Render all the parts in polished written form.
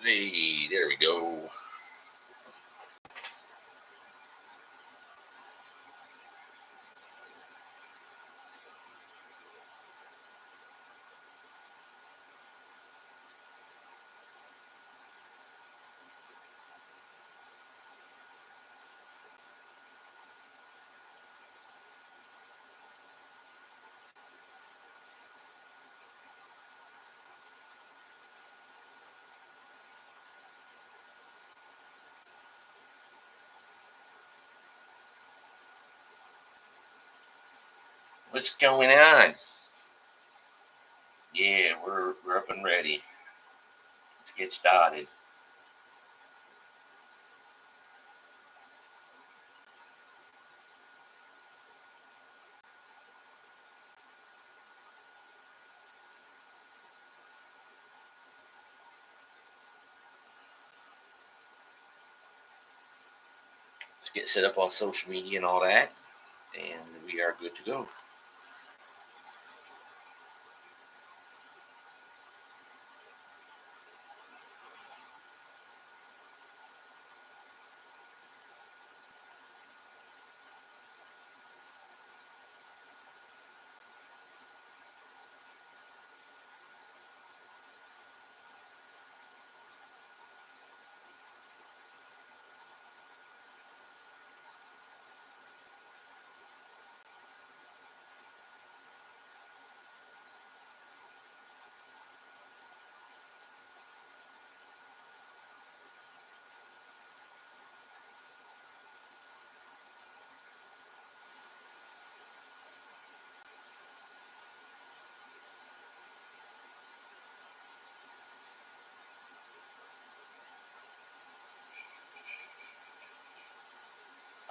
Hey, there we go. What's going on? Yeah, we're up and ready. Let's get started. Let's get set up on social media and all that, and we are good to go.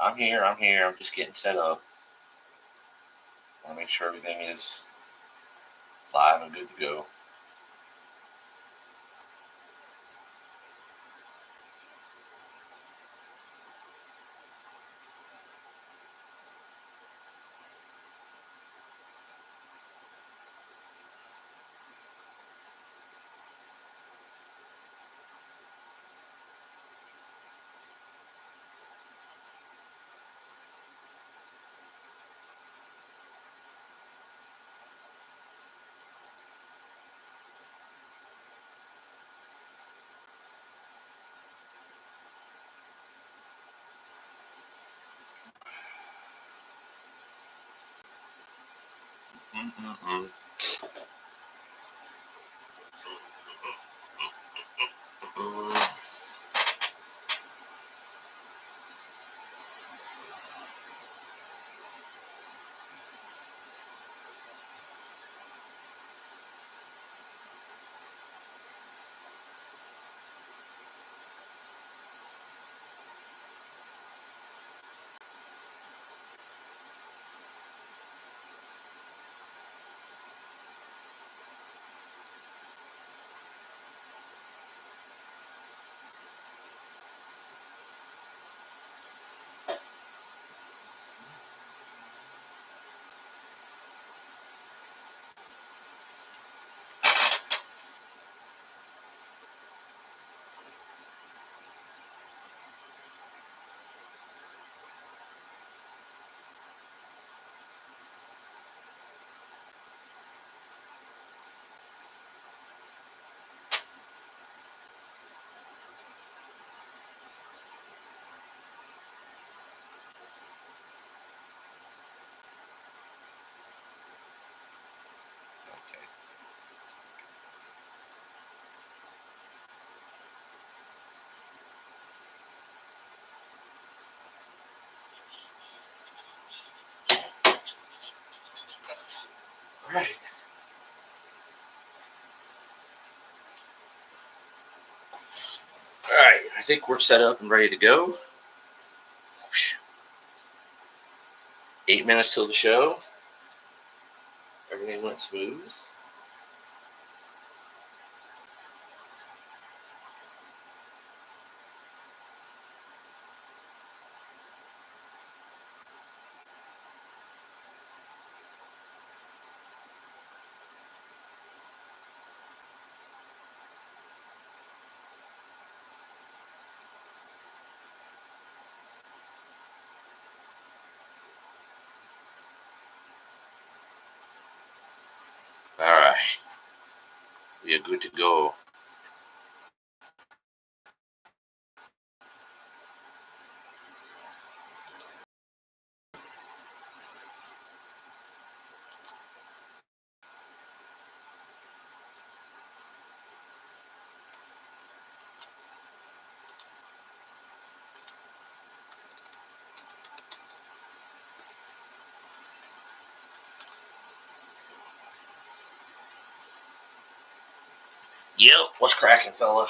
I'm here. I'm just getting set up. I want to make sure everything is live and good to go. Mm-mm-mm. Okay. All right. All right. I think we're set up and ready to go. 8 minutes till the show. Everything went smooth. We are good to go. Yep, what's cracking, fella?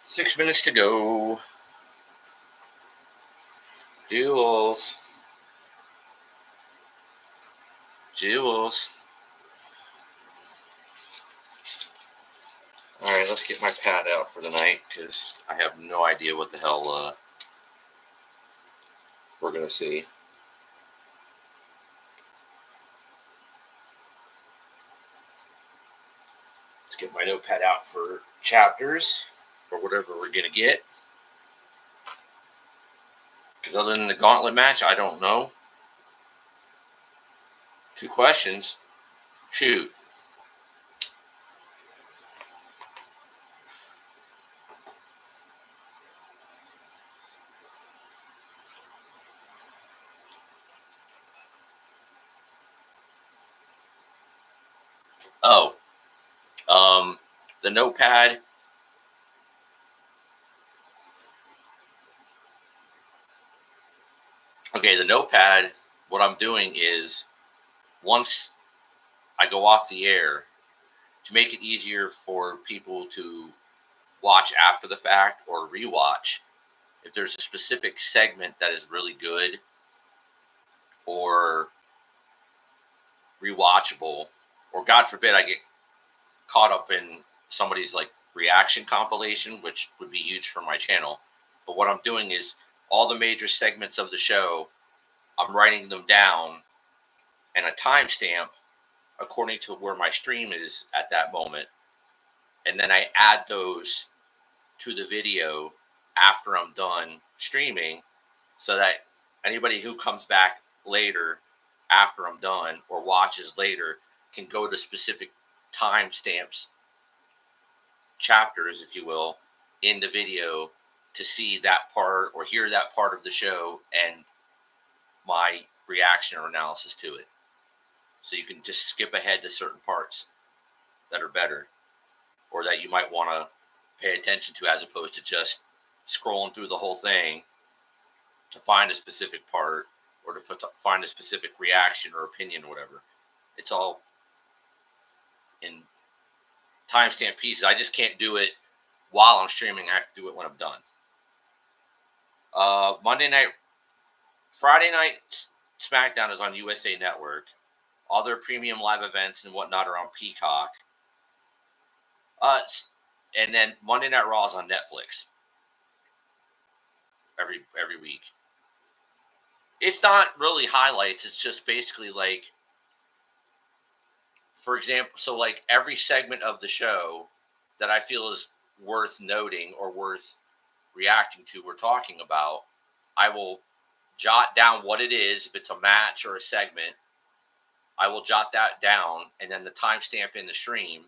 Six minutes to go. Jules. Alright, let's get my pad out for the night, because I have no idea what the hell we're going to see. Let's get my notepad out for chapters, for whatever we're going to get. Because other than the Gauntlet match, I don't know. 2 questions. Shoot. Oh. The notepad. Okay, the notepad, what I'm doing is, once I go off the air, to make it easier for people to watch after the fact or rewatch, if there's a specific segment that is really good or rewatchable, or God forbid I get caught up in somebody's like reaction compilation, which would be huge for my channel. But what I'm doing is all the major segments of the show, I'm writing them down and a timestamp according to where my stream is at that moment. And then I add those to the video after I'm done streaming, so that anybody who comes back later after I'm done or watches later can go to specific timestamps, chapters, if you will, in the video to see that part or hear that part of the show and my reaction or analysis to it. So you can just skip ahead to certain parts that are better or that you might want to pay attention to, as opposed to just scrolling through the whole thing to find a specific part or to find a specific reaction or opinion or whatever. It's all in timestamp pieces. I just can't do it while I'm streaming. I have to do it when I'm done. Friday night SmackDown is on USA Network. All their premium live events and whatnot are on Peacock. And then Monday Night Raw is on Netflix every week. It's not really highlights. It's just basically like for example, so like every segment of the show that I feel is worth noting or worth reacting to or talking about, I will jot down what it is. If it's a match or a segment, I will jot that down, and then the timestamp in the stream,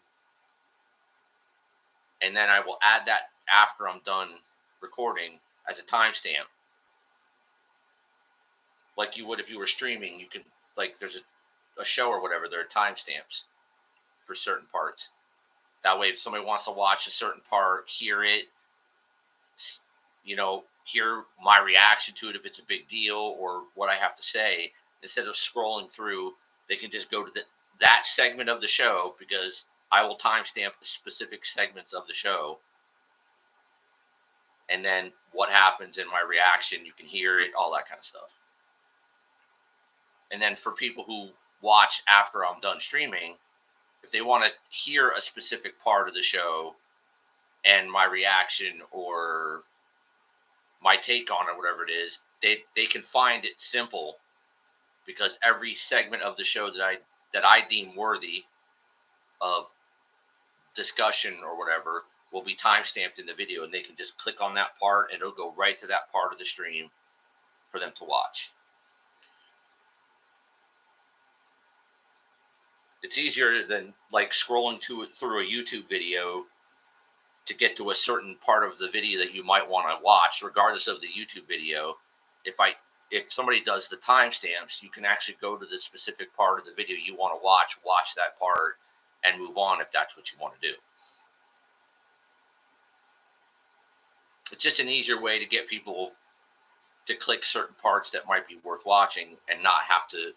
and then I will add that after I'm done recording as a timestamp. Like you would if you were streaming, you can, like, there's a show or whatever, there are timestamps for certain parts. That way, if somebody wants to watch a certain part, hear it, hear my reaction to it if it's a big deal or what I have to say, instead of scrolling through, they can just go to that segment of the show, because I will timestamp the specific segments of the show. And then what happens in my reaction, you can hear it, all that kind of stuff. And then for people who watch after I'm done streaming, if they want to hear a specific part of the show and my reaction or my take on it, whatever it is, they can find it simple, because every segment of the show that I deem worthy of discussion or whatever will be timestamped in the video, and they can just click on that part and it'll go right to that part of the stream for them to watch. It's easier than like scrolling through a YouTube video to get to a certain part of the video that you might want to watch, regardless of the YouTube video. If somebody does the timestamps, you can actually go to the specific part of the video you want to watch that part, and move on if that's what you want to do. It's just an easier way to get people to click certain parts that might be worth watching and not have to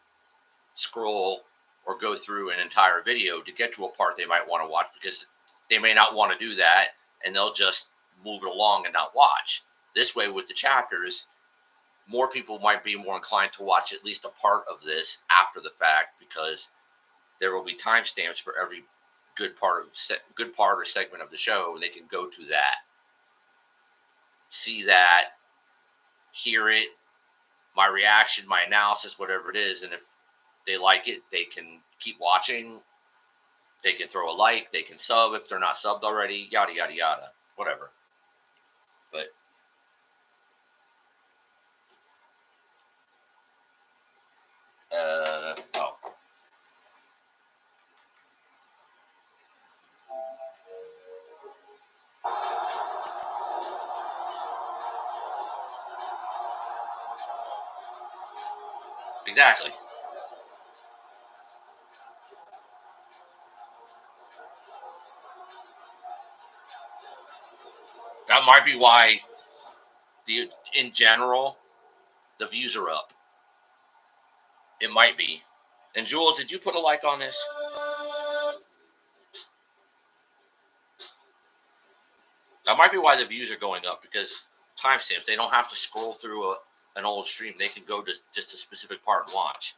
scroll or go through an entire video to get to a part they might want to watch, because they may not want to do that and they'll just move it along and not watch. This way, with the chapters, more people might be more inclined to watch at least a part of this after the fact, because there will be timestamps for every good part or segment of the show, and they can go to that, see that, hear it, my reaction, my analysis, whatever it is, and if they like it, they can keep watching. They can throw a like, they can sub if they're not subbed already, yada, yada, yada, whatever. But exactly. That might be why in general the views are up. It might be. And Jules, did you put a like on this? That might be why the views are going up, because timestamps. They don't have to scroll through an old stream. They can go to just a specific part and watch.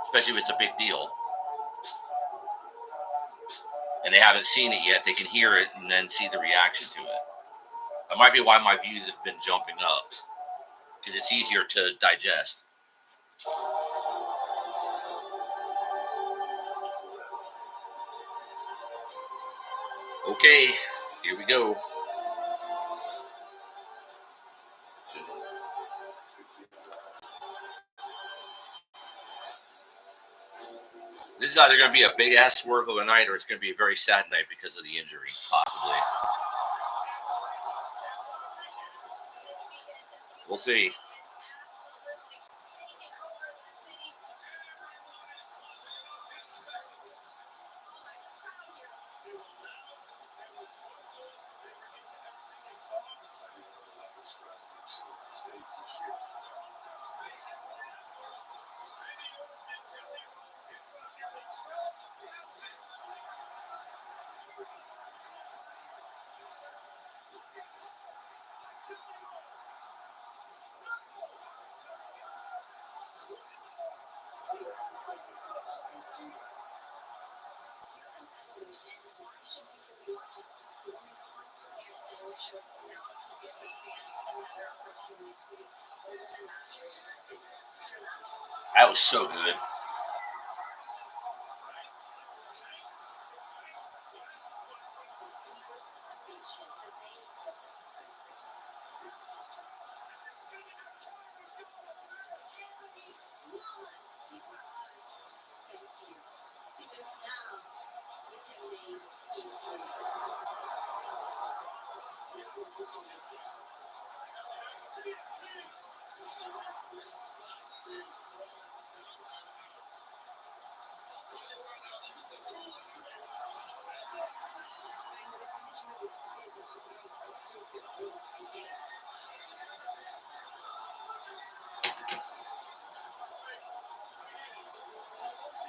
Especially if it's a big deal. And they haven't seen it yet. They can hear it and then see the reaction to it. That might be why my views have been jumping up, because it's easier to digest. Okay, here we go. This is either going to be a big-ass swerve of a night, or it's going to be a very sad night because of the injury, possibly. We'll see. That was so good.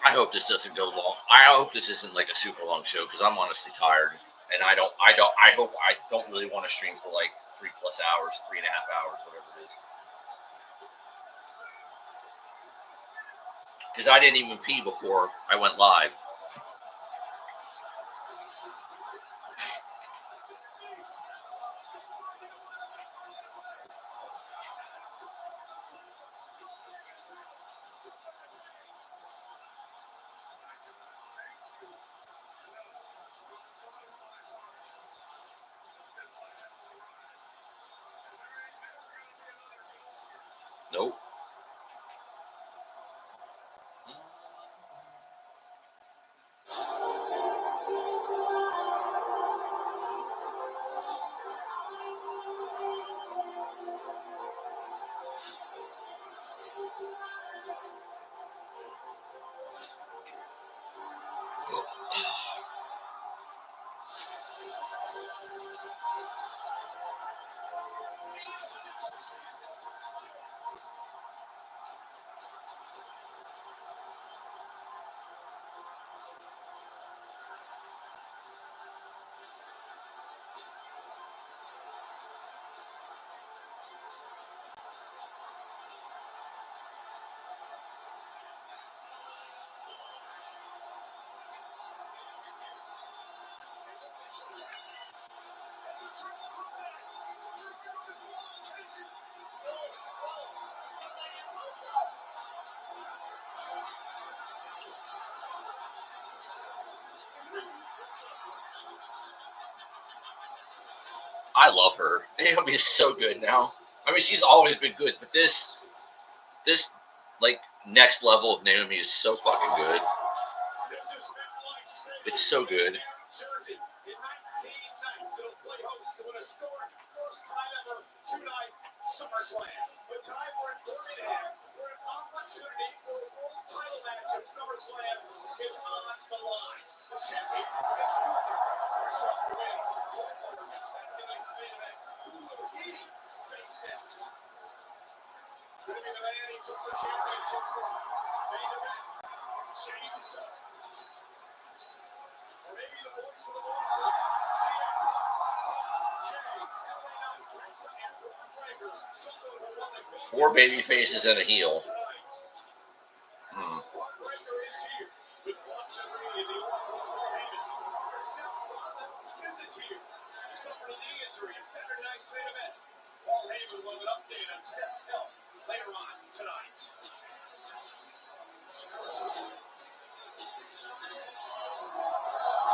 I hope this doesn't go long. I hope this isn't like a super long show because I'm honestly tired, and I hope I don't really want to stream for like 3+ hours, 3.5 hours, whatever it is. Because I didn't even pee before I went live. Nope. I love her. Naomi is so good now. I mean, she's always been good, but this like next level of Naomi is so fucking good. It's so good. Four baby faces and a heel.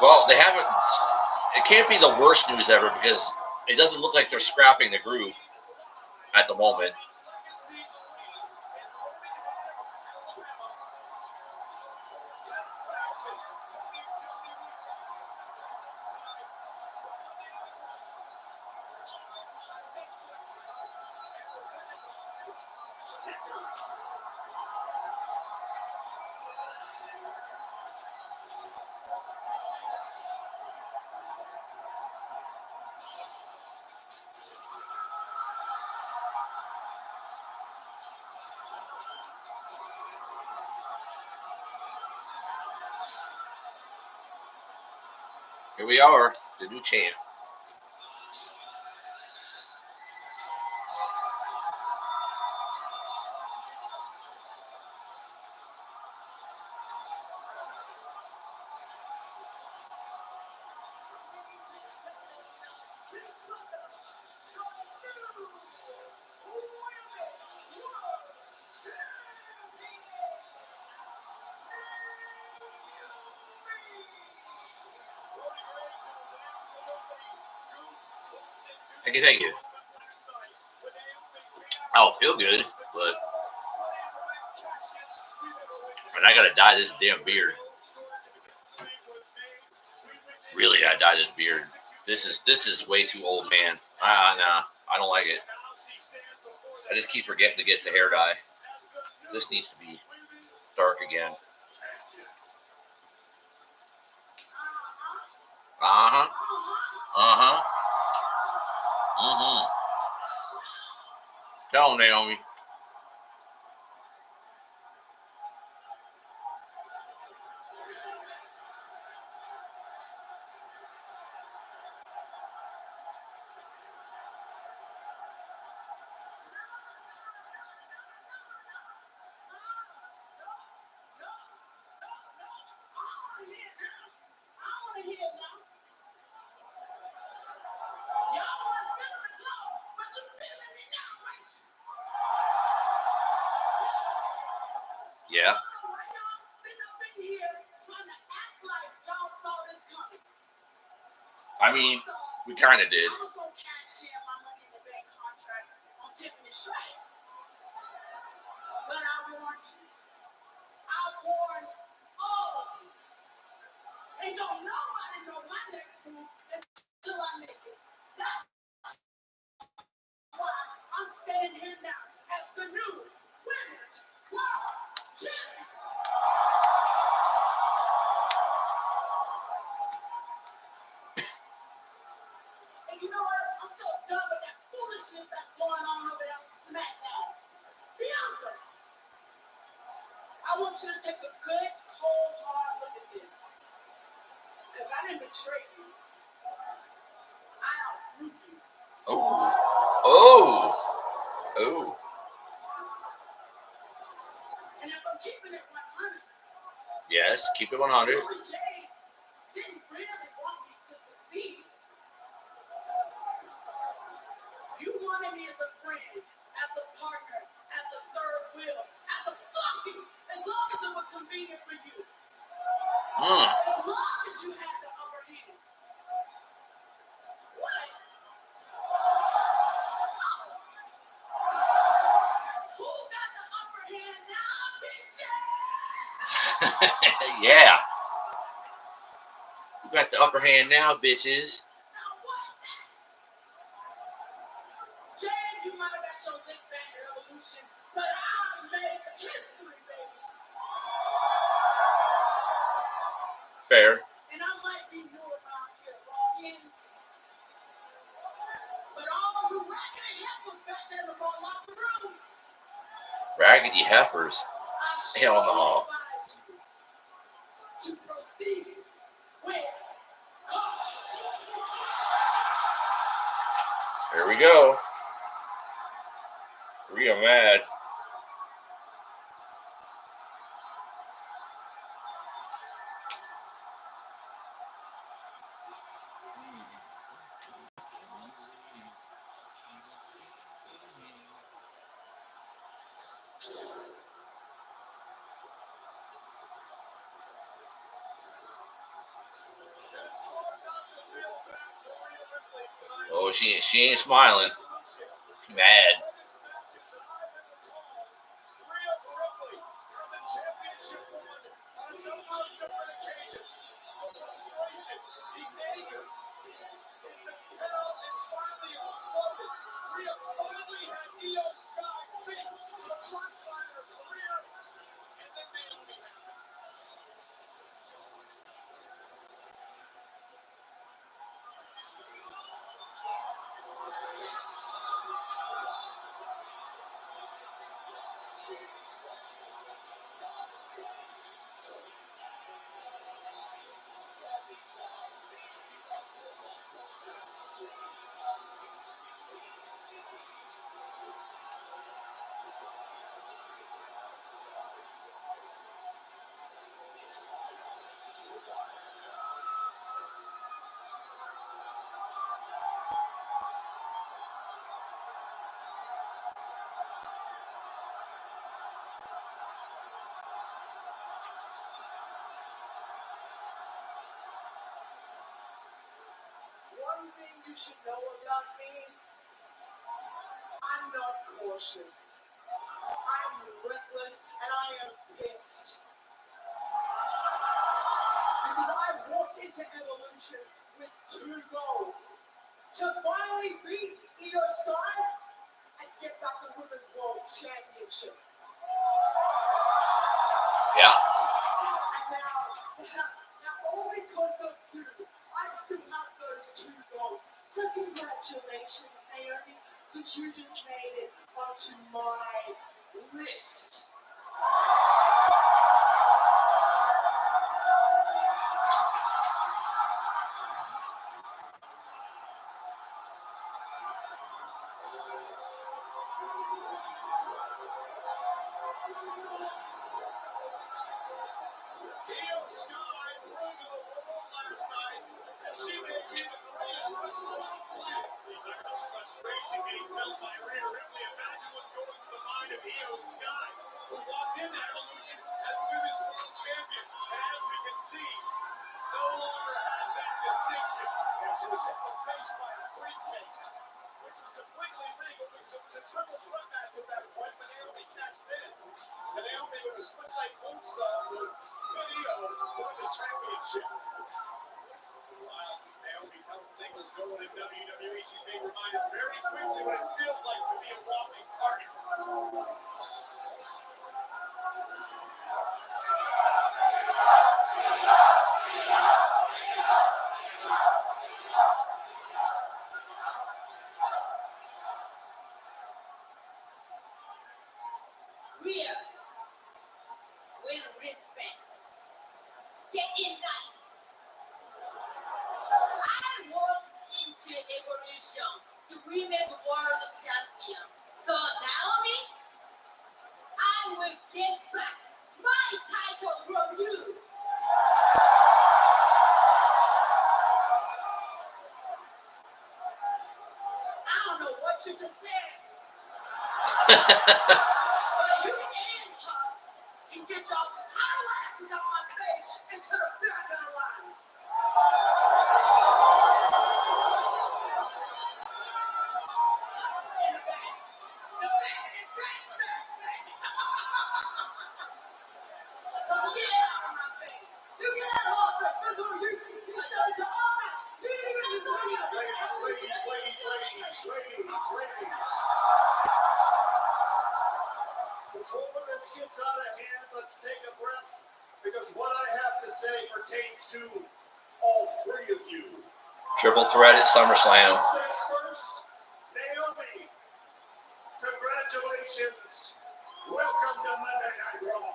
Well, they haven't. It can't be the worst news ever because it doesn't look like they're scrapping the group at the moment. Here we are, the new champ. Thank you. I'll feel good, but and I gotta dye this damn beard. Really gotta dye this beard. This is way too old, man. Nah, I don't like it. I just keep forgetting to get the hair dye. This needs to be dark again. Tell him, Naomi. Yeah. I mean, we kind of did. Oh. Yes, keep it 100. Yeah. You got the upper hand now, bitches. Fair. Raggedy heifers. Hell no. Here we go. Rhea mad. Oh, she ain't smiling. She's mad. Because I walked into Evolution with 2 goals. To finally beat Io Sky and to get back the Women's World Championship. Yeah. And now all because of you, I still have those 2 goals. So congratulations, Naomi, because you just made it onto my list. Io Sky proved to the world last night that she may be the greatest wrestler on the planet. These are the frustration being felt by Rhea Ripley. Imagine what's going through the mind of Io Sky, who walked into Evolution as Women's World Champion, and as we can see, no longer has that distinction. And she was hit in the face by a briefcase, which was completely legal because it was a triple threat match at that point, but Naomi cashed in. And Naomi with a split leg moonsault would put Io to win the championship. While Naomi's health singles going in WWE, she's being reminded very quickly what it feels like to be a walking target. Rhea, with respect, get in line. I walked into Evolution, the Women's World Champion. So Naomi, I will get back my title from you. I don't know what you just said. But you and her can get your title asses on my face into the back of the line. In the back. The back. So get out of my face. You get out of my face. That's what you showed your offense. You didn't even deserve it. Ladies. Before this gets out of hand, let's take a breath, because what I have to say pertains to all 3 of you. Triple threat at SummerSlam. First, Naomi, congratulations. Welcome to Monday Night Raw.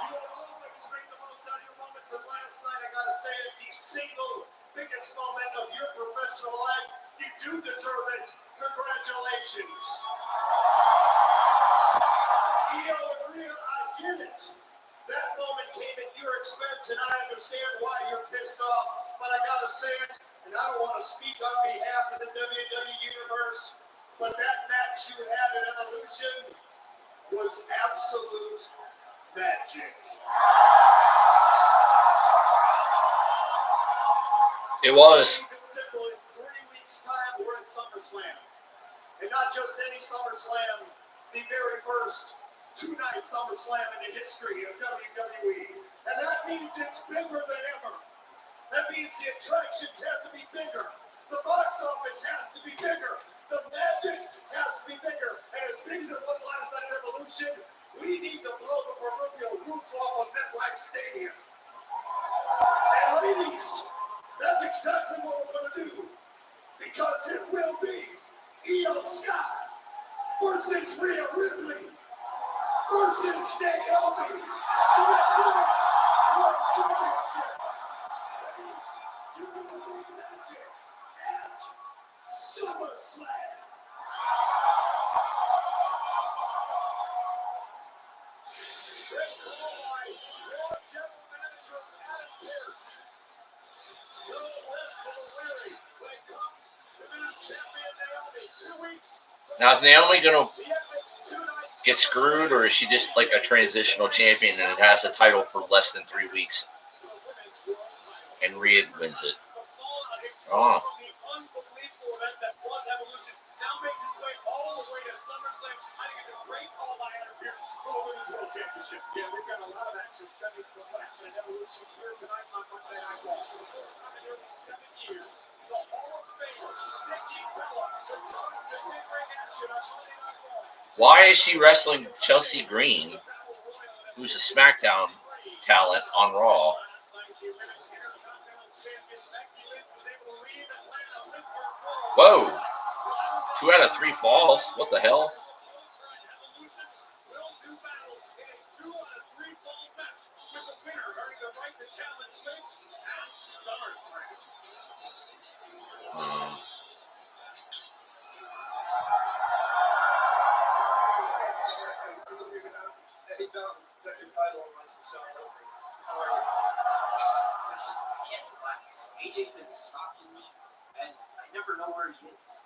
You will always make the most out of your moments, and last night, I gotta say it, the single biggest moment of your professional life, you do deserve it. Congratulations. Io and Rhea, I get it. That moment came at your expense, and I understand why you're pissed off. But I gotta say it, and I don't want to speak on behalf of the WWE Universe, but that match you had at Evolution was absolute magic. It was. Simple. In 3 weeks' time, we're at SummerSlam. And not just any SummerSlam, the very first 2-night SummerSlam in the history of WWE. And that means it's bigger than ever. That means the attractions have to be bigger. The box office has to be bigger. The magic has to be bigger. And as big as it was last night at Evolution, we need to blow the proverbial roof off of MetLife Stadium. And ladies, that's exactly what we're going to do. Because it will be Io Sky versus Rhea Ripley versus Naomi for the Women's World Championship. Ladies, you're going to be magic at SummerSlam. Then call my Raw General Manager Adam Pearce. No rest for the weary when it comes to the new champion Naomi. 2 weeks. Now, is Naomi going to get screwed, or is she just like a transitional champion and it has a title for less than 3 weeks? And Rhea wins it. Oh. Championship. Yeah, we've got a lot of action stemming from what happened in Evolution here tonight on Monday Night Raw. For the first time in nearly 7 years, the Hall of Famer, Nikki returns to in-ring action on Monday Night Raw. Why is she wrestling Chelsea Green, who's a SmackDown talent, on Raw? Whoa. 2 out of 3 falls. What the hell? AJ's been stalking me, and I never know where he is.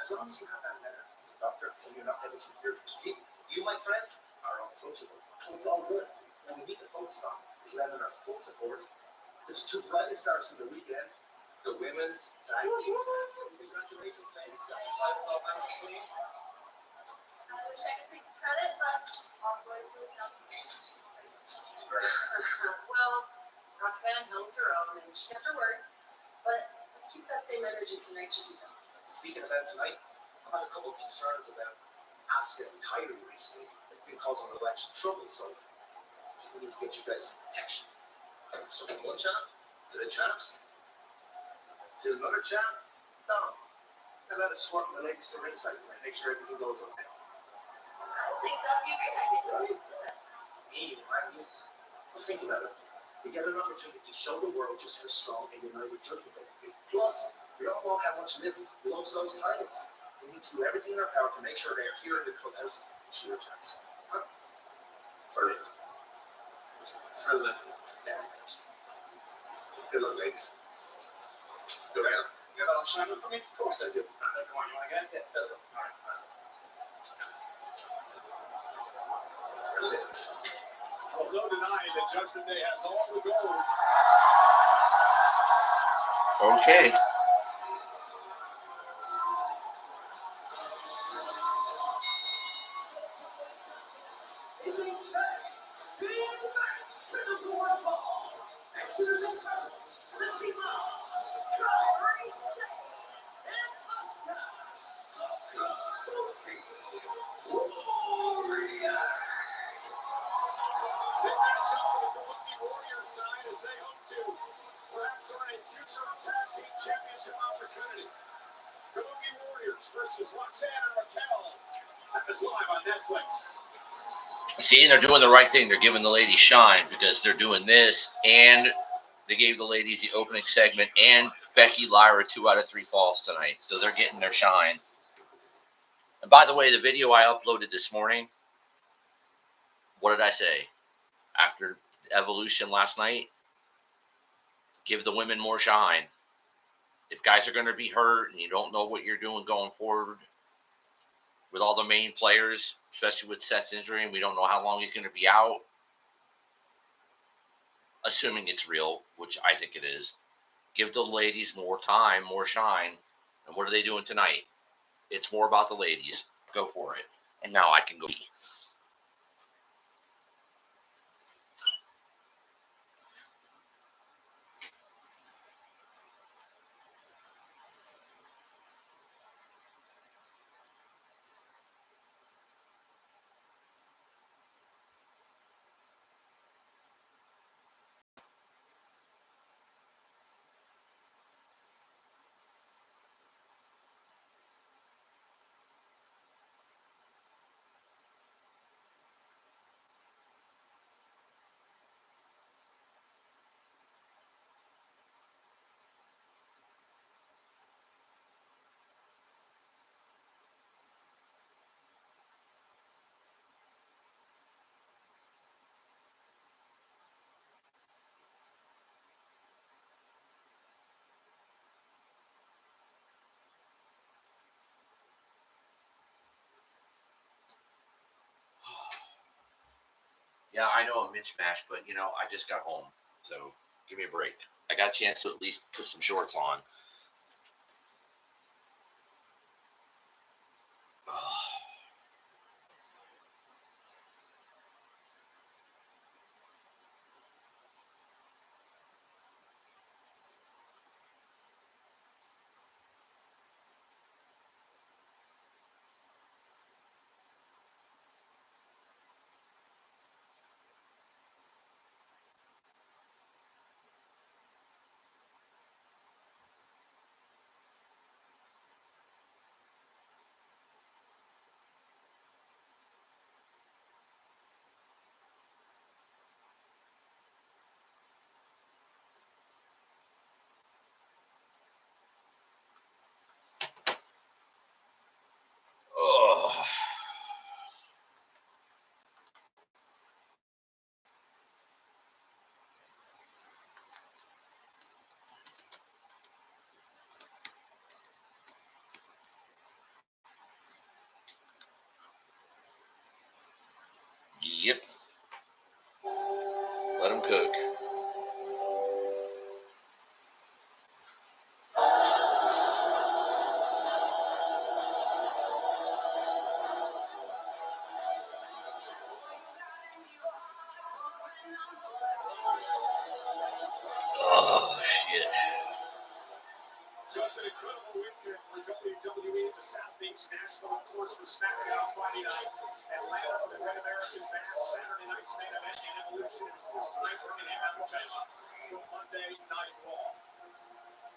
As long as you have that letter, doctor, so you're not ever considered to be. You, my friend, are unapproachable. So it's all good. What we need to focus on is lending our full support to the 2 brightest stars of the weekend, the women's tag team. Congratulations, ladies. Got the titles all nice and clean. I wish I could take the credit, but I'm going to account for Well, Roxanne held her own and she kept her word. But let's keep that same energy tonight, should we go? Speaking of that tonight, I've had a couple of concerns about Asuka and Kyrie recently. They've been causing a little extra trouble, so we need to get you guys some protection. So from one champ to the champs to another champ, Dom. And let us swarm the ladies to ringside tonight. Make sure everything goes okay. I think that'd be a great idea. Right? Me, right? Well, think about it. We get an opportunity to show the world just how strong and united Judgement they can be. Plus, we all know how much Liv loves those titles. We need to do everything in our power to make sure they are here in the clubhouse and she returns. Huh? For Liv. For Liv. Yeah. Good luck, ladies. Go down. You got that on Shannon for me? Of course I do. Come on, you want to get it? Yeah, set it up. All right. For Liv. Well, no denying that Judgment Day has all the goals. Okay. Kabuki Warriors versus Roxanne and Raquel. That's live on Netflix. See, they're doing the right thing. They're giving the ladies shine because they're doing this, and they gave the ladies the opening segment and Becky Lyra 2 out of 3 falls tonight. So they're getting their shine. And by the way, the video I uploaded this morning, what did I say? After Evolution last night, give the women more shine. If guys are going to be hurt and you don't know what you're doing going forward with all the main players, especially with Seth's injury, and we don't know how long he's going to be out, assuming it's real, which I think it is, give the ladies more time, more shine. And what are they doing tonight? It's more about the ladies. Go for it. And now I can go eat. Yeah, I know I'm mismatched, but, I just got home. So give me a break. I got a chance to at least put some shorts on. Let him cook. Oh, shit. Just an incredible weekend for WWE at the Southeast National, of course, for SmackDown Friday night. Atlanta for the Mid-American match, Saturday night's main event, and Evolution, of course, tonight bringing him out of Penta for Monday Night Raw.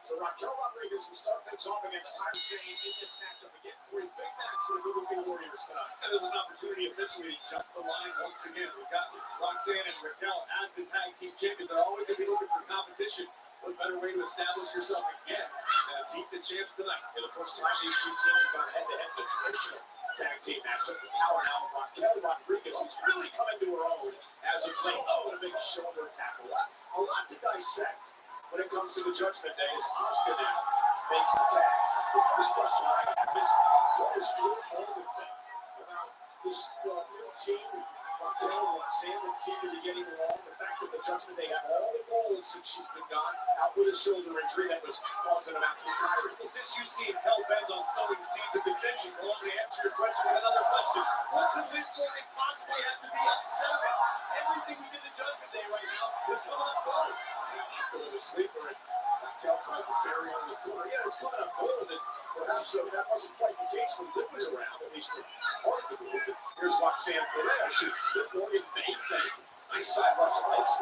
So Raquel Rodriguez will start things off against Kabuki in this matchup again for a big match for the WWE Warriors tonight. And there's an opportunity essentially to jump the line once again. We've got Roxanne and Raquel as the tag team champions. They're always going to be looking for competition. What better way to establish yourself again than keep the champs tonight? For the first time, these two teams have gone head-to-head in a traditional tag team matchup. The power now of Raquel Rodriguez, who's really coming to her own as of late. Oh, and a big shoulder tackle. A lot to dissect when it comes to the Judgment Day as Asuka now makes the tag. The first question I have is, what is your own think about this new team? Raquel, Roxanne, that seem to be getting along. The fact that the Judgment Day have all the gold since she's been gone, out with a shoulder injury that was causing an absolute Kyrie. Well, since you seem hell-bent on sowing seeds of dissension, well, I'm going to answer your question with another question. What could Liv Morgan possibly have to be upset about? Everything we did the Judgment Day right now is coming up gold. Asuka with a sleeper, and Raquel tries to bury her in the corner. Yeah, it's coming up gold, and perhaps that wasn't quite the case when Liv was around, at least for part of the group. Here's Roxanne Perez, who Liv Morgan may think, nice side Russian legs,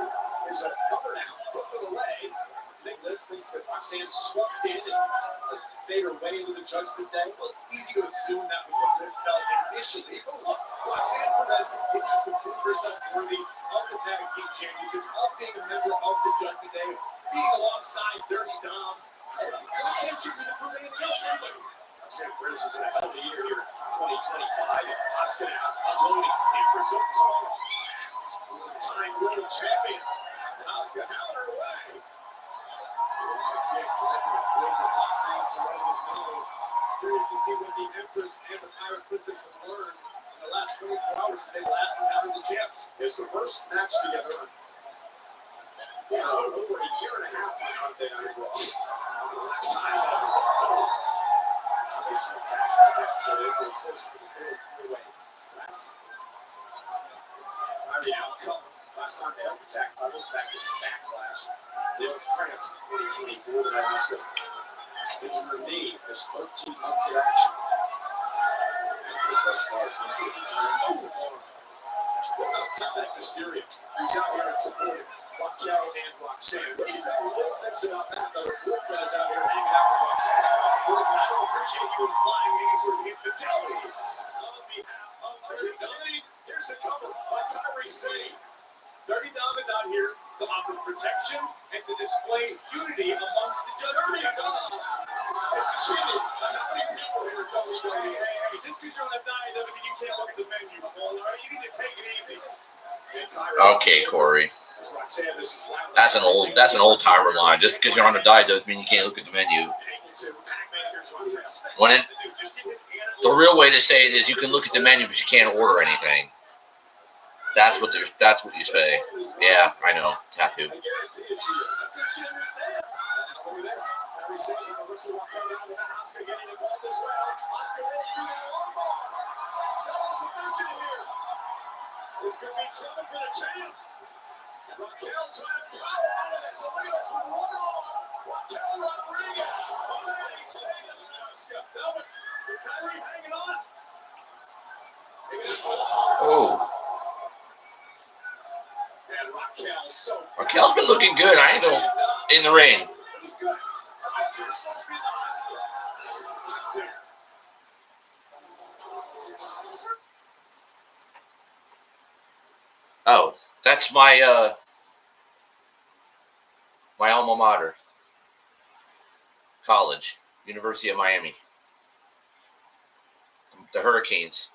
is a cover now, hook of the leg. I think Liv thinks that Roxanne swooped in and made her way into the Judgment Day. Well, it's easy to assume that was what Liv felt initially. But look, Roxanne Perez continues to prove herself worthy of the tag team championship, of being a member of the Judgment Day, being alongside Dirty Dom. Roxanne should be improving in the other. Roxanne Perez is in a hell of a year here, 2025, and Asuka now unloading in Brazil Toro. Who's a time world champion. And Asuka having her way. Kicks right to the blade of Roxanne Perez's nose. Curious to see what the Empress and the Pirate Princess have learned in the last 24 hours since they last encountered the champs. It's the first match together. Yeah, over a year and a half on Monday Night Raw. Last time traditional tag team match, so it's of course for the three-way. Kyrie outcome. Last time they held the tag titles back in Backlash. They were France in 2024 that Asuka injured her knee. Missed 13 months of action. And thus far seems to be turned more. What about Dominic Mysterio? Who's out here and supporting Raquel and Roxanne? What do you think Liv thinks about that? The report guys out here hanging out with Roxanne. Well, listen, I don't appreciate you implying any sort of infidelity on behalf of Dirty Dom. Here's the cover by Kyrie saying, Dirty Dom is out here to offer protection and to display unity amongst the Dirty Dom. This is cheating. How many people here are WWE? Hey, just because you're on a diet doesn't mean you can't look at the menu, all right? You need to take it easy. Okay, Corey. That's an old timer line. Just because you're on a diet doesn't mean you can't look at the menu. The real way to say it is you can look at the menu, but you can't order anything. That's what you say. Yeah, I know. Tattoo. This could be trouble for the champs. Raquel trying to power out of this. Look at this with one arm. Raquel Rodriguez. Already staying in Asuka. Velvet. Kyrie hanging on. Oh. And Raquel's so. Raquel's been looking good. I ain't know in the ring. He's good. Raquel's supposed to be in the hospital. Not there. Oh, that's my my alma mater. College, University of Miami. The Hurricanes.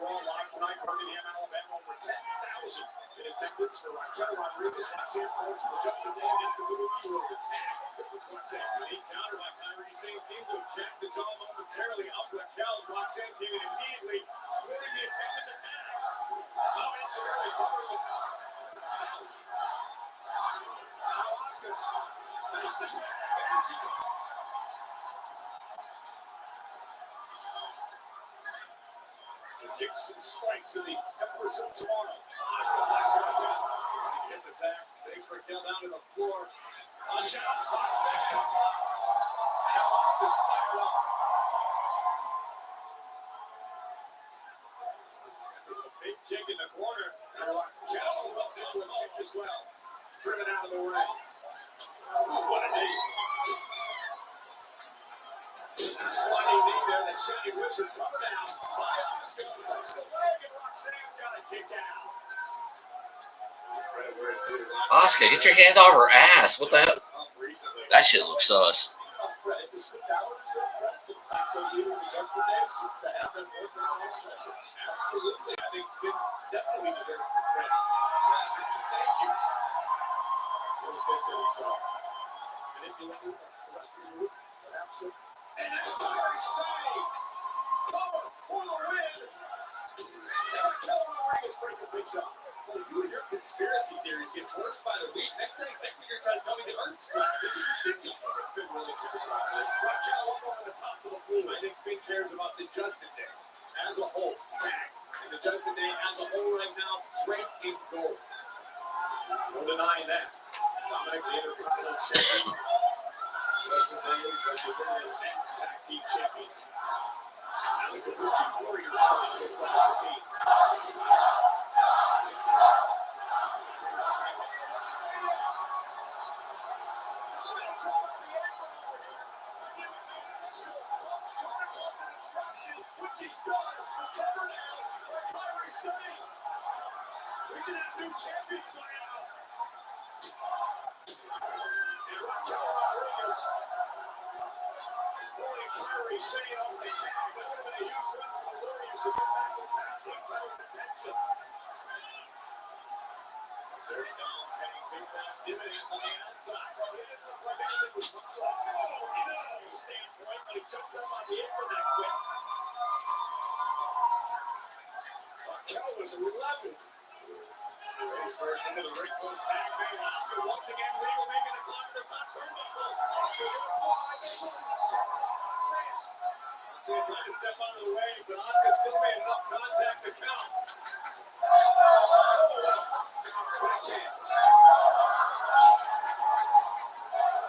Raw live tonight, Birmingham, Alabama, over 10,000 in attendance for Raquel Rodriguez. Roxanne Perez for the Judgement Day against the Kabuki Warriors. Roxanne, unique counter by Kyrie Sane seemed to have jacked the jaw momentarily up Raquel. Roxanne came in immediately, winning the attempt at the tag. Now Insurelli covered the cover. Now Asuka's nice to tag. There she comes. Kicks and strikes in the Empress of Tomorrow. Asuka flies her down. Hit the tag. Takes Raquel down to the floor. A shot. Roxanne. Now Asuka's fired up. Big kick in the corner. And Raquel looks into a kick as well. Driven out of the ring. What a knee. Sliding knee there that Shady Wizard covered out by Asuka. Hooks the leg and Roxanne's got it kicked out. Asuka, get your hand off her ass. What the hell? That shit looks sus. Absolutely. I think it definitely deserves some credit. Thank you. Manipulating the rest of the group, perhaps. And a fiery save. Cover for the win. And Raquel Rodriguez breaking things up. Well, you and your conspiracy theories get worse by the week. Next week you're trying to tell me the Earth's flat. This is ridiculous. Finn really cares about that. Raquel up over the top of the floor. I think Finn cares about the Judgment Day as a whole. And the Judgment Day as a whole right now, draped in gold. No denying that. Dominic, the Intercontinental Champion. Judgment Day, Judgment Day, Men's Tag Team Champions. Now the Kabuki Warriors coming in across the team. Which he's done, covered out by Kyrie Sane. We can have new champions by now. And Raquel Rodriguez pulling Kyrie Sane off the tag. That would have been a huge win for the Warriors to get back to tag team title contention. Dirty Dom paying big time dividends on the outside. Well, it didn't look like anything was wrong. Oh, he doesn't have a standpoint, but he jumped up on the apron that quick. Raquel was relentless. Race first into the ring post tag. Bayley Asuka once again. Rhea making a climb to the top turnbuckle. Asuka goes fly. This is Roxanne. Roxanne trying to step out of the way, but Asuka still made enough contact to count. Backhand.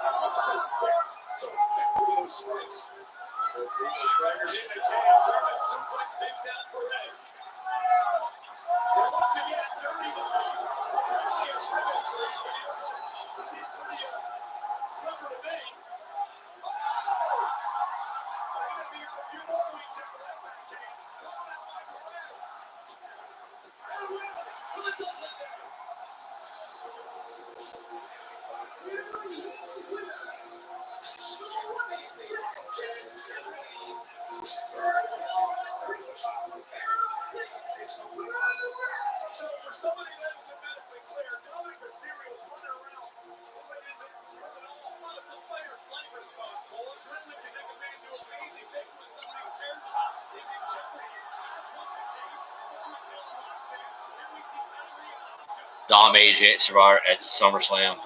Asuka's so quick, so effective with those strikes. Rhea staggers in again. German suplex takes down Perez. And once again, Dirty Dom really has ribbons for his video. This seems pretty number to me. Oh! They're going to be out a few more weeks after that backhand. Coming out by Perez. And a win for the Judgment Day. So for somebody that isn't medically clear, Dominic Mysterio's running around. What is it? Well, it's a fight or flight response. Well, adrenaline can make a man do amazing things when somebody cares about is in jeopardy. That's not the case for Raquel Roxanne. Here we see Kyrie and Asuka. Dom AJ Survivor at SummerSlam.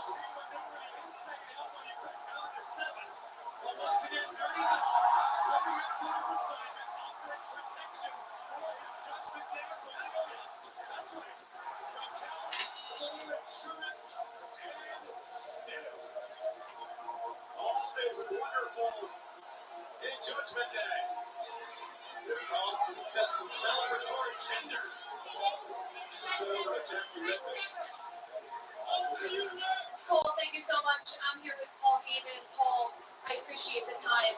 All is wonderful in Judgment Day. This calls to set some celebratory tenders. So, Jackie, listen. Cole, thank you so much. I'm here with Paul Heyman. Paul, I appreciate the time.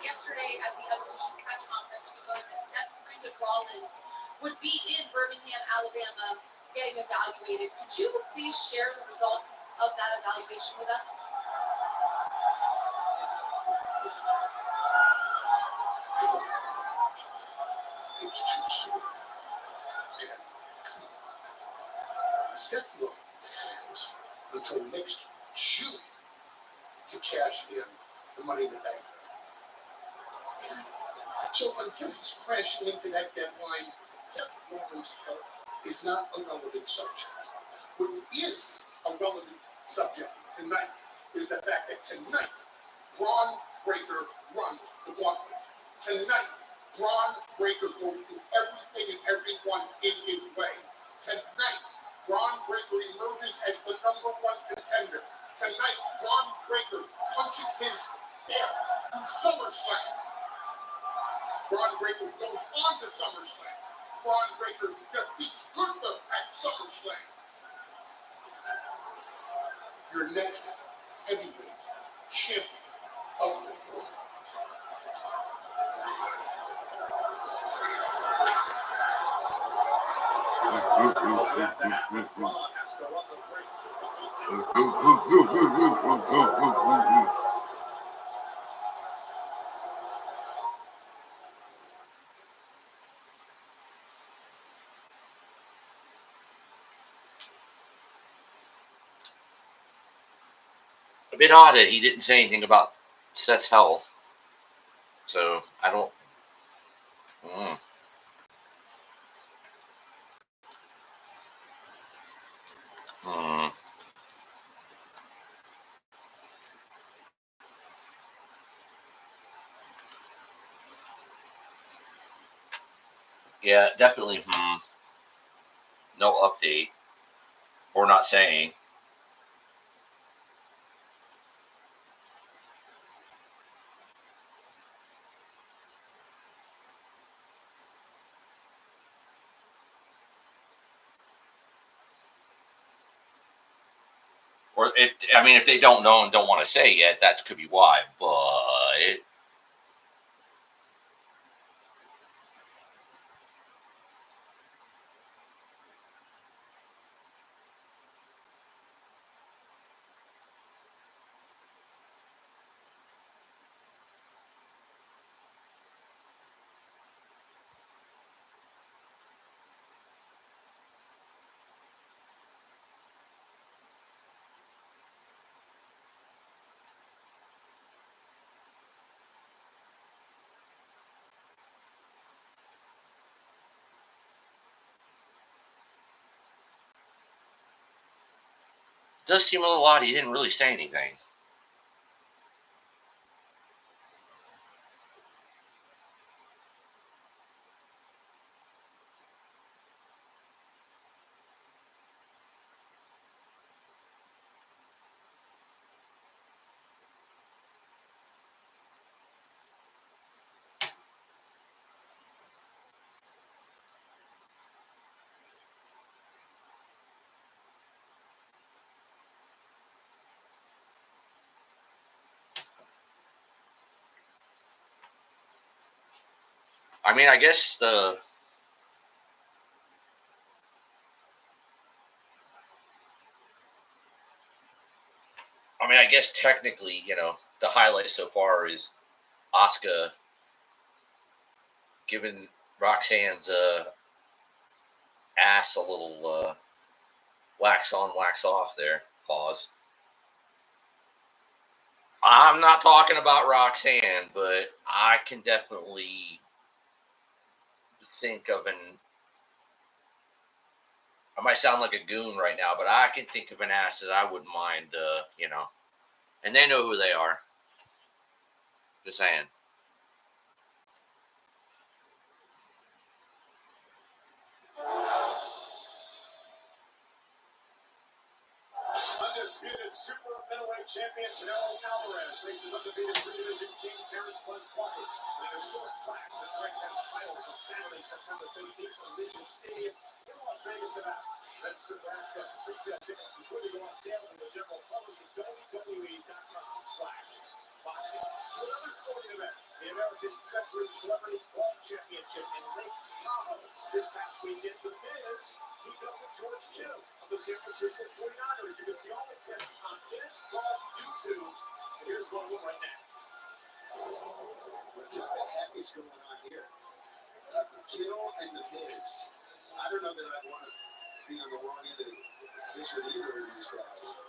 Yesterday at the Evolution press conference, we learned that Seth Rollins would be in Birmingham, Alabama, getting evaluated. Could you please share the results of that evaluation with us? It's too soon. And come on. Seth Rollins has until next June to cash in the Money in the Bank. Okay? So until he's crashing into that deadline, Seth Rollins' health is not a relevant subject. What is a relevant subject tonight is the fact that tonight, Bron Breakker runs the Gauntlet. Tonight, Bron Breakker goes through everything and everyone in his way. Tonight, Bron Breakker emerges as the #1 contender. Tonight, Bron Breakker punches his air through SummerSlam. Bron Breakker goes on to SummerSlam. Bron Breakker defeats Gunther at SummerSlam. Your next heavyweight champion of the world. A bit odd that he didn't say anything about Seth's health. So, I don't... Yeah, definitely, no update. Or not saying. Or if they don't know and don't want to say yet, that could be why. But it does seem a little odd he didn't really say anything. I guess I guess technically, the highlight so far is Asuka giving Roxanne's ass a little wax on, wax off there. Pause. I'm not talking about Roxanne, but I can definitely think of I might sound like a goon right now, but I can think of an ass that I wouldn't mind, and they know who they are. Just saying. Undisputed super middleweight champion Canelo Alvarez faces undefeated three-division king Terrence Bud Crawford in a historic clash that strikes out titles on Saturday, September 13th from Legion Stadium in Las Vegas, Nevada. Register for access and pre-sale tickets completely go on sale to the general public at WWE.com/boxing. To another sporting event, the American Sex Ring Celebrity Golf Championship in Lake Tahoe. This past weekend, the Miz teamed up with George Kittle of the San Francisco 49ers. You can see all the clips on Miz Golf YouTube. And here's one of them right now. What the heck is going on here? Kittle and the Miz I don't know that I'd want to be on the wrong end of this with either of these guys.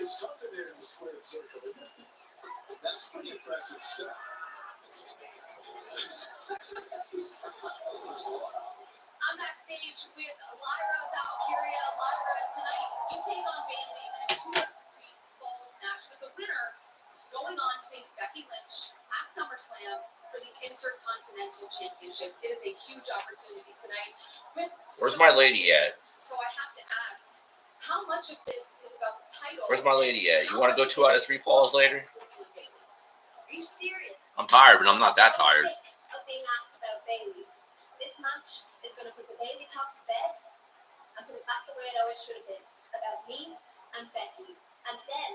It's tough in there in the squared circle, isn't it? That's pretty impressive stuff. I'm backstage with Lyra, Valkyria, Lyra. Tonight, you take on Bayley in a 2 of 3 falls match with the winner going on to face Becky Lynch at SummerSlam for the Intercontinental Championship. It is a huge opportunity tonight. Where's my lady at? So I have to ask, how much of this is about the title? Where's my lady at? You want to go 2 out of 3 falls later? Are you serious? I'm tired, but I'm not that tired. Of being asked about Bayley. This match is going to put the Bayley talk to bed and put it back the way it always should have been, about me and Becky. And then,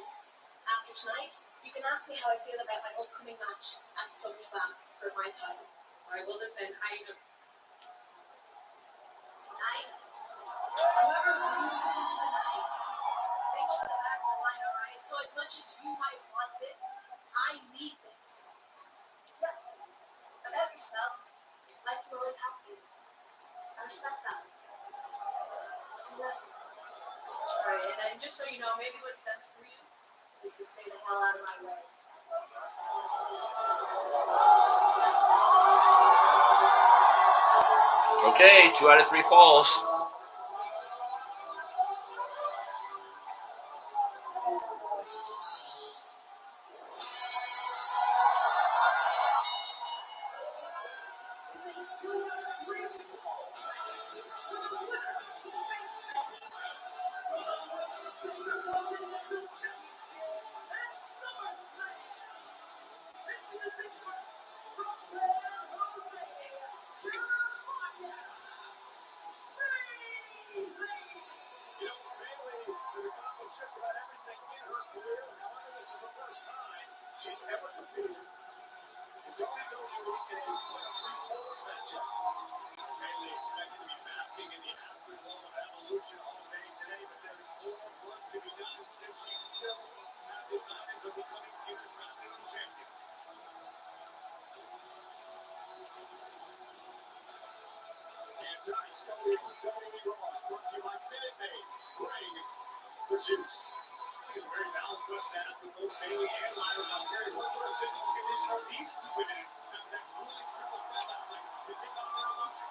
after tonight, you can ask me how I feel about my upcoming match at SummerSlam for my title. All right, well, listen, tonight, whoever loses tonight, they go to the back of the line, all right? So as much as you might want this, I need this. Yeah. About yourself, like you always have been. I respect that. See that? Alright, and then just so you know, maybe what's best for you is to stay the hell out of my way. Okay, 2 out of 3 falls. Just about everything in her career. However, this is the first time she's ever competed in WWE in a 2 of 3 falls matchup. Bayley expected to be basking in the afterglow of Evolution all day today, but there is more work to be done since she still has designs of becoming Intercontinental Champion. And tonight's WWE Raw is brought to you by Minute Maid. Bring the juice. It's a very valid question to ask with both Bayley and Lyra. Now, Gary, what sort of physical condition are these 2 women in? That grueling triple threat last night to pick up Evolution.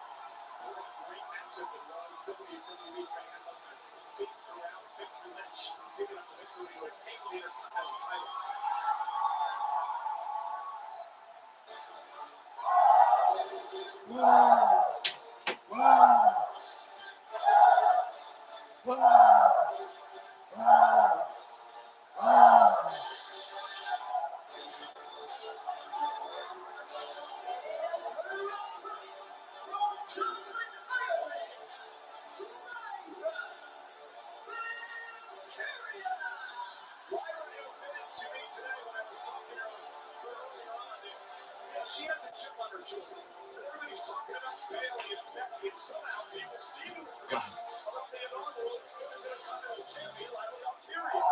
What a great matchup it was. WWE fans on their feet around Becky Lynch picking up the victory with taking the Intercontinental title. She has a chip on her shoulder. Everybody's talking about Bayley and Becky, and somehow people see the inaugural Intercontinental Champion, Lyra Valkyria.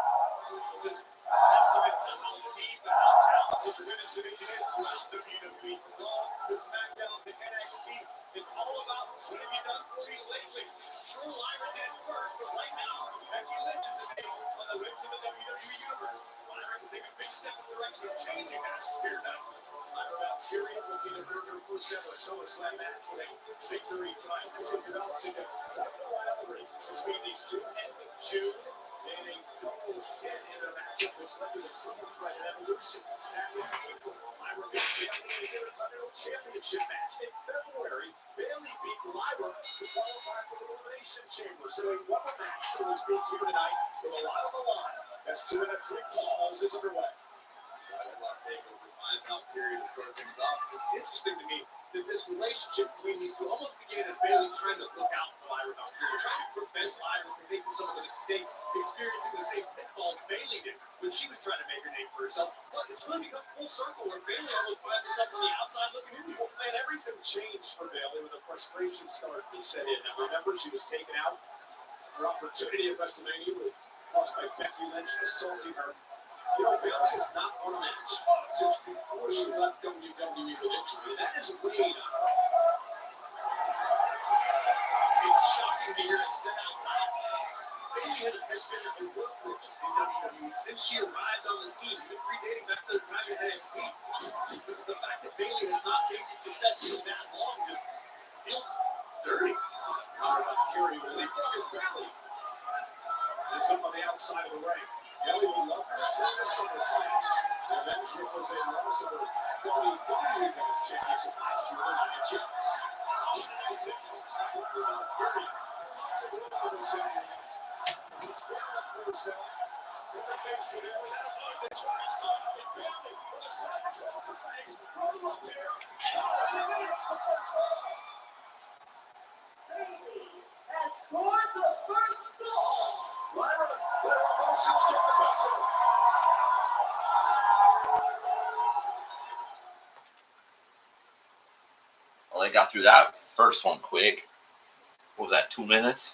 This testament to how deep and how talented the women's division is throughout WWE. From Raw to SmackDown to NXT, it's all about what have you done for me lately. Sure, Lyra did it first, but right now, Becky Lynch is the name on the lips of the WWE Universe. Lyra can take a big step in the direction of changing that here tonight. Lyra Valkyria looking to earn her first ever SummerSlam match with a victory tonight. This is developing a rivalry between these two. End of June, and a double hit in a matchup which led to the triple threat at Evolution. Back in April, Lyra beat Bayley in the Intercontinental Championship match. In February, Bayley beat Lyra to qualify for the Elimination Chamber. So a rubber match, so to speak, here tonight with a lot on the line. That's 2 of 3 falls is underway. Sidewalk takeover by Valkyria to start things off. It's interesting to me that this relationship between these two almost began as Bayley trying to look out for Lyra Valkyria, trying to prevent Lyra from making some of the mistakes, experiencing the same pitfalls Bayley did when she was trying to make her name for herself. But it's really become full circle where Bayley almost finds herself on the outside looking in. And everything changed for Bayley when the frustration started to set in. Now remember, she was taken out Her opportunity at WrestleMania was caused by Becky Lynch assaulting her. You know, Bayley has not won a match since before she left WWE with injury. That is weighed on her. It's shocking to hear it said out loud. Bayley has been a workhorse in WWE since she arrived on the scene, even predating back to the time in NXT. The fact that Bayley has not tasted success for that long just feels dirty. Carry will leap from his belly. It's up on the outside of the ring. Bayley would love to return to SummerSlam. The Avenger was a loss of her WWE Women's Championship last year with Nia Jax. Nice hit towards the corner of Fury. She's standing up for herself. In the face of Bayley. That's right. Bayley with a slap across the face. Rolling up here. Bayley has scored the first goal. Lyra, let her emotions get the best of her. Well, they got through that first one quick. What was that, 2 minutes?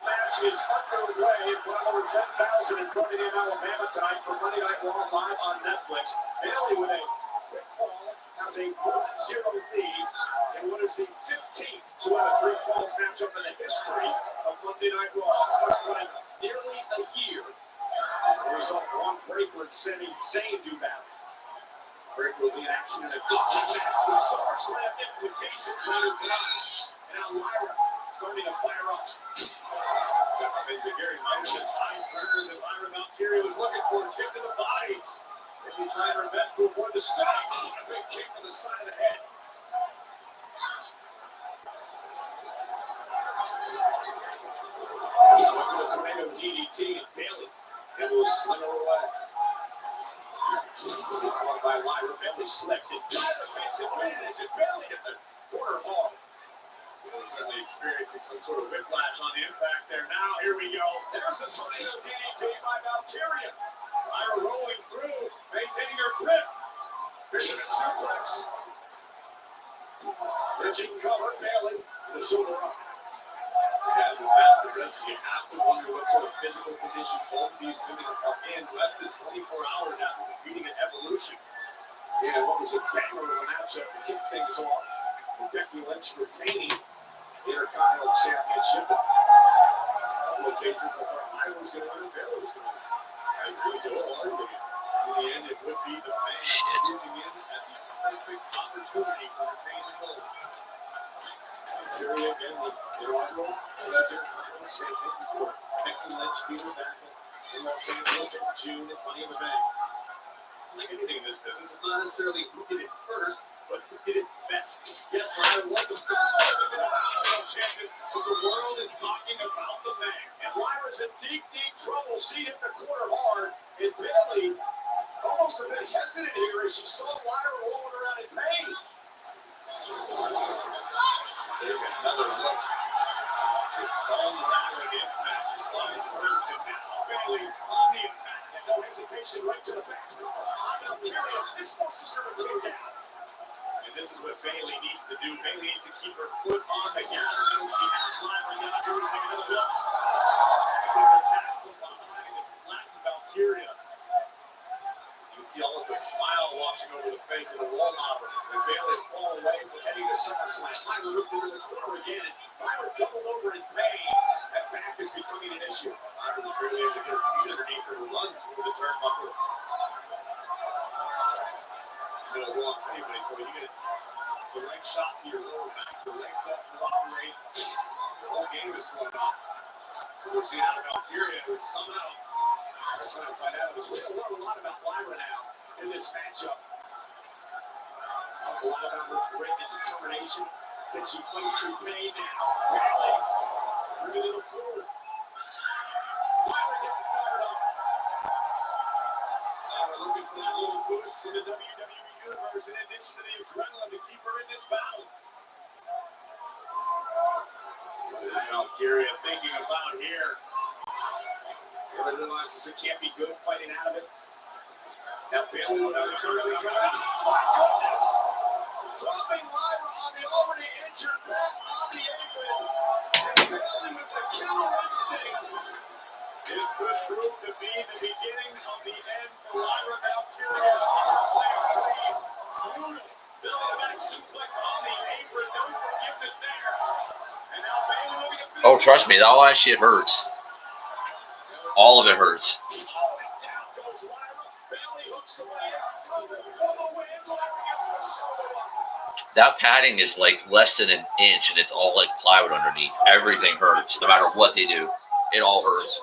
Match is underway for over 10,000 in Birmingham, Alabama tonight for Monday Night Raw live on Netflix. Bayley with a quick fall has a 1-0 lead in what is the 15th 2-out-of-3 falls matchup in the history of Monday Night Raw. First one in nearly a year. The result, one Breaker and Zayn do battle. Breaker will be in action in a double match with SummerSlam implications later tonight. And now Lyra starting to fire up. Step up into Gary Myers' high turn that Lyra Valkyrie was looking for. Kick to the body. Maybe trying her best to avoid the strike. A big kick to the side of the head. Looking at the tornado DDT and Bayley And we'll sling her away. Caught by Lyra. Bayley slipped it. Lyra takes advantage. And Bayley hit the corner hard. Certainly experiencing some sort of whiplash on the impact there. Now, here we go. There's the tornado DDT by Valkyria. Lyra rolling through, maintaining her grip. Fisherman suplex. Bridging cover, Bayley. The shoulder up. As this match progresses, you have to wonder what sort of physical condition both these women are in less than 24 hours after defeating an Evolution. And what was a banger of a matchup to kick things off. Becky Lynch retaining Intercontinental Championship. A couple of cases of where Lyra was going to win, Bayley was going to win. I really don't argue it. In the end, it would be the fans moving in at the perfect opportunity to retain the gold. Valkyria again, the inaugural Intercontinental Champion before Becky Lynch beat her back in Los Angeles in June at Money in the Bank. Like anything in this business, it's not necessarily who did it first, but who did it best. Yes, Lyra was the champion, but the world is talking about the man. And Lyra's in deep, deep trouble. She hit the corner hard, and Bayley almost a bit hesitant here as she saw Lyra rolling around in pain. There's another look. On Lyra impact, slide through, and now Bayley on the attack, and no hesitation right to the back. Valkyria, this forces her to go down. And this is what Bayley needs to do. Bayley needs to keep her foot on the gas pedal. She has Lyra now. Here we take another look. This attack from behind and flatten Valkyria. You can see almost a smile washing over the face of the role model. And Bayley fall away from heading to SummerSlam. Lyra looked into the corner again. And Lyra doubled over in pain. That back is becoming an issue. Lyra was barely able to get her feet underneath her to run through the turnbuckle. You know, who wants anybody, but you get the right shot to your lower back, the leg step is operating. The whole game is going on. So we're seeing out of Valkyria, who somehow they're trying to find out. We don't learn a lot about Lyra now in this matchup. A lot about her grit and determination. Can she fight through pain now? Bayley bringing it forward. Lyra getting fired up. Lyra looking for that little boost from the WWE Universe in addition to the adrenaline to keep her in this battle. What is Valkyria thinking about here? Everyone realizes it can't be good fighting out of it. Now Bayley would have turned his own. Oh my goodness! Dropping Lyra on the already injured back on the apron. And Bayley with the killer instinct. This could prove to be the beginning of the end for Lyra Valkyria's SummerSlam dream. Brutal. Billy back suplex on the apron. No forgiveness there. And now Bayley will be a bit. Oh, trust me, all that shit hurts. All of it hurts. Oh, and down goes Lyra. Bayley hooks away. Coming for the win. Lyra gets the shoulder up. That padding is like less than an inch, and it's all like plywood underneath. Everything hurts, no matter what they do. It all hurts.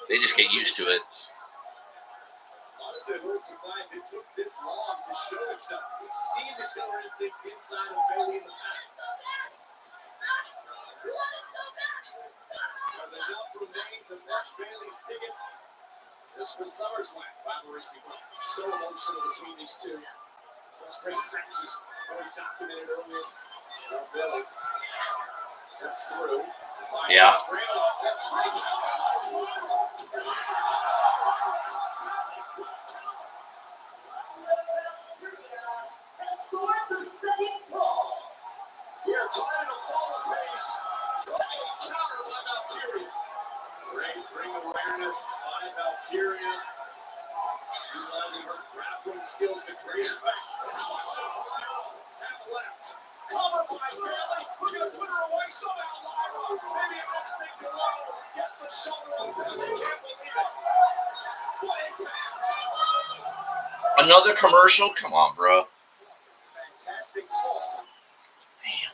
They just get used to it. Honestly, I'm surprised it took this long to show itself. We've seen the killer instinct inside of Bayley in the past. As a jump from Maine to March Bayley's ticket, this was SummerSlam. Rivalries become so emotional between these two. Those great matches already documented earlier. Bayley steps through. Yeah. We are tied in a follow pace. Counter by Valkyria. Great ring awareness by Valkyria. Utilizing her grappling skills to great effect. And left. Cover by Bayley. We're going to put her away somehow. Lyra. Maybe an instinct to Lyra. Gets the shoulder on Bayley. Can't believe it. What impact. Another commercial? Come on, bro. Fantastic fall. Man.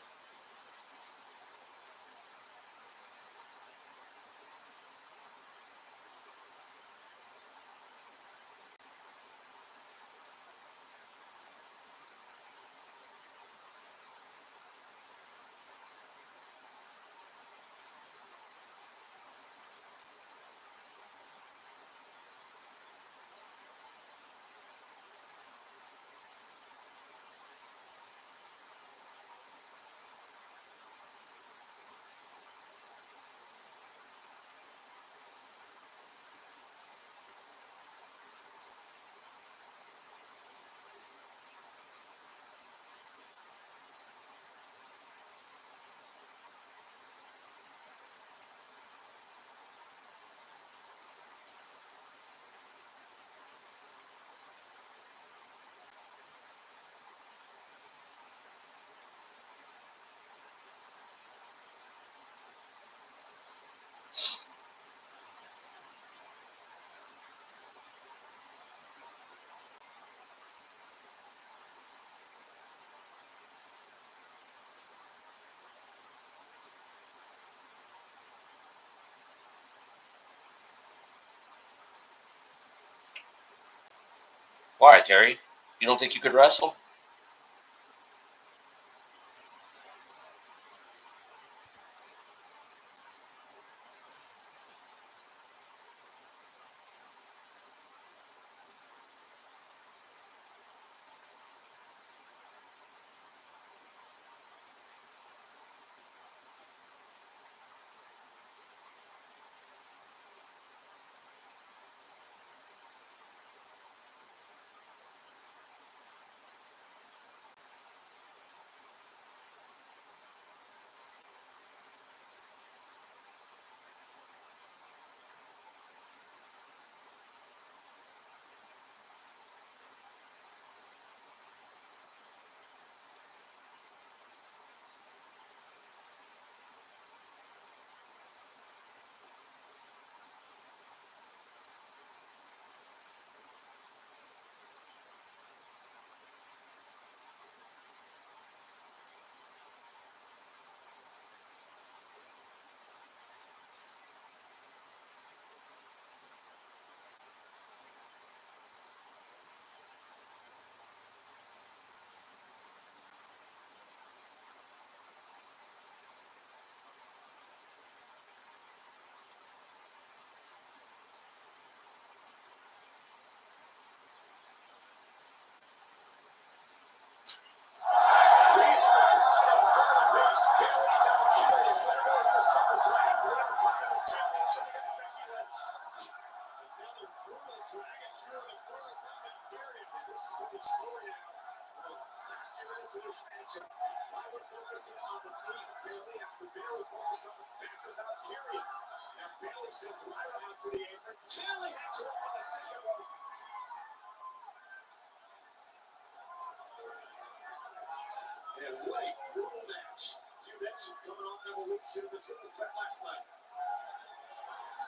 Why, Terry? You don't think you could wrestle? Bayley sends Lyra out to the apron. Bayley has her on a second rope. And what a brutal match. You mentioned coming off Evolution in the triple threat last night.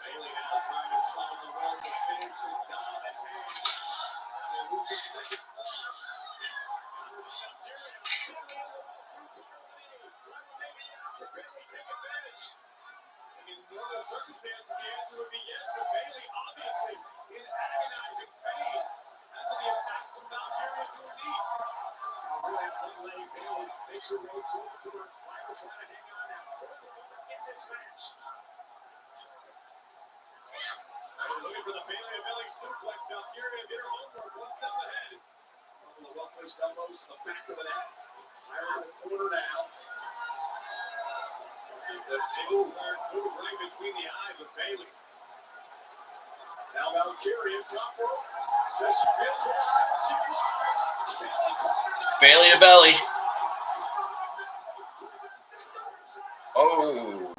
Bayley now trying to summon the will to finish the job at hand. And who's the second corner? Bayley take advantage. In normal circumstances, the answer would be yes, but Bayley obviously in agonizing pain after the attacks from Valkyria to her knee. Really letting Bayley makes her way to the corner. Lyra's trying to hang on now for the moment in this match. Looking for the Bayley and Bayley suplex. Valkyria did her homework, one step ahead. One of the well-placed elbows to the back of the neck. Lyra in the corner now. The jingle move right between the eyes of Bayley. Now Valkyria top rope. Says she feels alive and she flies. Bayley to belly. Oh.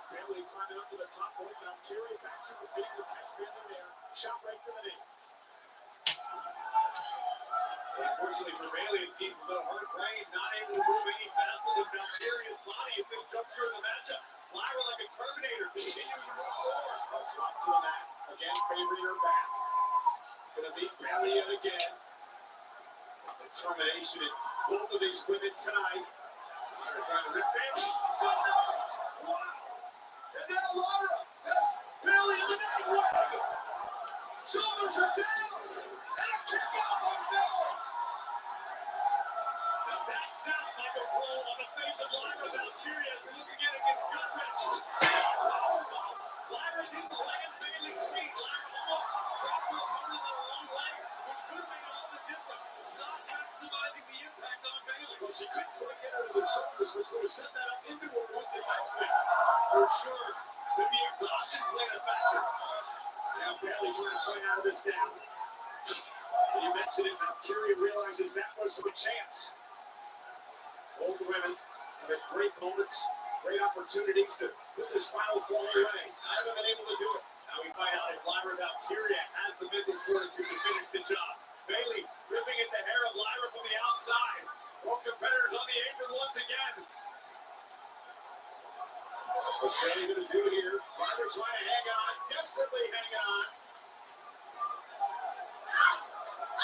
Bayley climbing up to the top rope. Valkyria back to the feet with catch Bayley there. Shot right to the knee. Unfortunately for Bayley, it seems as though her brain not able to move any faster than Valkyria's body at this juncture of the matchup. Lyra like a Terminator, continuing to move forward. A drop to the mat. Again, favoring her back. Gonna beat Bayley yet again. Determination in both of these women tonight. Lyra trying to rip Bayley. Wow! And now Lyra has Bayley in the neck leg. Shoulders are down. And a kick out on Bayley. Now that's not like a blow on the face of Lyra. Valkyria as we look again against Gunther. Powerbomb. Lyra didn't land Bayley's feet. Lyra almost dropped her opponent on her own leg, which could have made all the difference. Not maximizing the impact on Bayley. Well, she couldn't quite get her to the shoulders, which would have set that up into a point that might win. For sure. Could be exhaustion playing a factor. Now Bayley trying to play out of this now. You mentioned it, Valkyria realizes that was a chance. Both women have had great moments, great opportunities to put this final fall away. I haven't been able to do it. Now we find out if Lyra Valkyria has the mental fortitude to finish Bayley going to do here? Lyra trying to hang on, desperately hanging on.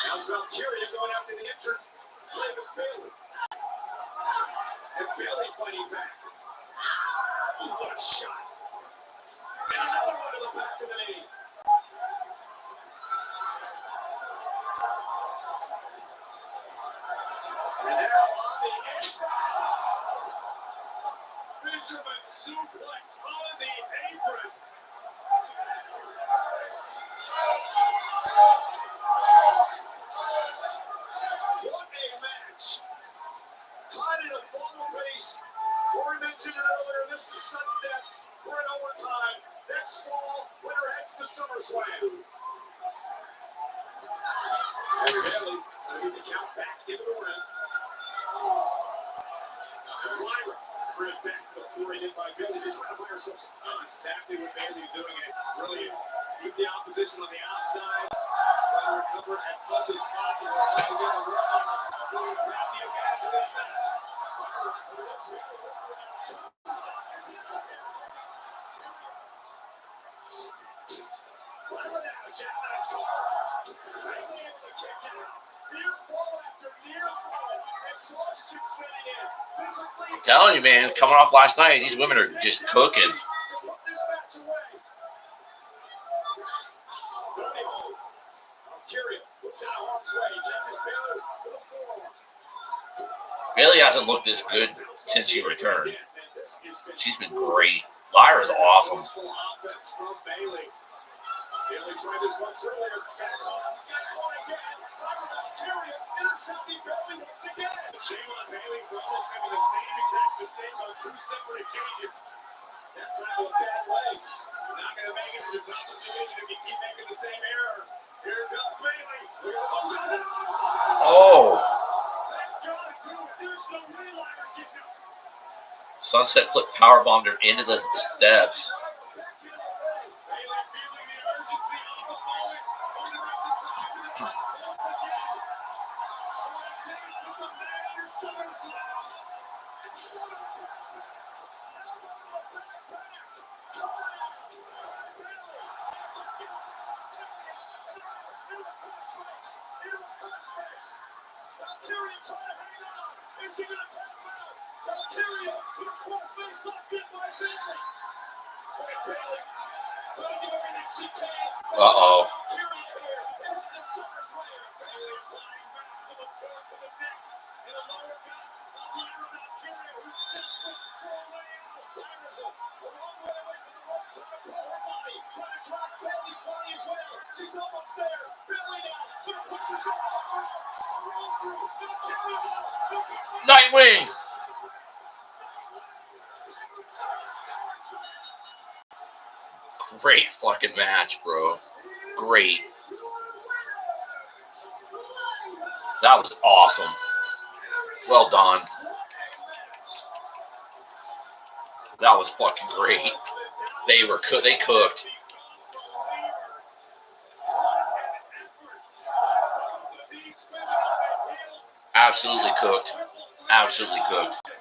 Now it's Valkyria going after the entrant. Leg of Bayley. And Bayley fighting back. Oh, what a shot. And another one to the back of the knee. And now on the apron. Fisherman suplex on the apron. What a match. Tied at a formal pace. Corey mentioned it earlier. This is sudden death. We're in overtime. Next fall, winner heads to SummerSlam. And Bayley moving the count back into the ring. Lyra bring back to the floor hit by Bayley. Just trying to buy herself some time. That's exactly what Bayley's doing, and it's brilliant. Keep the opposition on the outside. Try to recover as much as possible. Once again, we're on the grab the advantage of this match. Lyra now, jackknife car. Bayley able to kick out. Near fall after near fall. Exhaustion setting in. Physically. I'm telling you, man, coming off last night, these women are just cooking. Put this match away. Valkyria puts it out harm's way. Catches Bayley with a forearm. Bayley hasn't looked this good since she returned. She's been great. Lyra's awesome. Bayley tried this once earlier. Got caught again. Valkyria intercepting Bayley once again. Shame on Bayley for almost making the same exact mistake on 2 separate occasions. That time with a bad leg. You're not going to make it to the top of the division if you keep making the same error. Here comes Bayley. Oh. That's got to do it. There's no way Lyra's getting out. Sunset flip powerbombed her into the steps. Valkyria trying to hang on. Is he going to tap out? Valkyria with a crossface locked in by Bayley. Boy, Bayley trying to do everything she can. Uh-oh. Valkyria here. And on the SummerSlam. Bayley applying maximum torque to the neck and the lower back of Lyra Valkyria, who's desperate for a way out. Lyra's a long way away from the rope, trying to pull her body, trying to drop Bayley's body as well. She's almost there. Bayley now, gonna push herself off the rope. Roll through, Valkyria now. Nightwing. Great fucking match, bro. Great. That was awesome. Well done. That was fucking great. They cooked. Absolutely cooked. Absolutely cooked.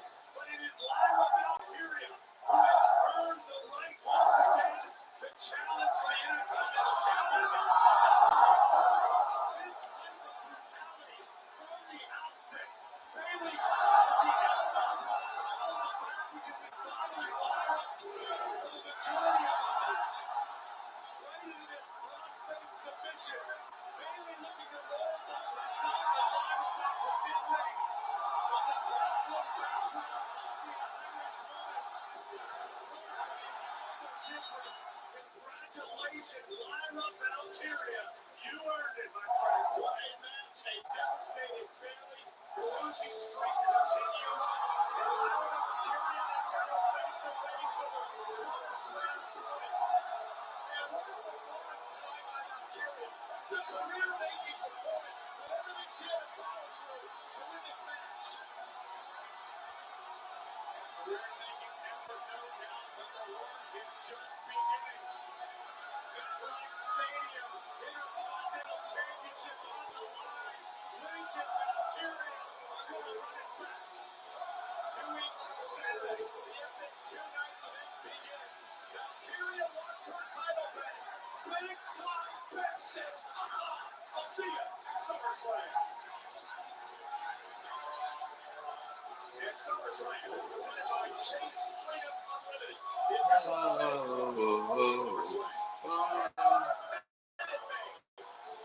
Congratulations, Lyra Valkyria. You earned it, my friend. What a match. A devastating Bayley. The losing streak continues. And Lyra Valkyria now go face to face with a SummerSlam opponent. And what a performance tonight by Valkyria. The career-making performance with everything she had to follow through to win this match. Career-making effort, no doubt, but the work is just beginning. Stadium, Intercontinental Championship on the line. Legion Valkyria are going to run it back. 2 weeks from Saturday, the epic 2-night event begins. Valkyria wants her title back. Big time Ben says, I'll see you at SummerSlam. And SummerSlam is presented by Chase Freedom Unlimited. It is SummerSlam.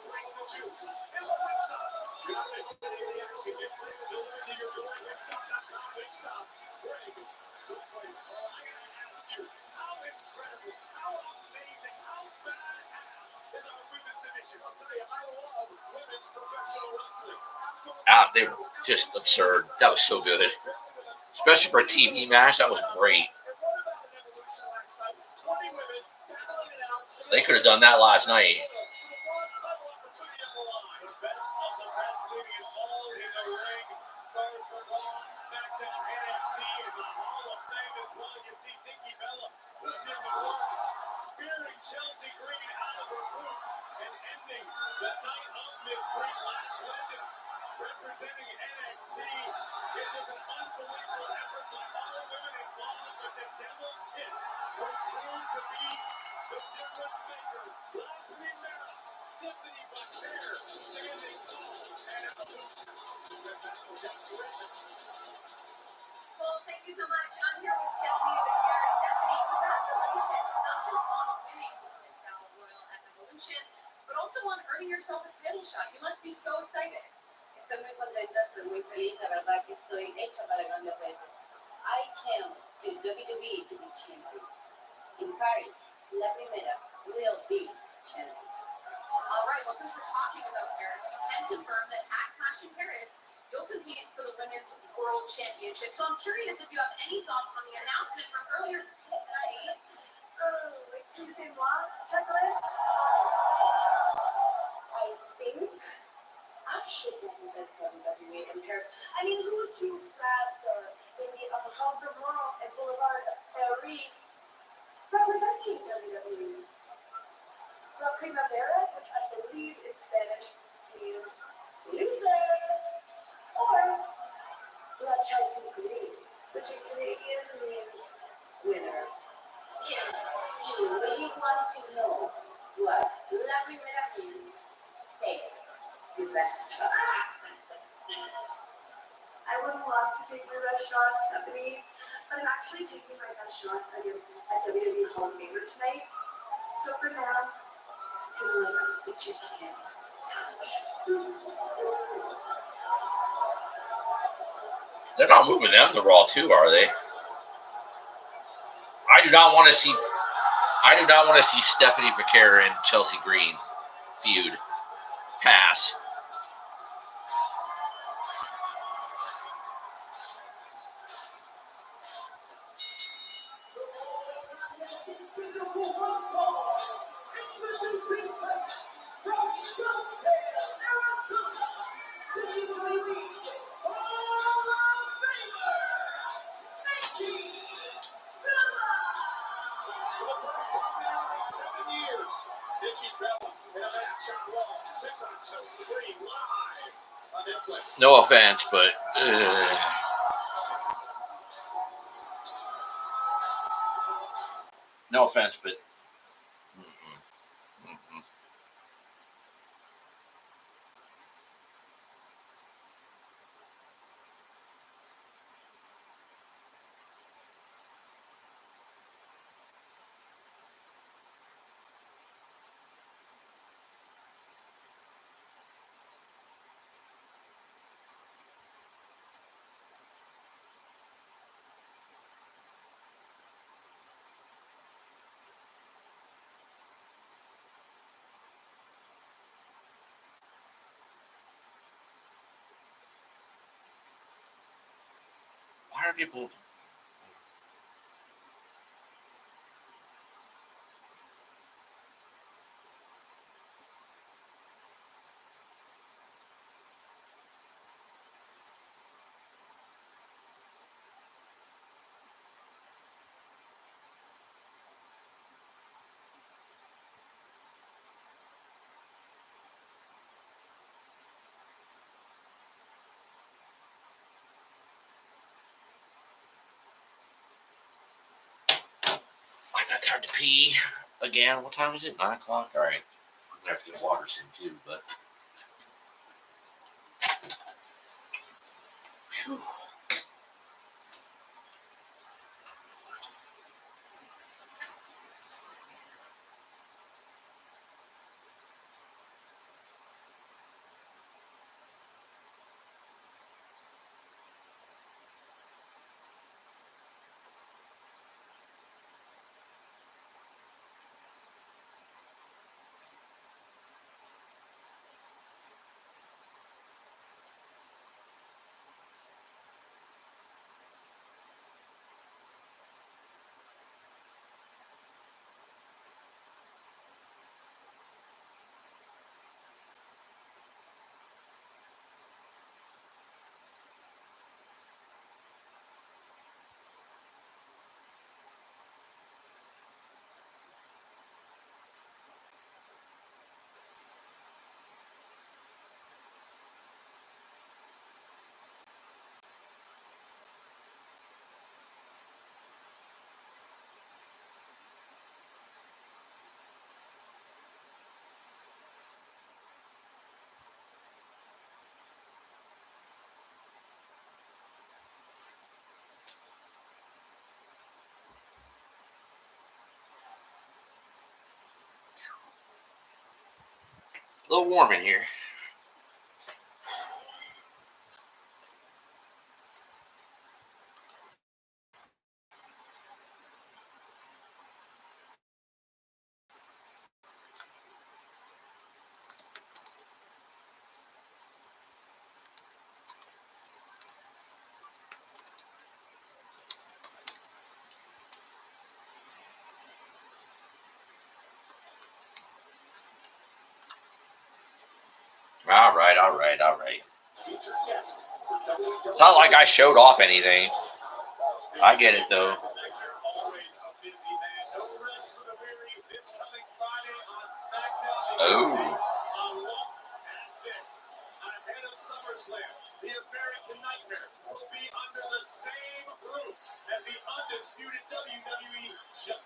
Bring the juice and the win stop. You know, if you need the action, get free to deliver to your door. Wingstop.com. Wingstop. Greg, good for you. I gotta ask you, how incredible, how amazing, how badass is our women's division? I'll tell you, I love women's professional wrestling. Absolutely. They were just absurd. That was so good. Especially for a TV match, that was great. They could have done that last night. Spearing Chelsea Green out of her boots and ending the night of Miss Green, last legend, representing NXT. It was an unbelievable effort by all women involved, but the Devil's Kiss will prove to be the difference maker. La Primera, Stephanie Baker, standing tall and out. Well, thank you so much. I'm here with Stephanie Baker. Stephanie, congratulations, not just on winning the Women's Battle Royal at Evolution, but also on earning yourself a title shot. You must be so excited. Estoy muy contenta, estoy muy feliz, la verdad que estoy hecha para grandes retos. I came to WWE to be champion. In Paris, La Primera will be champion. All right, well, since we're talking about Paris, you can confirm that at Clash in Paris, you'll compete for the Women's World Championship. So I'm curious if you have any thoughts on the announcement from earlier tonight. Excusez-moi, Jacqueline. I think I should represent WWE in Paris. I mean, who would you rather than the Encombrement and Boulevard of Paris representing WWE? La Primavera, which I believe in Spanish means loser, or La Chelsea Green, which in Canadian means winner. If you really want to know what La Primera means, take your best shot. I would love to take my best shot, Stephanie, but I'm actually taking my best shot against a WWE Hall of Famer tonight. So for now, good luck, but you can't touch. They're not moving them to Raw too, are they? I do not want to see Stephanie Baker and Chelsea Green feud. Pass. No offense, but no offense, but why are people? got time to pee again. What time is it? 9 o'clock? All right. I'm going to have to get water soon, too, but. Whew. A little warm in here. All right. It's not like I showed off anything. I get it, though. Oh. The American Nightmare will be under the same roof as the undisputed WWE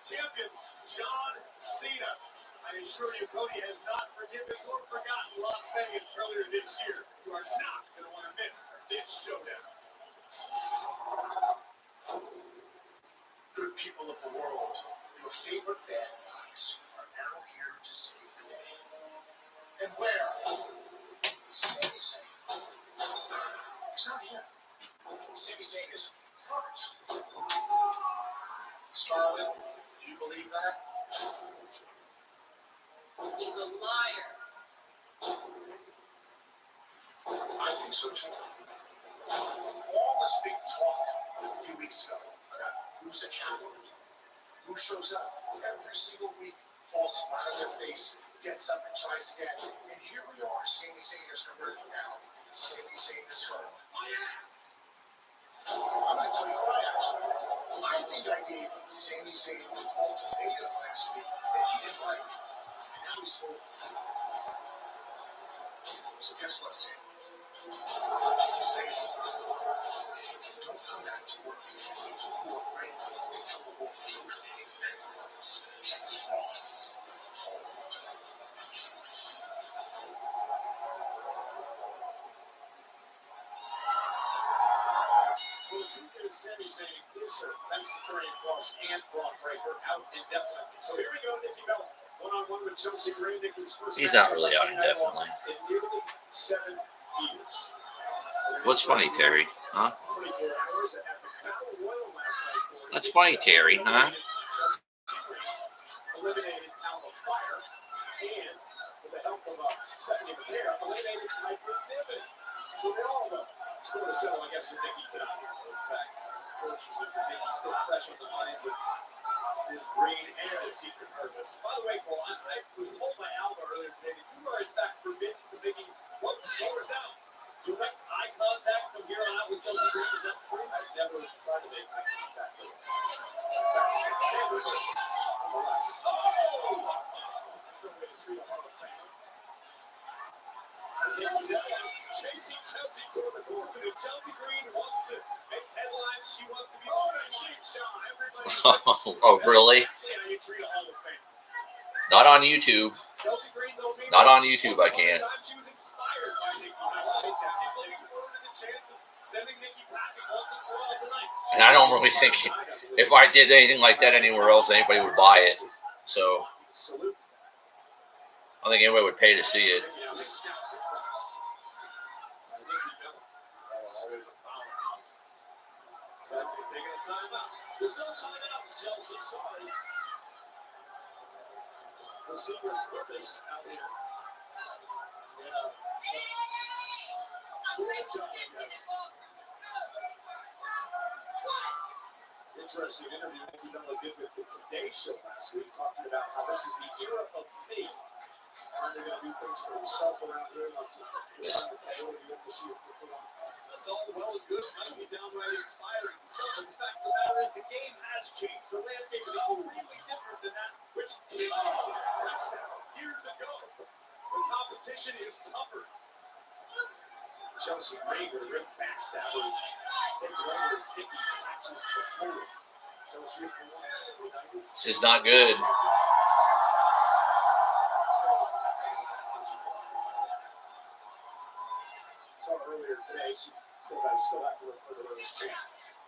champion, John Cena. I assure you, Cody has not forgiven or forgotten Las Vegas earlier this year. You are not going to want to miss this showdown. Good people of the world, your favorite bad guys are now here to save the day. And where is Sami Zayn? He's not here. Sami Zayn is hurt. Scarlett, do you believe that? He's a liar. I think so too. All this big talk a few weeks ago about who's a coward, who shows up every single week, falls flat on their face, gets up and tries again. And here we are, Sami Zayn is hurt now. Sami Zayn is hurt. My ass! I'm going to tell you what I actually think. I think I gave Sami Zayn an ultimatum last week that he didn't like. And now he's holding. So guess what, Sam? You say, don't come back to work until you are ready to tell the world the truth. Exactly. And the cross told the truth. Well, the truth is, Sami Zayn is hurt thanks to Karrion Kross and Bron Breakker out indefinitely. So here we go, Nikki Bella. One-on-one with Chelsea Gray. Nikki's first He's not really out indefinitely. in nearly 7 years. What's funny, Terry? Huh? That's funny, Terry, huh? Eliminated out of fire and with the help of Stephanie McNair, eliminated Piper Niven. So they all know. Score to settle, I guess, with Nikki tonight. Those facts. Unfortunately, Nikki's still fresh on the minds of his green and his secret purpose. By the way, Cole, I was told by Alba earlier today that you are in fact forbidden from making what was down. Direct eye contact from here on out with Chelsea Green. Is that true? I've never tried to make eye contact with her. Stand with her. Oh! That's no way to treat a Hall of Famer. There's Chasing Chelsea toward the course, and if Chelsea Green wants to make headlines, she wants to be a cheap shot. Oh, really? Not on YouTube. Not on YouTube, I can't. And I don't really think if I did anything like that anywhere else, anybody would buy it. So I don't think anybody would pay to see it. There's no timeouts, Chelsea. Sorry. We'll see your purpose out here. Yeah. Great job, guys. Interesting interview Nikki Bella did with the Today Show last week, talking about how this is the era of me. Finally going to do things for himself around here. Lots of on the table. You have to see if we put on. That's all well and good. Might be downright inspiring to some. But the fact of the matter is, the game has changed. The landscape is completely different than that which years ago. The competition is tougher. Chelsea Green, with Rick backstabbers, taking over as Nikki catches the forward. Chelsea This is not good. Saw her earlier today. She said I still have to refer to her as champ.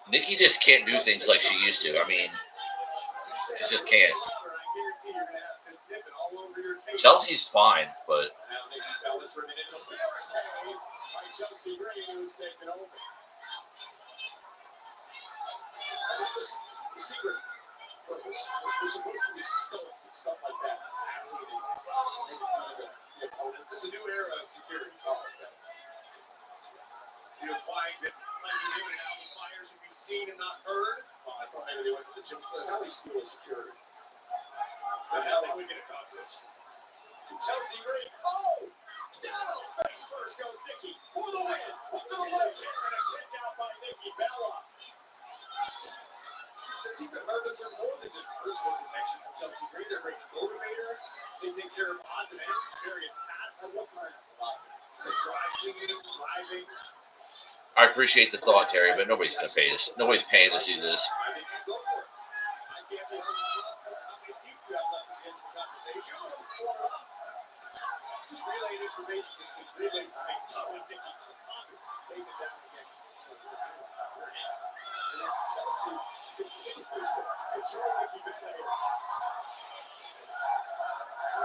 Nikki just can't do things like she used to. I mean, she just can't. Chelsea's fine, but Chelsea Green, who's taken over. The secret purpose. We're supposed to be stoic and stuff like that. Maybe kind of the opponents. It's a new era of security. You're implying that Heyman and album fires should be seen and not heard? Well, I thought maybe they went to the gym class. How do you school security? The hell we get accomplished. Chelsea Green. Oh! Down face first goes Nikki for the win. Under the leg kick and a kick out by Nikki Bella. The secret purpose are more than just personal protection from Chelsea Green. They're great motivators. They take care of odds and ends, various tasks. What kind of odds? Dry cleaning, driving. I appreciate the thought, Terry, but nobody's gonna pay this. Nobody's paying to see this. I think you go for it. I can't be responsible. How many deep you have left at the end of the conversation? Just relaying information that's been relayed to me. Nikki take it down again. Chelsea continues to control Nikki Bella here.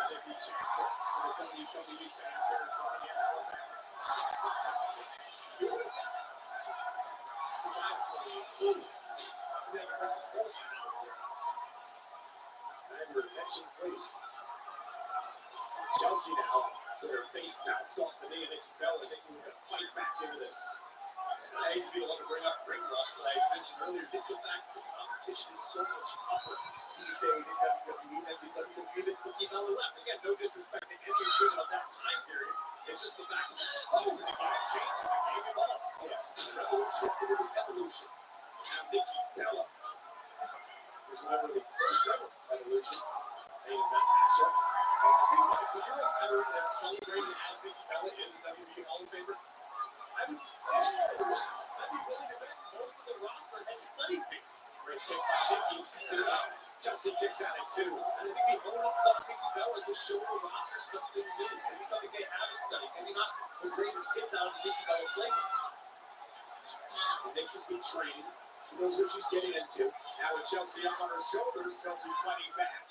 Nikki Jackson for the WWE fans here in Birmingham, Alabama. Your attention, please. Chelsea now, with her face bounced off the knee of Nikki Bella. Nikki was going to fight back into this. I hate to be the one to bring up ring rust, but I mentioned earlier just the fact that the competition is so much tougher these days in WWE than the WWE that Nikki Bella left. Again, no disrespect to any of that time period. It's just the fact that the game changes, the game evolves. Yeah, revolution into the evolution. Now Nikki Bella was never the first ever evolution. Made that matchup. So you're a veteran that's celebrated as Nikki Bella is a WWE Hall of Famer. I'd be willing to bet most of the roster has studied me. Great kick by Nikki. Chelsea kicks out at 2. And I think the onus is on Nikki Bella to show the roster something new. Maybe something they haven't studied. Maybe not the greatest hits out of the Nikki Bella flavor. Nikki's been training. She knows what she's getting into. Now with Chelsea up on her shoulders, Chelsea fighting back.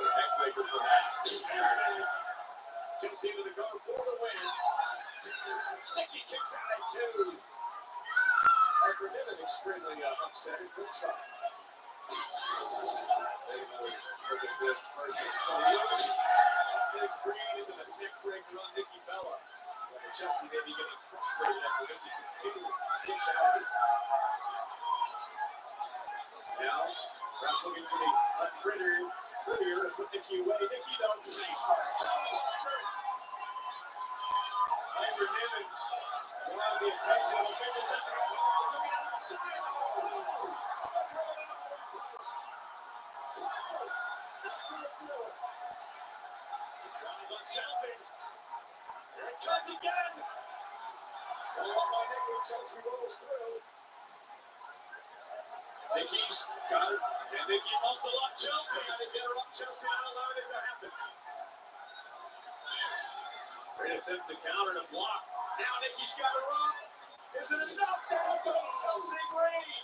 Neckbreaker for that. There it is. Chelsea into the cover for the win. Nikki kicks out at 2. Piper Niven extremely upset at this side. Look at this. First it's Chelsea. Big Green into the neckbreaker on Nikki Bella. Chelsea may be getting frustrated after Nikki continually kicks out. Now, Rush looking for the prettier to put Nikki away. Nikki though, face first. Piper Niven wanted the attention of officials. Chelsea. Here it comes again. Pull up by Nikki. Chelsea rolls through. Nikki's got her. And Nikki muscle up Chelsea. Got to get her up. Chelsea not allowing it to happen. Great attempt to counter to block. Now Nikki's got her up. Is it enough? There it goes. Chelsea Grady.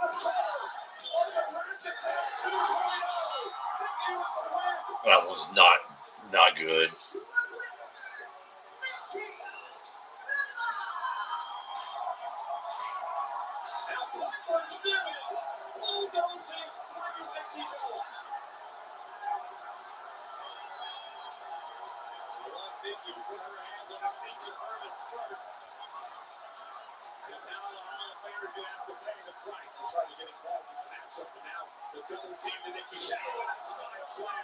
The cover. On the bridge attack 2.0. Nikki with the win. That was not good. Nikki put her hands on the seats of Hermes first. And now the Hall of Famers going to have to pay the price. Trying to get involved in the matchup, but now the double team to Nikki. Side slam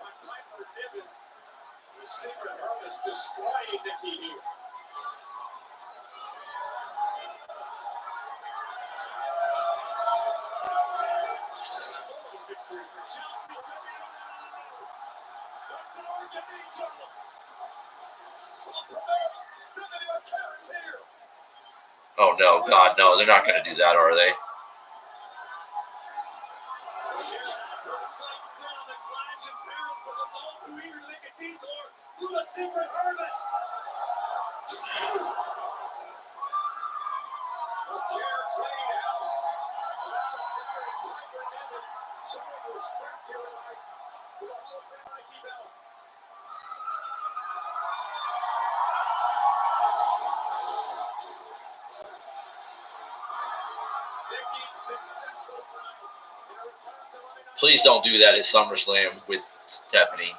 by Piper Niven. The secret Hermes destroying Nikki here. Victory for Chelsea. That's an organization. Oh no, God, no, they're not going to do that, are they? Please don't do that at SummerSlam with Stephanie.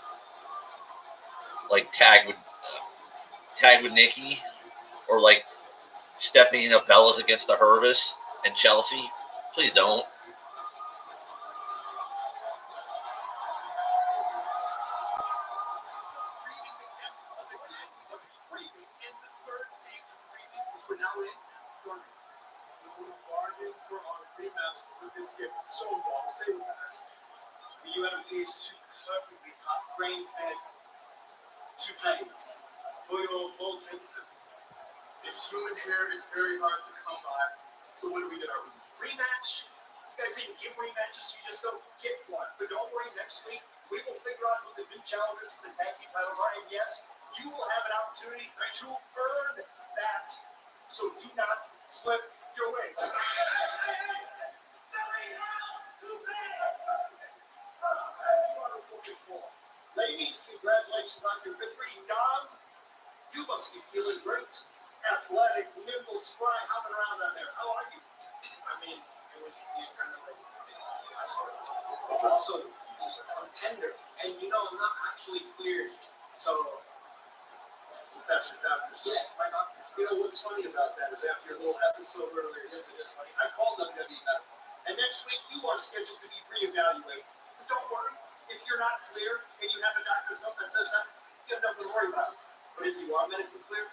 Like tag with Nikki, or like Stephanie and the Bellas against the Hervis and Chelsea. Please don't. You have these two perfectly cut, grain-fed toupees for your both heads. It's human hair. It's very hard to come by. So when do we get our rematch? You guys didn't give rematches, so you just don't get one. But don't worry, next week we will figure out who the new challengers for the tag team titles are. And yes, you will have an opportunity to earn that. So do not flip your wings. Ladies, congratulations on your victory. Don, you must be feeling great. Athletic, nimble, spry, hopping around out there. How are you? I mean, it was the adrenaline. But you're also a contender. And you know, I'm not actually cleared. So, that's your doctor's. Yeah, it's my doctor. You know, what's funny about that is after your little episode earlier, this is funny. I called WWE Medical. And next week, you are scheduled to be reevaluated. But don't worry. If you're not clear and you have a doctor's note that says that, you have nothing to worry about. But if you are medically clear,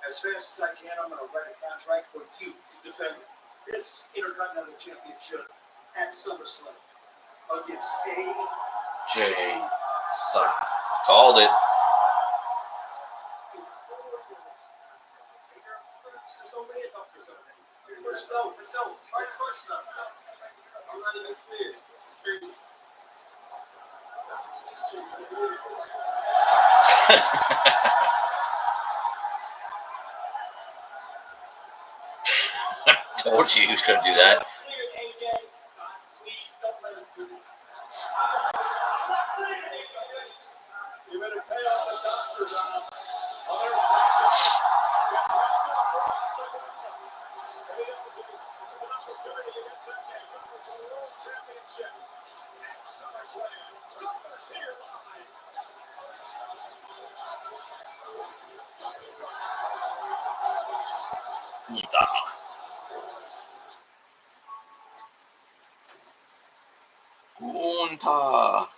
as fast as I can, I'm going to write a contract for you to defend this Intercontinental Championship at SummerSlam against AJ Styles. Called it. There's no way a doctor's going to make it. Let's go. All right, first up. I'm not even clear. This is crazy. Told you he was going to do that. You better pay off the doctor's opportunity against that man for the World Championship at SummerSlam. Gunther's here live. Gunther.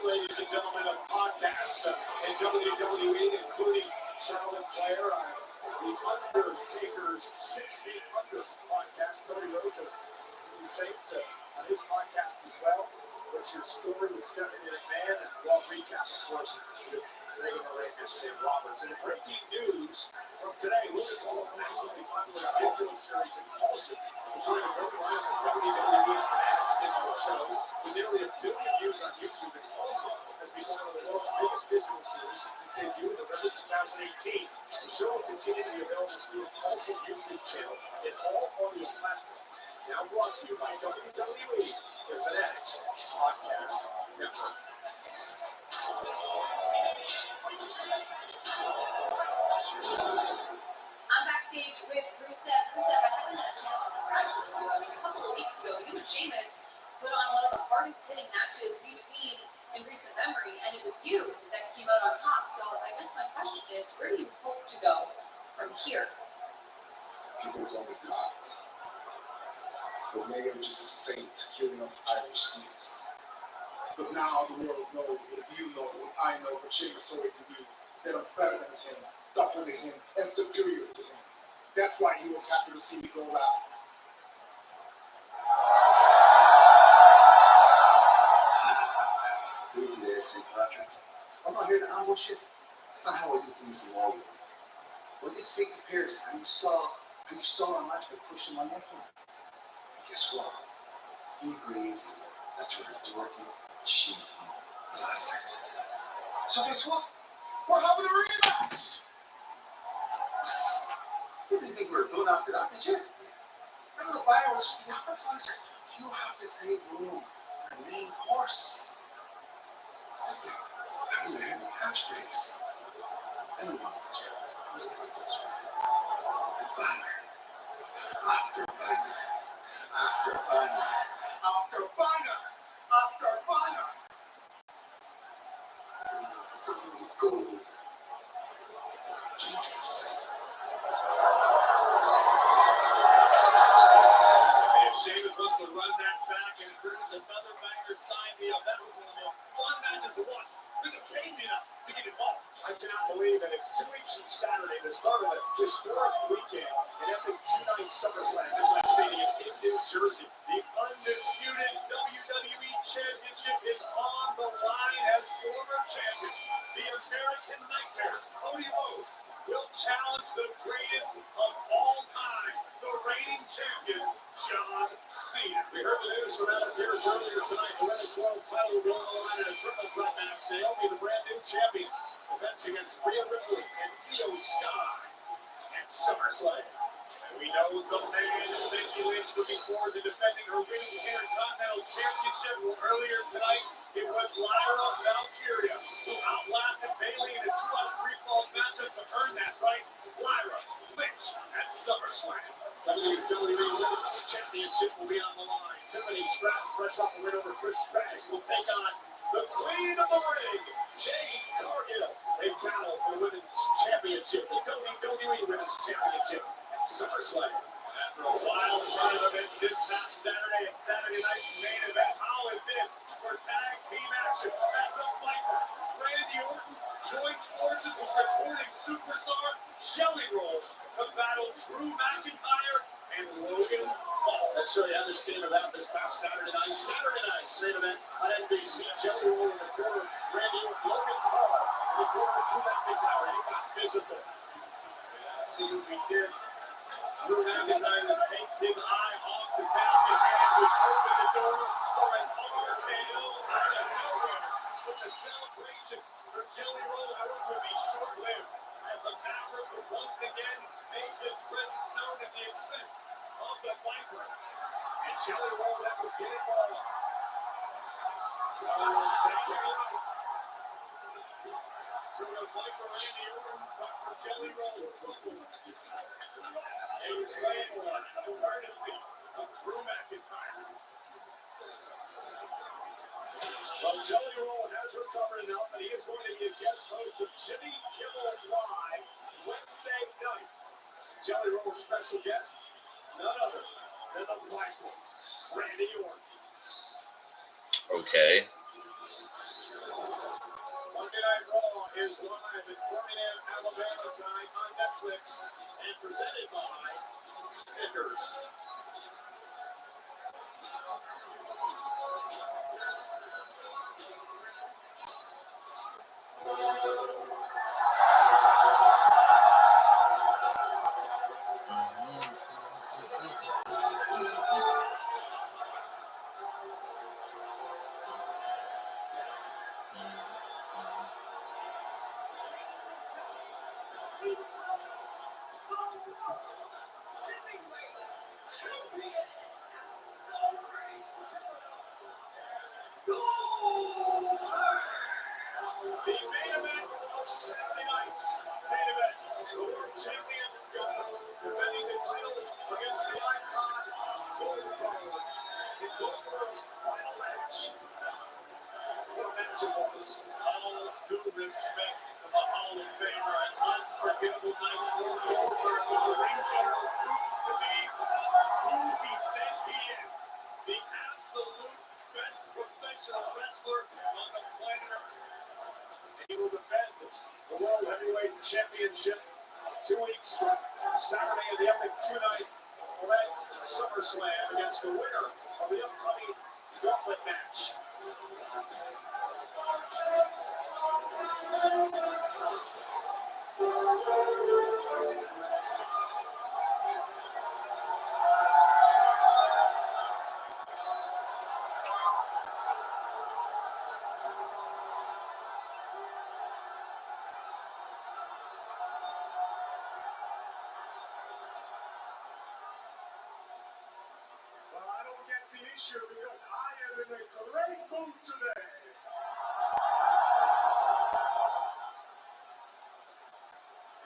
ladies and gentlemen, of podcasts in WWE, including Charlotte Flair, the Undertaker's 6 Feet Under podcast. Cody Rhodes of the Saints on his podcast as well. What's your story with Stephanie McMahon? And we'll recap, of course, with Megan Moran and Sam Roberts. And breaking news from today, Logan Paul's nationally popular digital series Impulsive is joining a great line of WWE and digital shows. With nearly 1 billion views on YouTube, Impulsive has become one of the world's biggest digital series since its debut in November 2018. The show will continue to be available through Impulsive YouTube channel in all audio platforms. Now brought to you by WWE, the Fanatics Podcast Network. I'm backstage with Rusev. Rusev, I haven't had a chance to congratulate you. I mean, a couple of weeks ago, you and Sheamus put on one of the hardest hitting matches we've seen in recent memory, and it was you that came out on top. So I guess my question is, where do you hope to go from here? People call me God. But maybe I'm just a saint killing off Irish snakes. But now the world knows what you know, what I know, what Sheamus already knew, that I'm better than him, tougher than him, and superior to him. That's why he was happy to see me go last. Easy there, St. Patrick's. I'm not here to ambush you. That's not how I do things in Wall Street. When they speak to Pierce, and you saw how you stole our match by pushing my neck in. And guess what? He agrees that you're a dirty, cheap bastard. So guess what? We're having a rematch! You didn't think we were done after that, did you? Remember the buyer was just the appetizer. You have to save room for the main course. It's like having a heavy catchphrase. Anyone with a chair goes like this, right? Banger. After banger. After banger. After banger! After banger! Gold. Jesus. If Sheamus wants to run that back and brings another banger, sign me up. That was one of the most fun matches to watch. Look at Heyman to get involved. I cannot believe that it's 2 weeks from Saturday, the start of a historic weekend, an epic 2-night SummerSlam at West Stadium in New Jersey. The undisputed WWE Championship is on the line as former champion. The American Nightmare, Cody Rhodes, will challenge the greatest of all time, the reigning champion, John Cena. We heard the news from Adam Pearce earlier tonight. The Women's World title will go on the line in a triple threat match. Naomi, the brand new champion, events against Rhea Ripley and Io Sky at SummerSlam. And we know the man Becky Lynch looking forward to defending her winning Intercontinental Championship. Well, earlier tonight, it was Lyra Valkyria who outlasted Bayley in a 2-out-of-3 falls matchup to earn that right. Lyra Lynch at SummerSlam. WWE Women's Championship will be on the line. Tiffany Stratton, fresh off the win over Trish Stratus, will take on the Queen of the Ring, Jade Cargill, a battle for the Women's Championship, the WWE Women's Championship at SummerSlam. After a wild run of events this past Saturday and Saturday night's main event, how is this for tag team action? As the Viper, Randy Orton, joins forces with reporting superstar Shelly Roll to battle Drew McIntyre and Logan Paul. Let's show you how this came about this past Saturday night. Saturday night's main event on NBC. Shelly Roll in the corner, Randy Orton, Logan Paul in the corner of Drew McIntyre, and it got physical. It absolutely did. Drew McIntyre to take his eye off the task at hand, which opened the door for an RKO out of nowhere. But the celebration for Jelly Roll, however, would be short-lived as the Maverick would once again make his presence known at the expense of the Viper. And Jelly Roll that would get involved. Jelly Roll staying alive. For the Viper, Randy Orton, but for Jelly Roll, trouble. A great one, courtesy of Drew McIntyre. Well, Jelly Roll has recovered enough, and he is going to be a guest host of Jimmy Kimmel Live Wednesday night. Jelly Roll's special guest, none other than the Viper, Randy Orton. Okay. is live in Birmingham, Alabama tonight on Netflix and presented by Snickers. The main event of Saturday night's main event. The world champion Gunther defending the title against the icon Goldberg in Goldberg's final match. What a match it was. All due respect to the Hall of Famer, an unforgettable night for Goldberg with the ring general proved to be who he says he is. The absolute best professional wrestler on the planet Earth. He will defend the World Heavyweight Championship 2 weeks from Saturday in the epic two-night event SummerSlam against the winner of the upcoming Gauntlet match. Well, I don't get the issue because I am in a great mood today.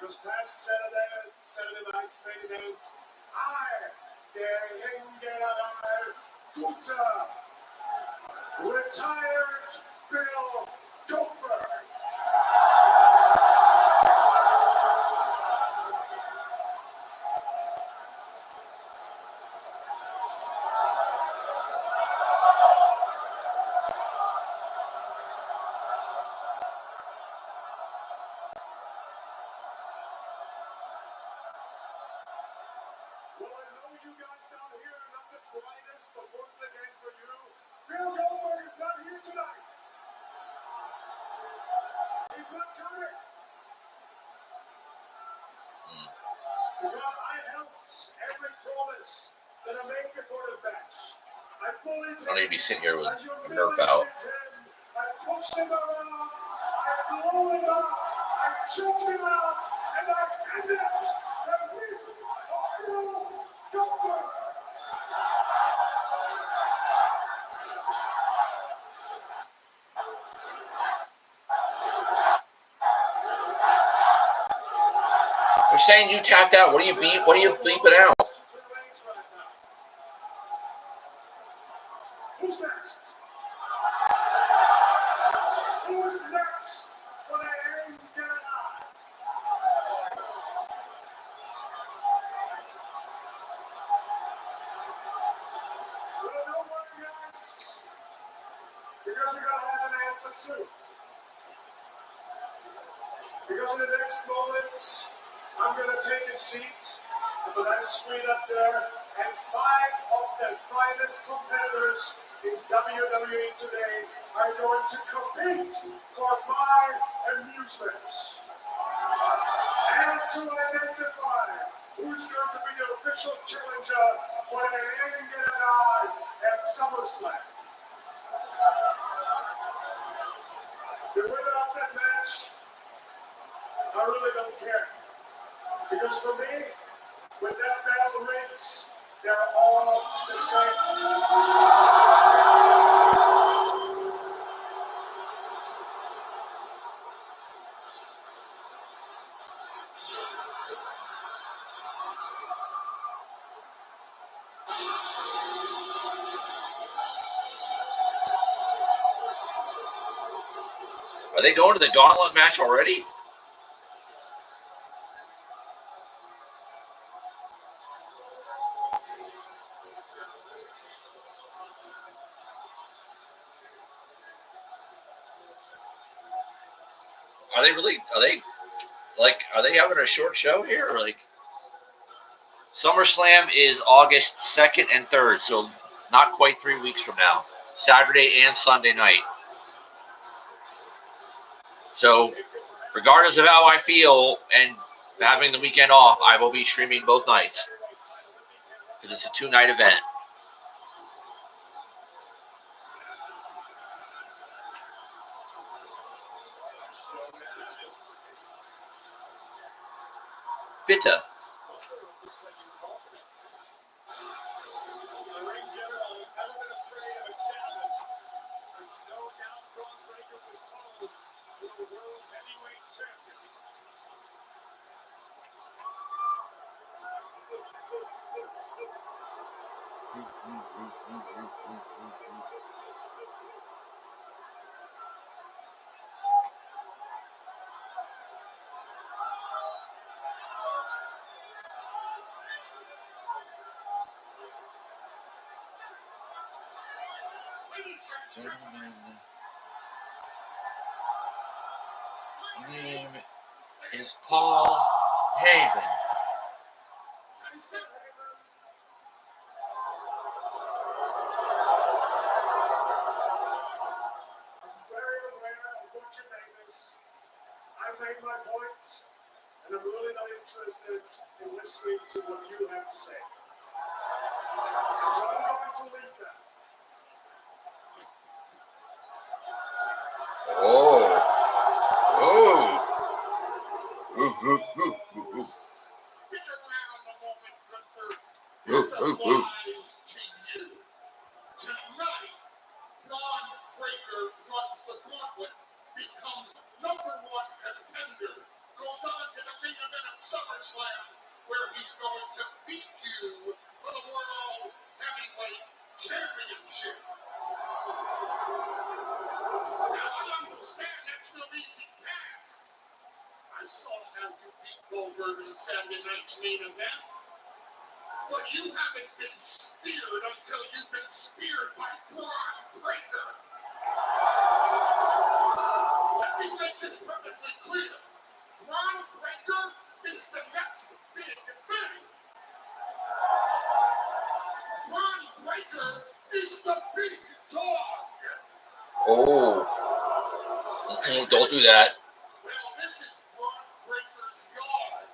Because past Saturday night's main event, I, der Heyman Gunther, retired Bill Goldberg. Well, I know you guys down here are not the brightest, but once again for you, Bill Goldberg is not here tonight. He's not coming. Because I held every promise that I made before the match. I bullied him. I don't need to be sitting here with a nerf out. I pushed him around. I blew him out. I choked him out. And I ended the myth of Bill Goldberg. They're saying you tapped out. What are you bleeping out? Who's next? Who's next for the aim get it on? Well, don't worry, guys. Because we're going to have an answer soon. Because in the next moments, I'm going to take a seat at the nice screen up there, and 5 of the finest competitors in WWE today are going to compete for my amusement. And to identify who's going to be the official challenger for the England at SummerSlam. The winner of that match, I really don't care. Because for me, when that bell rings, they're all the same. Are they going to the Gauntlet match already? Are they really? Are they having a short show here? Or like, SummerSlam is August 2nd and 3rd, so not quite 3 weeks from now. Saturday and Sunday night. So, regardless of how I feel and having the weekend off, I will be streaming both nights because it's a 2-night event. Penta. My name is Paul Heyman. I've made my points, and I'm really not interested in listening to what you have to say. So I'm going to leave that. Stick around a moment, Gunther. This applies to you. Tonight, Bron Breakker runs the Gauntlet, becomes #1 contender, goes on to the main event of SummerSlam, where he's going to beat you for the World Heavyweight Championship. Now, I understand that's no easy task. I saw how you beat Goldberg in Saturday night's main event. But you haven't been speared until you've been speared by Bron Breakker. Let me make this perfectly clear. Bron Breakker is the next big thing. Bron Breakker is the big dog. Don't do that. Well, this is Bron Breakker's yard.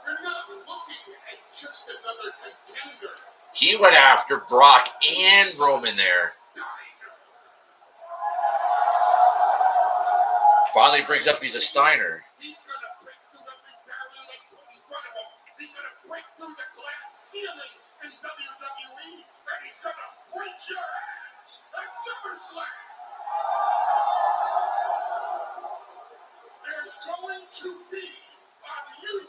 You're not looking at just another contender. He went after Brock and Roman there. Finally brings up he's a Steiner. He's going to break through every barrier they put in front of him. He's going to break through the glass ceiling in WWE, and he's going to break your ass at SummerSlam. There's going to be a new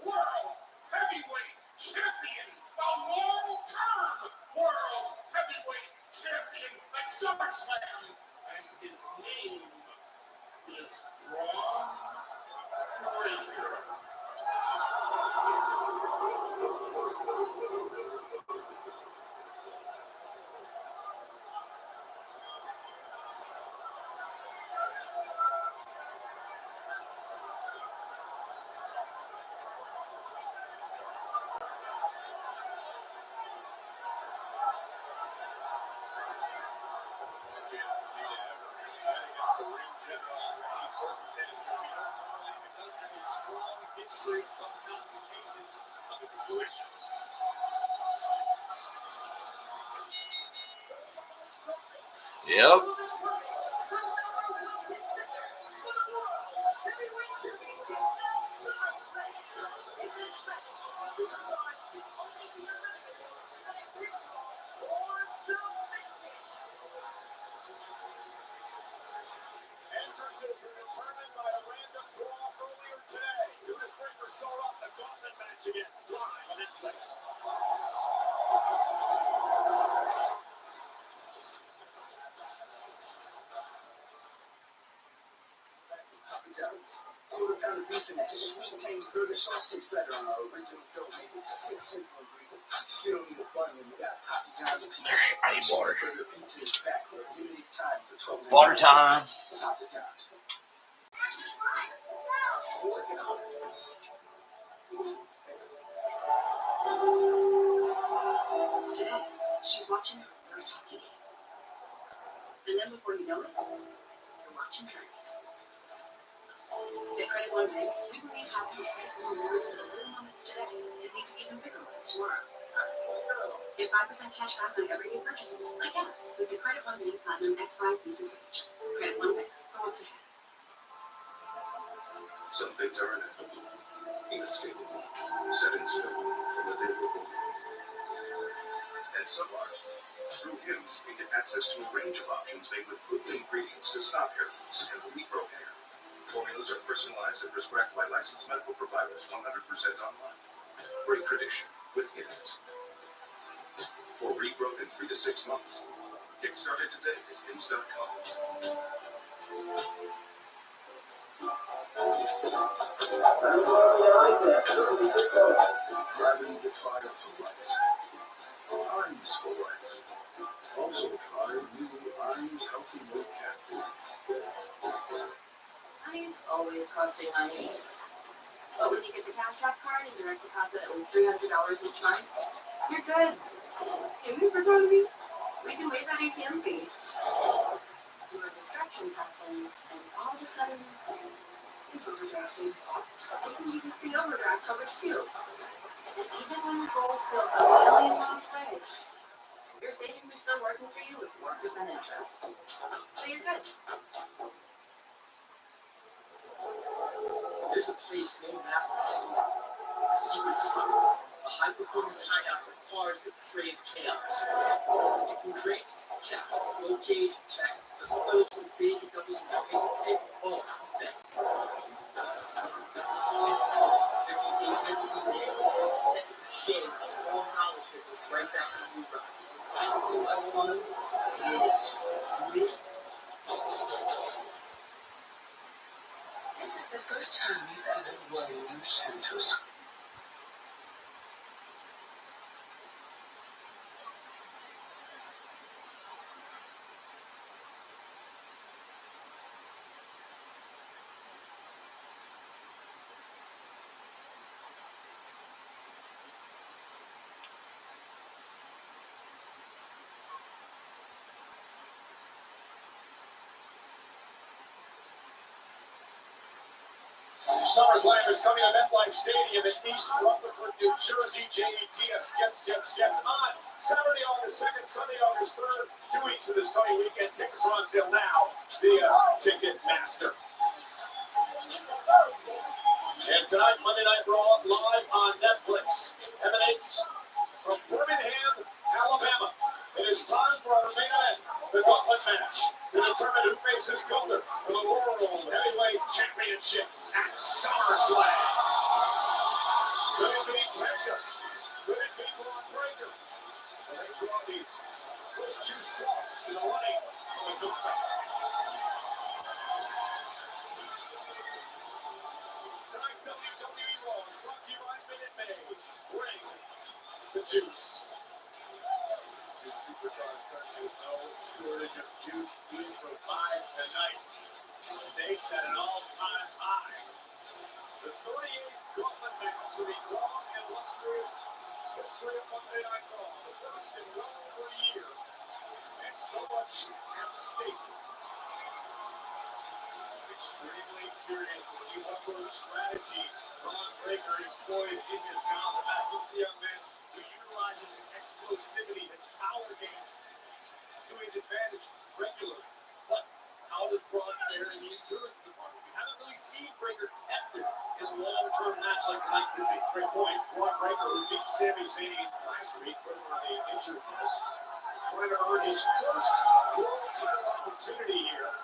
World Heavyweight Champion, a long-term World Heavyweight Champion at SummerSlam, and his name is Bron Breakker. Yep. Entrances were determined by a random draw earlier today. Judas Breakker start off the Gauntlet match against live on Netflix. I need water. Water time. She's watching her first hockey game. And then before you know it, you're watching drinks. At Credit One Bank, we believe happy credit rewards for the little moments today can lead to even bigger ones tomorrow. Get 5% cash back on everyday purchases, like gas, with the Credit One Bank Platinum X5 Visa Signature. Credit One Bank, for what's ahead. Some things are inevitable, inescapable, set in stone from the day we're born. And some aren't. Through HIMS, we get access to a range of options made with proven ingredients to stop hair loss and regrow hair. Formulas are personalized and prescribed by licensed medical providers 100% online. Break tradition with HIMS. For regrowth in 3 to 6 months, get started today at hims.com. Grabbing the triumph for life. Times for life. Also try new Iams Healthy Milk Cat Food. Money's always costing money. But when you get the Cash App card and direct deposit at least $300 each month, you're good. In this economy, we can waive that ATM fee. Your distractions happen, and all of a sudden, you're overdrafting. We can give you free overdraft coverage too. And even when your goals feel a million miles away, your savings are still working for you with 4% interest. So you're good. There's a place named after Rhea, a secret spot, a high-performance hideout for cars that crave chaos. New brakes? Check. Roll cage? Check. A spoiler so big it doubles as a payment tape? Oh, bet. Every 8 minutes we live, every second we shave, it's all knowledge that goes right back to you, brother. Is that fun? It is. You in? This is the first time you've ever willingly returned to a school. SummerSlam is coming to MetLife Stadium in East Rutherford, New Jersey. JETS Jets on Saturday, August 2nd, Sunday, August 3rd. 2 weeks of this coming weekend. Tickets are on sale now via Ticketmaster. And tonight, Monday Night Raw live on Netflix emanates from Birmingham, Alabama. It is time for our main event, the Gauntlet match, to determine who faces Gunther for the World Heavyweight Championship at SummerSlam. Could it be Penta? Could it be Bron Breakker? And they draw the first 2 slots in the running for the Gauntlet. Tonight's WWE Raw is brought to you by Minute Maid. Bring the juice. Two superstars currently with no shortage of juice. Being provided tonight. Stakes at an all-time high. The 38th Gauntlet match in the long and illustrious history of Monday Night Raw. The first in well over a year. And so much at stake. Extremely curious to see what sort of strategy Bron Breakker employs in this Gauntlet match. This is a young man who utilizes his explosivity, his power game to his advantage regularly. But how does Bron fare in the endurance department? We haven't really seen Breakker tested in a long-term match like tonight could be. Great point. Bron Breakker, who beat Sami Zayn last week, put him on the injured list, trying to earn his first world title opportunity here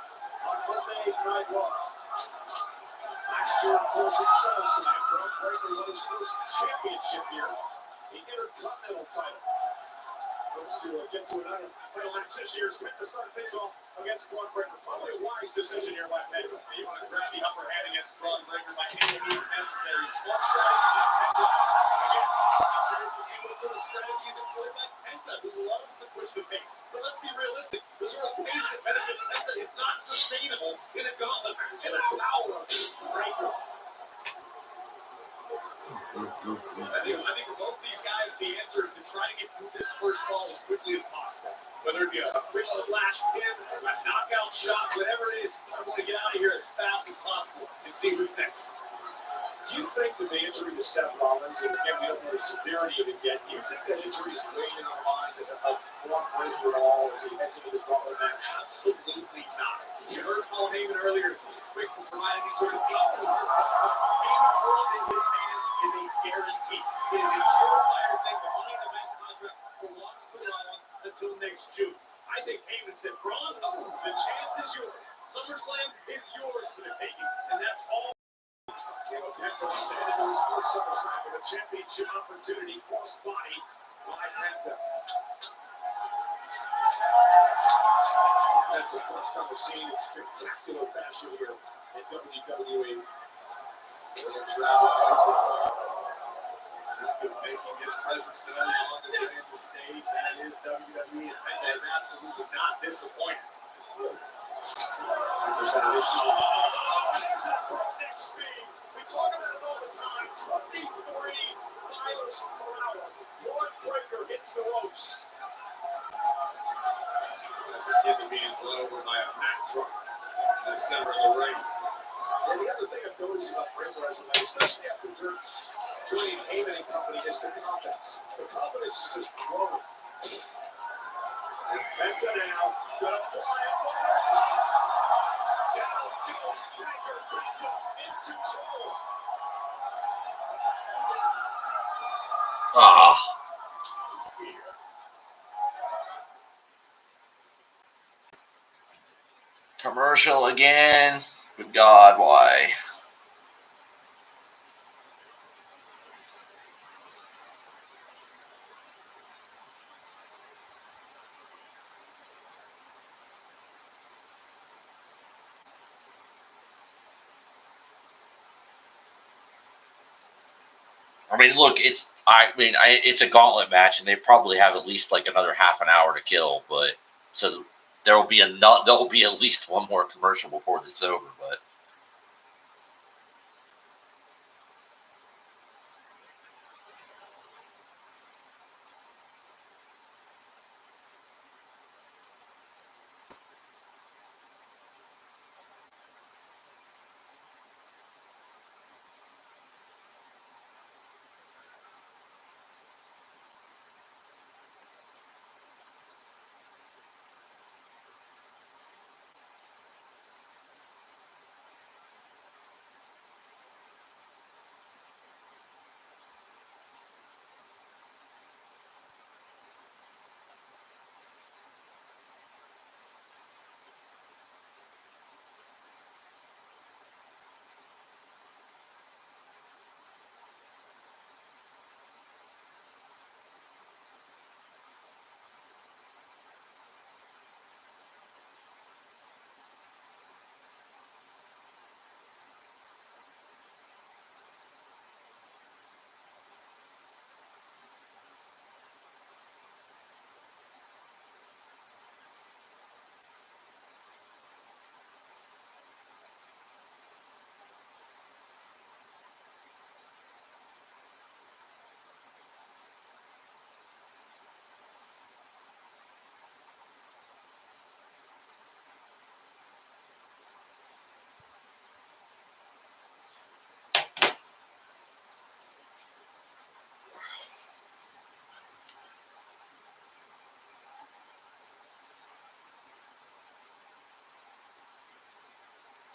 on Monday Night Raw. Last year, of course, at SummerSlam, Bron Breakker won his first championship here. The Intercontinental title. Hopes to get to another title match this year. Smith to start things off against Bron Breakker. Probably a wise decision here by Penta. You want to grab the upper hand against Bron Breakker by any means necessary. Smart strategy by Penta. Again, I'm curious to see what sort of strategy is employed by Penta, who loves to push the pace. But let's be realistic. The sort of pace that benefits Penta is not sustainable in a gauntlet match. In a power Breakker. I think for both these guys, the answer is to try to get through this first ball as quickly see who's next. Do you think that the injury to Seth Rollins, and again, we don't know the severity of it yet, do you think that injury is weighing on the mind of Bron Breakker at all as he heads into this Gauntlet match? Absolutely not. You heard Paul Heyman earlier, just quick to provide any sort of feeling. Heyman's world in his hands is a guarantee. It is a surefire thing. The money in the bank contract belongs to Rollins until next June. I think Heyman said, Bron, the chance is yours. SummerSlam is yours for the taking, and that's all. Penta standing to his first SummerSlam with a championship opportunity cross-body by Penta. That's the first time we've seen in spectacular fashion here in WWE. Little travel making his presence known on the grand stage. That is WWE, and Penta is absolutely not disappointed. There's that additional. There's that breakneck speed. We talk about it all the time. 23 miles per hour. Bron Breakker hits the ropes. That's a kid being blown over by a Mack truck in the center of the ring. And the other thing I've noticed about Breakker as a man, especially after joining Heyman and company, is the confidence. The confidence is just growing. And Penta now gonna fly up on the top. Down goes Breakker. Penta in control. Ah. Commercial again. Good God, why? I mean, look, it's a gauntlet match, and they probably have at least like another half an hour to kill. But so there'll be at least one more commercial before this is over. But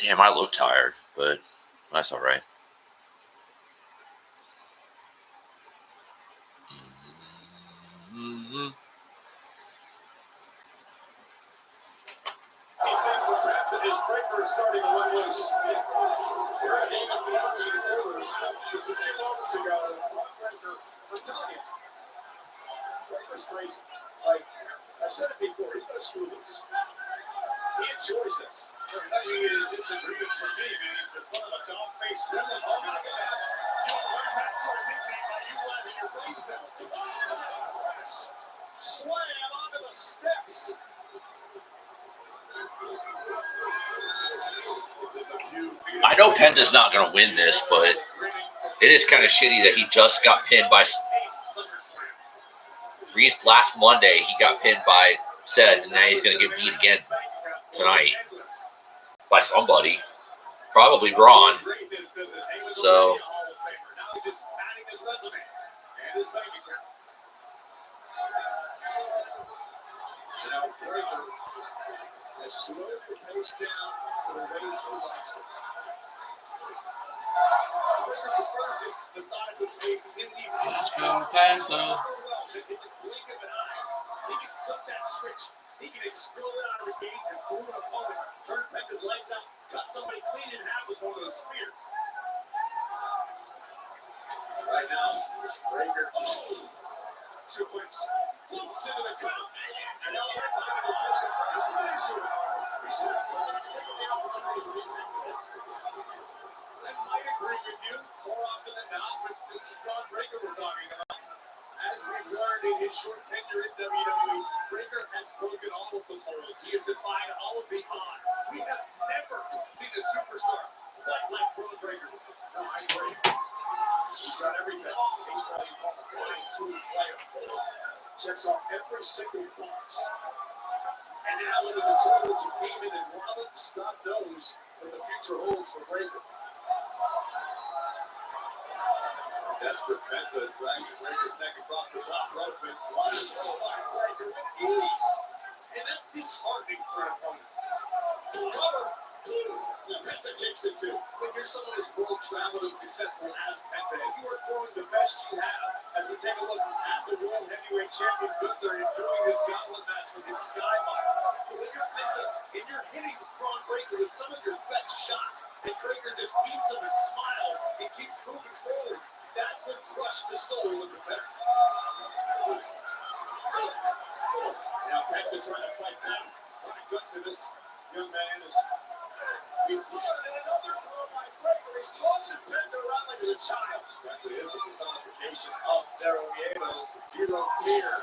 damn, I look tired, but that's all right. Mm-hmm. His Breakker is starting to let loose. Here at Heyman navigating orders just a few moments ago. Bron Breakker, I'm telling you, Breakker's crazy. Like, I've said it before, he's gonna screw this. He enjoys this. Maybe a disagreement for me, man. He's the son of a dog-faced villain. Oh my God. You learned that sort of nickname by utilizing your brain cells. Press. Slam onto the steps. I know Penta's not going to win this, but it is kind of shitty that he just got pinned by Rhea last Monday. He got pinned by Seth, and now he's going to get beat again tonight by somebody. Probably Bron. So. Has slowed the pace down to the way he likes it. Breaker prefers this methodical pace in these instances. Penta. In the blink of an eye, he can flip that switch. He can explode out of the gates and fool an opponent, turn Penta's lights out, cut somebody clean in half with one of those spears. Right now, Breaker, suplex, flips into the count, and now this is an issue. He should have taken the opportunity to retake it. I might agree with you more often than not, but this is Bron Breakker we're talking about. As we've learned in his short tenure in WWE, Breakker has broken all of the worlds. He has defied all of the odds. We have never seen a superstar quite like Bron Breakker. No, I agree. He's got everything. He's probably called a 1-2 player. Checks off every single box. And now into the tools of Heyman and Rollins, God knows what the future holds for Breakker. Desperate Penta dragging Breakker's neck across the top rope and flushes by Breakker with ease. And that's disheartening for an opponent. Cover. Penta kicks it too. When you're someone as world traveled and successful as Penta, and you are throwing the best you have, as we take a look at the World Heavyweight Champion Gunther enjoying his Gauntlet match with his skybox. But when you're Penta and you're hitting Bron Breakker with some of your best shots, and Breakker just eats them and smiles and keeps moving forward, that would crush the soul of the Penta. Now Penta trying to fight back. What a gut to this young man is. Another throw by Breakker. He's tossing Penta around like a child. Penta is the personification of Zero Miedo, zero fear.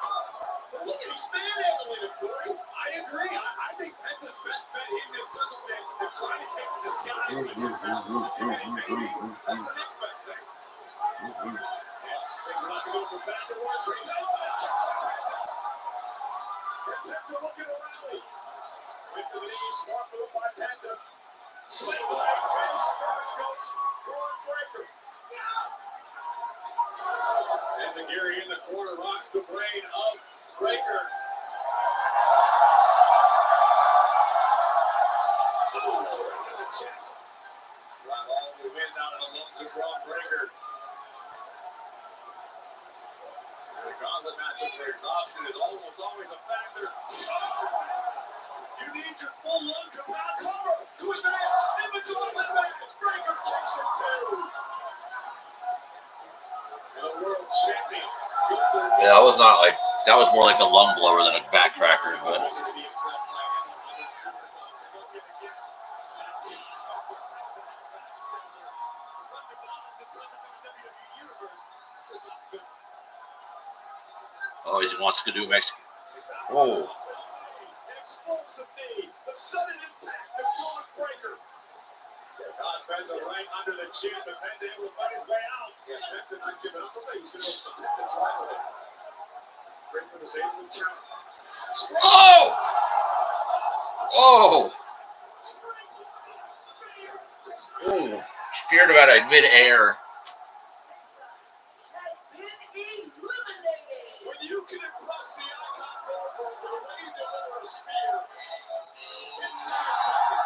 But look at he's manhandling him, Corey. I agree. I think Penta's best bet in this circumstance is to try to kick to the sky. That's the next best thing. Things are not going for Penta. Penta looking to rally. Into the knee, smart move by Penta. Swing leg face first goes Bron Breakker. Penta Gary in the corner rocks the brain of Breakker. Oh, in the chest. Drive all the wind out of the lungs of Bron Breakker. And the Gauntlet matchup where exhaustion is almost always a factor. You need your full lung capacity to advance in the Gauntlet match. Breakker kicks it too. And the world champion. Yeah, that was not like, that was more like a lung blower than a backcracker, but. Oh, he wants to do Mexican. Oh. Explosive knee, the sudden impact of Bron Breakker. Penta right under the chin, but Penta able to fight his way out. Yeah, Penta not giving up. I thought he was going to go for Penta drive with it. Breakker was able to counter. Oh! Oh! Oh! Speared about it mid-air. When you can impress the icon Goldberg with the way you deliver a spear, it's not a second.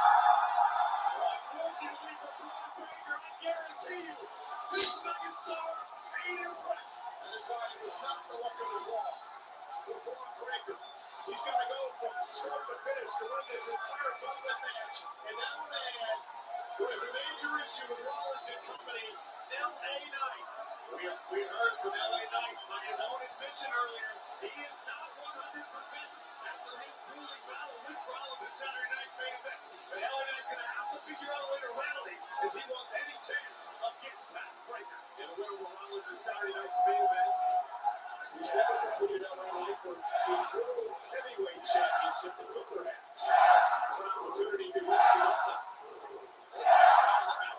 Unfortunately for Bron Breakker, I guarantee you, this megastar ain't impressed. And his body was not the luck of the draw. For Bron Breakker, he's got to go from start to finish to win this entire Gauntlet match. And that man who has a major issue with Rollins and company, LA Knight. We heard from LA Knight on his own admission earlier. He is not 100% after his grueling battle with Rollins at Saturday night's main event. But LA Knight's going to have to figure out a way to rally if he wants any chance of getting past Breakker. In a win over Rollins at Saturday night's main event, he's never completed LA Knight for the World Heavyweight Championship that Gunther has. It's an opportunity to reach the Gauntlet.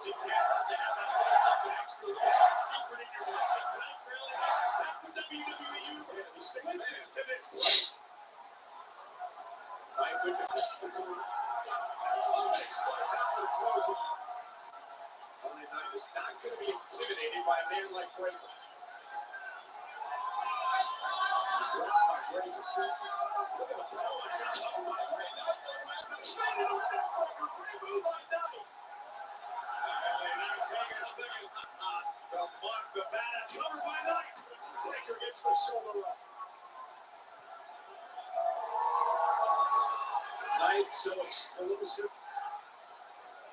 You can't have to have that little something extra, little secret in your life. Not really. That's the WWE Universe. The sixth man to this place. Right with the fix the corner. Oh, explodes out with a clothesline. Knight is not going to be intimidated by a man like Breaker. Look at the power. Oh my Ray Knight, though, lands a straight into a neckbreaker. Great move by Knight. LA Knight taking a second to mark the bat. It's covered by Knight. Breaker gets the shoulder up. Knight so explosive.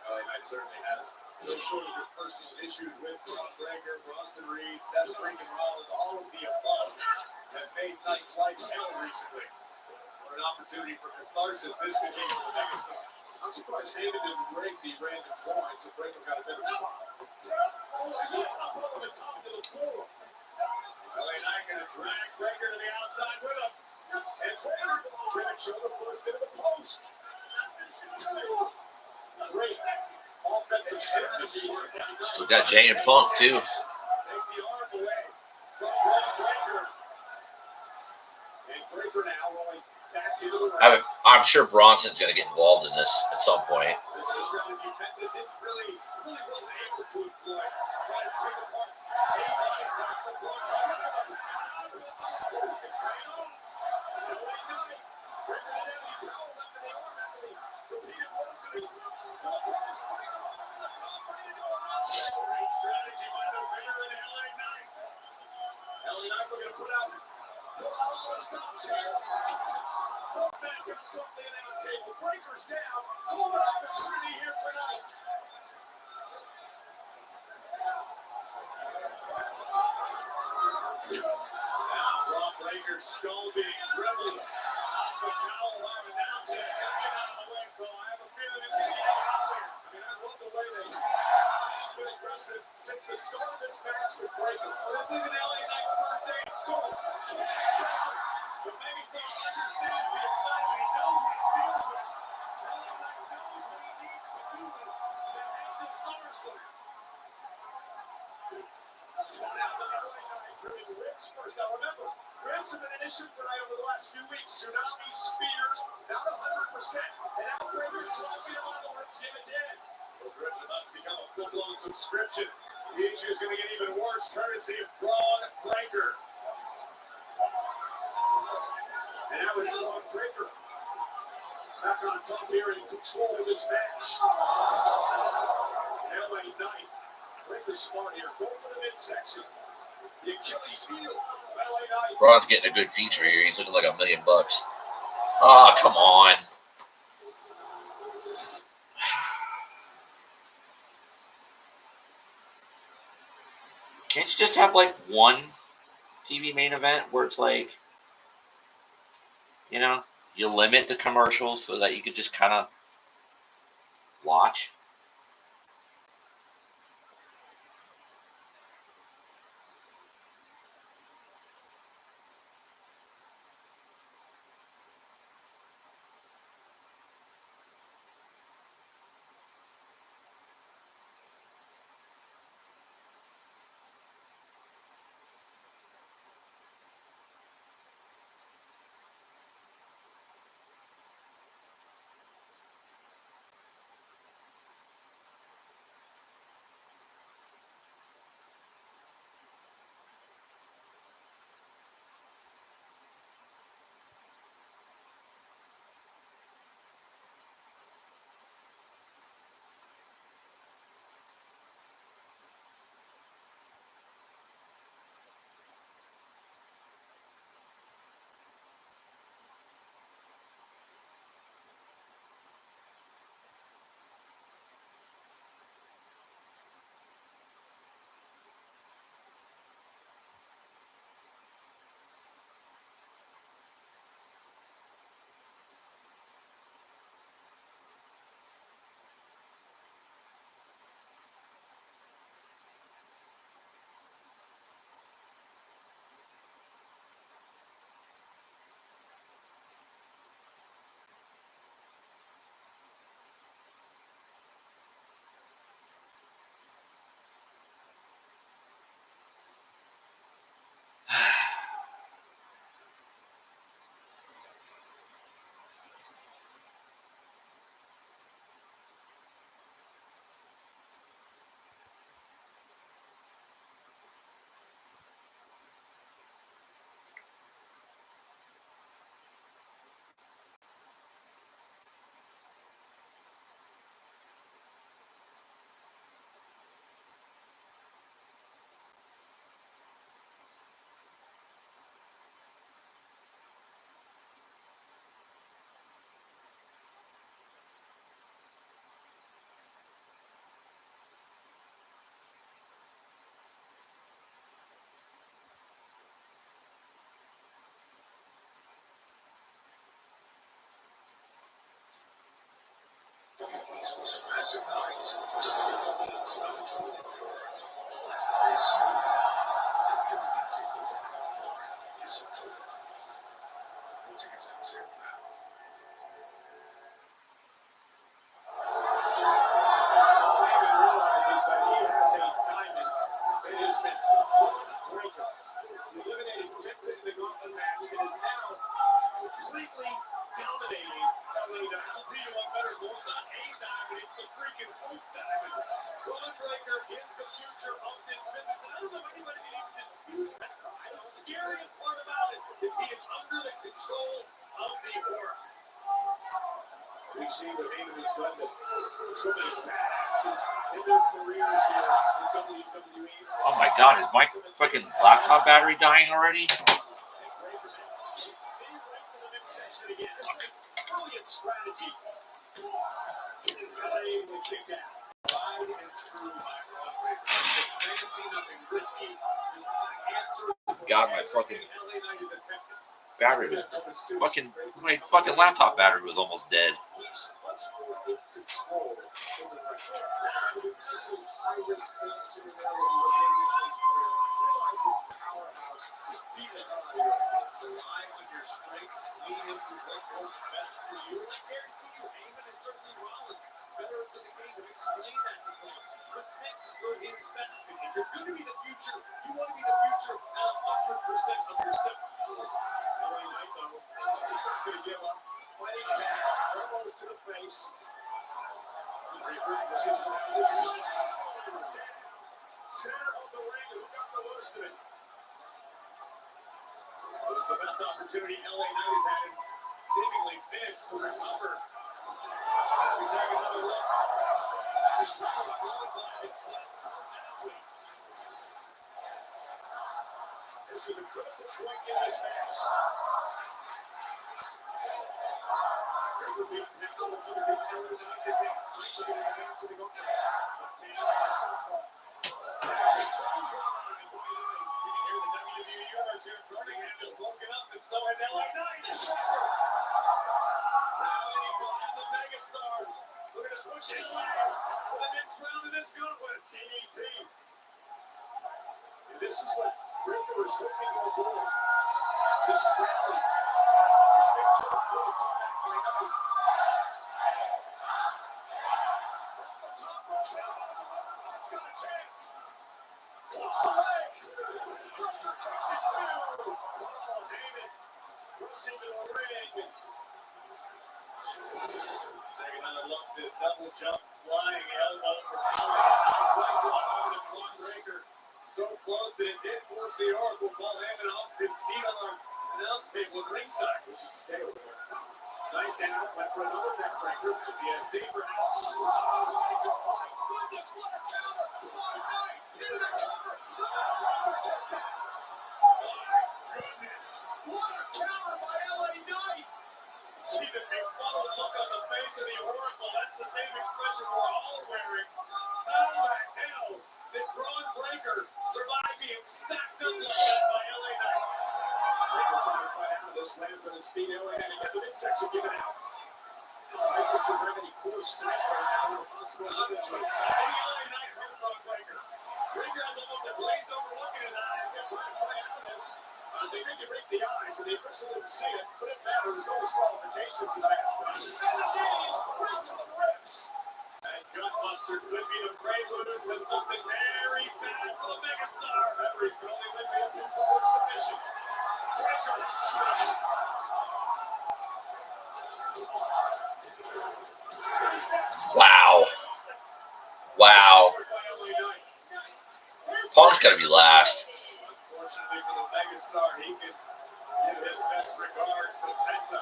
LA Knight certainly has no shortage of personal issues with Bron Breaker, Bronson Reed, Seth freaking Rollins, all of the above have made Knight's life hell recently. What an opportunity for catharsis this could be for the megastar. I'm surprised Heyman didn't break the random drawing, so Breaker got a better spot. Oh, Knight up over the top to the floor. LA Knight gonna drag Breaker to the outside with him. And Breaker tripping shoulder first into the post. Great offensive strategy. We got Jay and Funk too. Take the arm away from Breaker. And Breaker now rolling back into the ring. I'm sure Bronson's going to get involved in this at some point. This is a strategy Penta didn't really wasn't able to employ. Try to pick apart strategy by the veteran LA Knight. LA Knight we're going to put out all the stops here. Put back on something the announce table. Breaker's down. Golden opportunity here for Knight. Now Bron Breaker's skull being dribbled off the towel while announcing it's going to get out of the way, Cole. I have a feeling it's going to get out there. I mean, I love the way he's been aggressive since the start of this match with Breaker. Well, this isn't LA Knight's first day at school. But megastar understands the assignment. He knows what he's dealing with. LA Knight knows what he needs to do to end this SummerSlam. One out of LA Knight turning ribs first. Now remember, ribs have been an issue for Knight over the last few weeks. Tsunami, spears, not 100%. And now Breaker dropping him on the ribs yet again. Those ribs are about to become a full-blown subscription. The issue is going to get even worse, courtesy of Bron Breaker. And that was Bron Breaker back on top here and in control of this match. LA Knight. Breaker smart here. Go for the midsection. The Achilles heel. LA Knight. Bron's getting a good feature here. He's looking like $1 million. Oh, come on. Can't you just have like one TV main event where it's like, you know, you limit the commercials so that you could just kind of watch? These was massive nights. WWE crown jewel emperor. This year now, WWE takeover Florida is October. We'll take it on sale now. Heyman realizes that he has a diamond. It has been Bron Breakker. He eliminated Penta in the Gauntlet match and is now completely dominating LA. How do you want better goals? Not a diamond, it's the freaking Oak Diamond. Bron Breakker is the future of this business. And I don't know if anybody can even dispute that. The scariest part about it is he is under the control of the Orc. We've seen what Heyman has done to so many badasses in their careers here in WWE. Oh my god, is my fucking laptop battery dying already? Brilliant strategy. LA able to kick out. Tried and true by Bron Breakker. Nothing fancy, nothing risky. Just an answer. God, my fucking LA Knight is attempting. battery was my fucking laptop battery was almost dead. He's much more in control over the ring. Particularly high-risk things in there when he was able to face through. Realize this powerhouse just beat the hell out of your opponents. Rely on your strengths, lean into what works best for you. And I guarantee you, Heyman and certainly Rollins, veterans of the game, have explained that to them. Protect your investment. If you're going to be the future, you want to be the future at 100% of yourself. LA Knight, though, he's not going to give up. Fighting back, elbows to the face. Breakker position now. Center of the ring, who got the worst of it? This is the best opportunity LA Knight has had in seemingly minutes to recover. As we take another look. This is a critical point in this match. Breakker beat Penta, looking to get LA Knight advance. Knight looking to advance to the Gunther. Left hand on the southpaw. Here the WWE Universe here, Birmingham is woken up, and so has LA Knight. Rallying behind the megastar. Looking to push it away for the next round of this gauntlet. DDT. And this is what Breakker was hoping to avoid. This rally. This big little comeback by Knight. From the top rope now. Knight's got a chance. What's the leg? Gunther takes it too. Oh, Heyman rushing to the ring. Take another look. This double jump flying elbow for Bayley. Right behind the Bron Breakker. So close that it did force the Oracle. Paul Heyman off his seat on the announce table at ringside. We should stay over there. Knight down, went for another neck breaker. Could be a deeper out. Oh my goodness, what a counter! Bron Knight into the cover. Somehow Breakker took that. My goodness, what a counter by LA Knight! See the befuddled look on the face of the Oracle. That's the same expression we're all wearing. How the hell did Bron Breakker survive being stacked up like that by LA Knight? Breakker trying to fight out of this, lands on his feet. LA Knight again, the midsection given out. Breakker doesn't have any core strength right now. No possible others. I think LA Knight hurt Bron Breakker. Breakker had the look that glazed over look in his eyes. They're trying to fight out of this. They think you break the eyes, and the official didn't see it, but it matters. No disqualifications in that. And the knees, right to the ribs. And Gutbuster could be the prelude to something very bad for the megastar. Remember, he could only win via pinfall submission. Breakker, smash. Wow. Wow. Punk's gotta be last. Unfortunately for the megastar, he can give his best regards to Penta.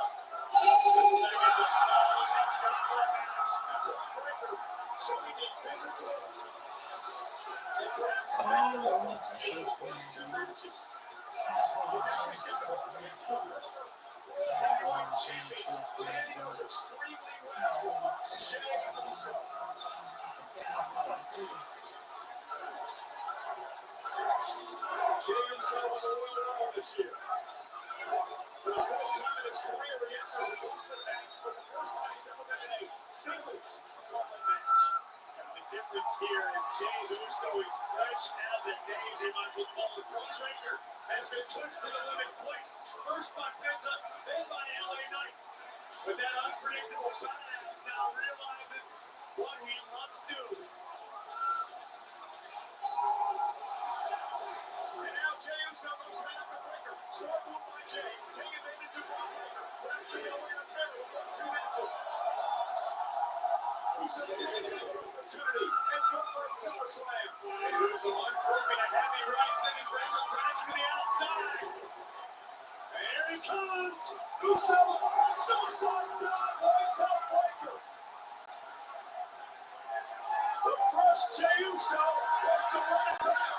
Showing a physical and perhaps mental in the first two matches. But now he's got the against the former World Heavyweight Champion, and he knows extremely well. Jey Uso. Jey Uso won the Royal Rumble this year. For the first time in his career, he enters a gauntlet match for the first time he's ever been in a singles gauntlet match. And the difference here is Jey Uso is fresh as a daisy. Michael Cole, the Bron Breaker, has been pushed to the limit twice. First by Penta, then by LA Knight. But that unpredictable badass now realizes what he must do. And now Jey Uso goes right up the breaker. Short move by Jey. Taking advantage of Bron Breaker. Perhaps the only attempt in the first two matches. Uso taking an opportunity and Gunther at SummerSlam. And Uso unbroken, a heavy right, sending Breaker crashing to the outside. And here he comes. Uso, suicide dive, lights out Breaker. The first Jey Uso was to run it back.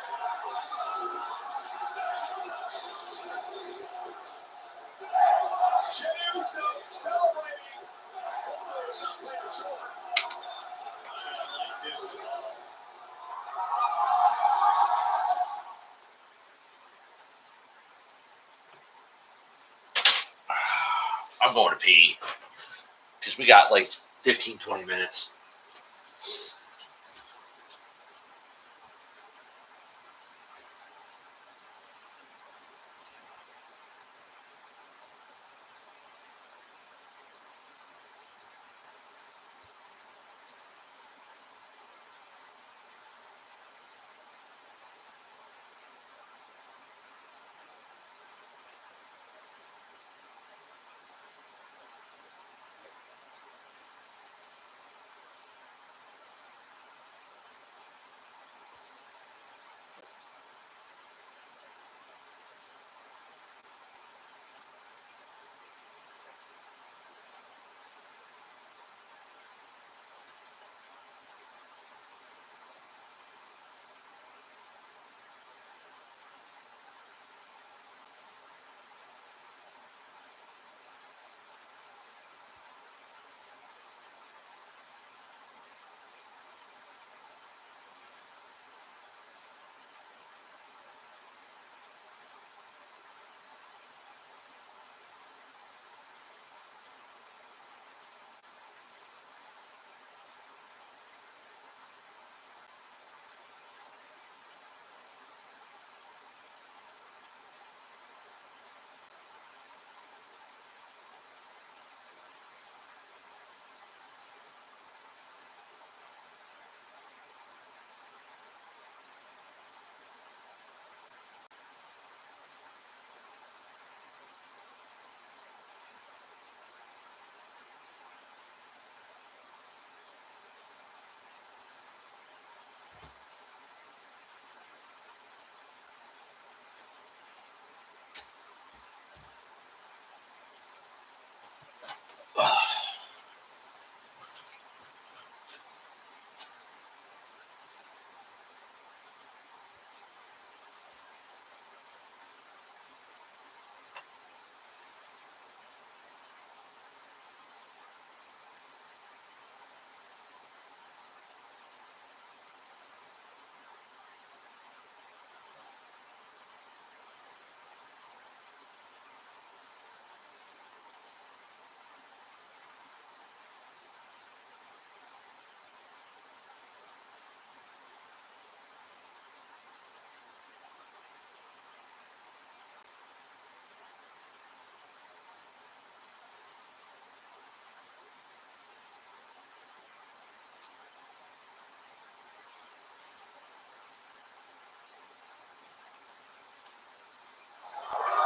Jey Uso celebrating. Gunther is not playing short. I don't like this at all. I'm going to pee because we got like 15, 20 minutes.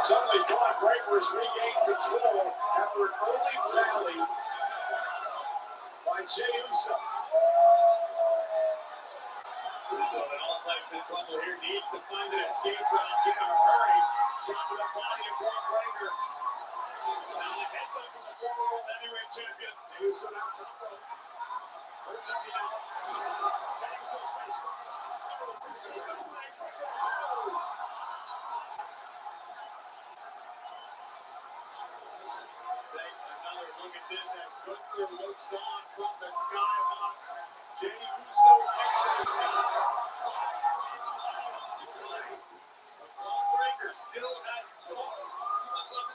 Suddenly, Bron Breaker has regained control after an early rally by Jey Uso. Uso in all types of trouble here, needs to find an escape route, get in a hurry. Shot to the body of Bron Breaker. Now a headbutt from the former World Heavyweight Champion. Uso now top rope. Where does he now? Jey Uso's face goes up. Take another look at this as Gunther looks on from the skybox. Jey Uso takes to the sky. The Bron Breaker still has too much left in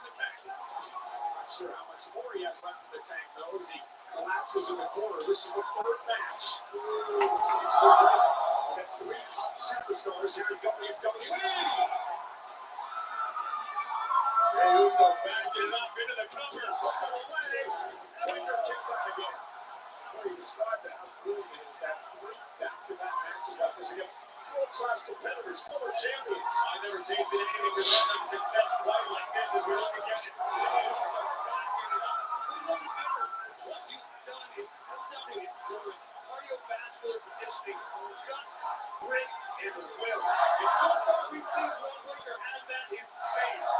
sure how much more he has left in the tank, though, as he collapses in the corner. This is the third match against three top superstars here in WWE. Jey Uso backing it up into the cover. Looks away. Gunther kicks out again. How do you describe that? How brilliant it is that three back-to-back matches like this against world-class competitors, former champions. I never tasted anything resembling success quite like this as we look again. Jey Uso backing it up. It doesn't matter what you've done. It's come down to endurance, cardiovascular conditioning, guts, grit, and will. And so far, we've seen Bron Breakker has that in spades.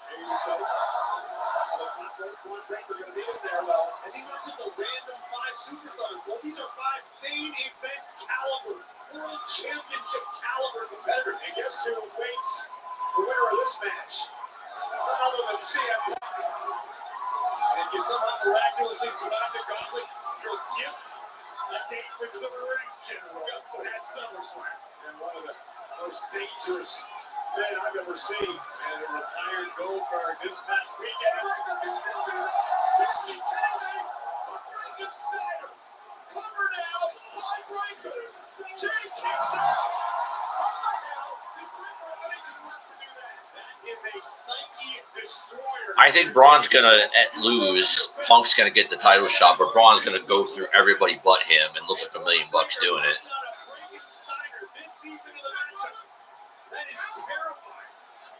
Jey Uso. On the top rope, Bron Breakker going to be in there, though. And these aren't just a random 5 superstars. Well, these are 5 main event caliber, world championship caliber competitors. And guess who awaits the winner of this match? None other than CM Punk. And if you somehow miraculously survive the Gauntlet, you'll gift a date with the ring general at SummerSlam. And one of the most dangerous men I've ever seen. And a retired Goldberg this past weekend. Breakker can still do that. Yes, he can. But Breakker Snyder covered out by Breakker. Jey kicks out. How the hell did Breakker have anything left to do that? That is a psyche destroyer. I think Braun's going to lose. Punk's going to get the title shot, but Braun's going to go through everybody but him and look like $1 million doing it.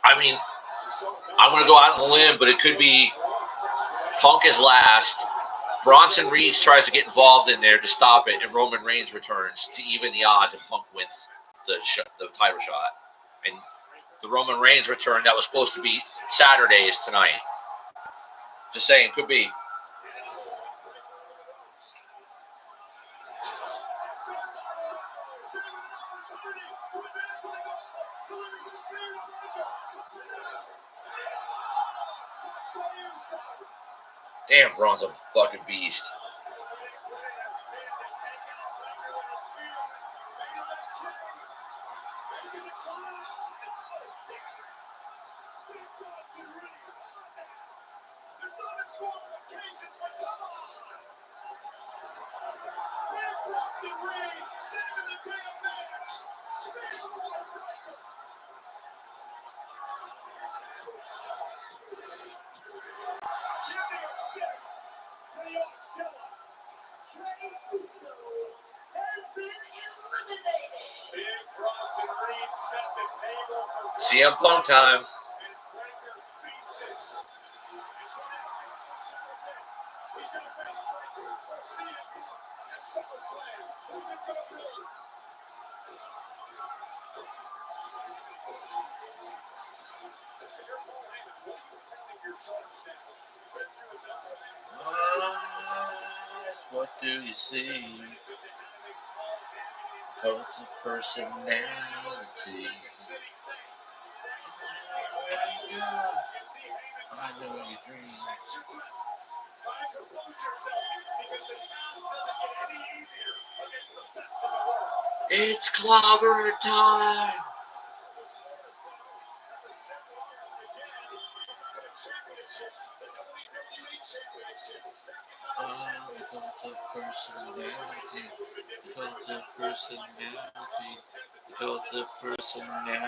I mean, I'm going to go out on a limb, but it could be Punk is last. Bronson Reed tries to get involved in there to stop it, and Roman Reigns returns to even the odds, and Punk wins the title shot. And the Roman Reigns return that was supposed to be Saturday is tonight. Just saying, could be. Damn, Braun's a fucking beast. CM Punk time. What do you see? Cult of personality. I know your dream. It's clobber time. Cult of personality.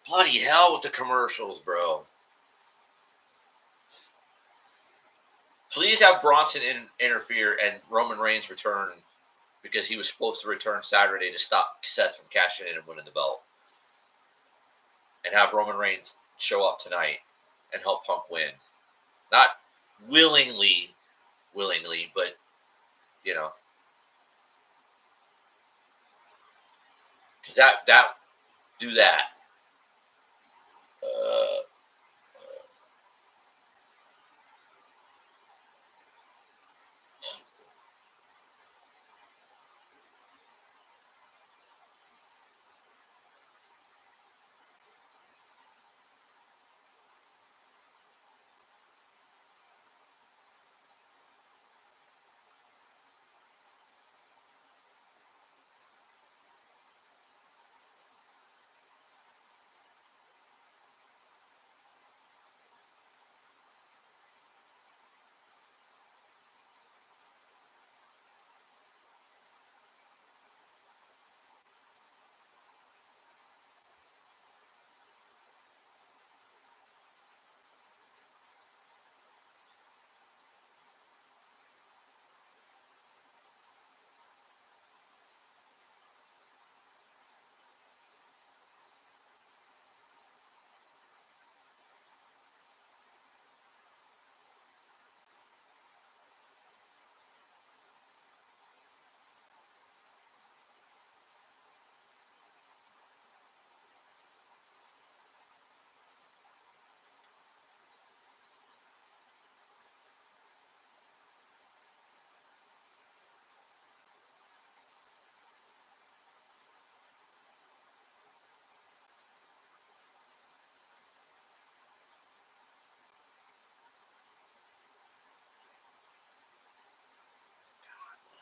Bloody hell with the commercials, bro. Please have Bronson interfere and Roman Reigns return because he was supposed to return Saturday to stop Seth from cashing in and winning the belt. And have Roman Reigns show up tonight and help Punk win. Not willingly, but, you know. Because that, do that.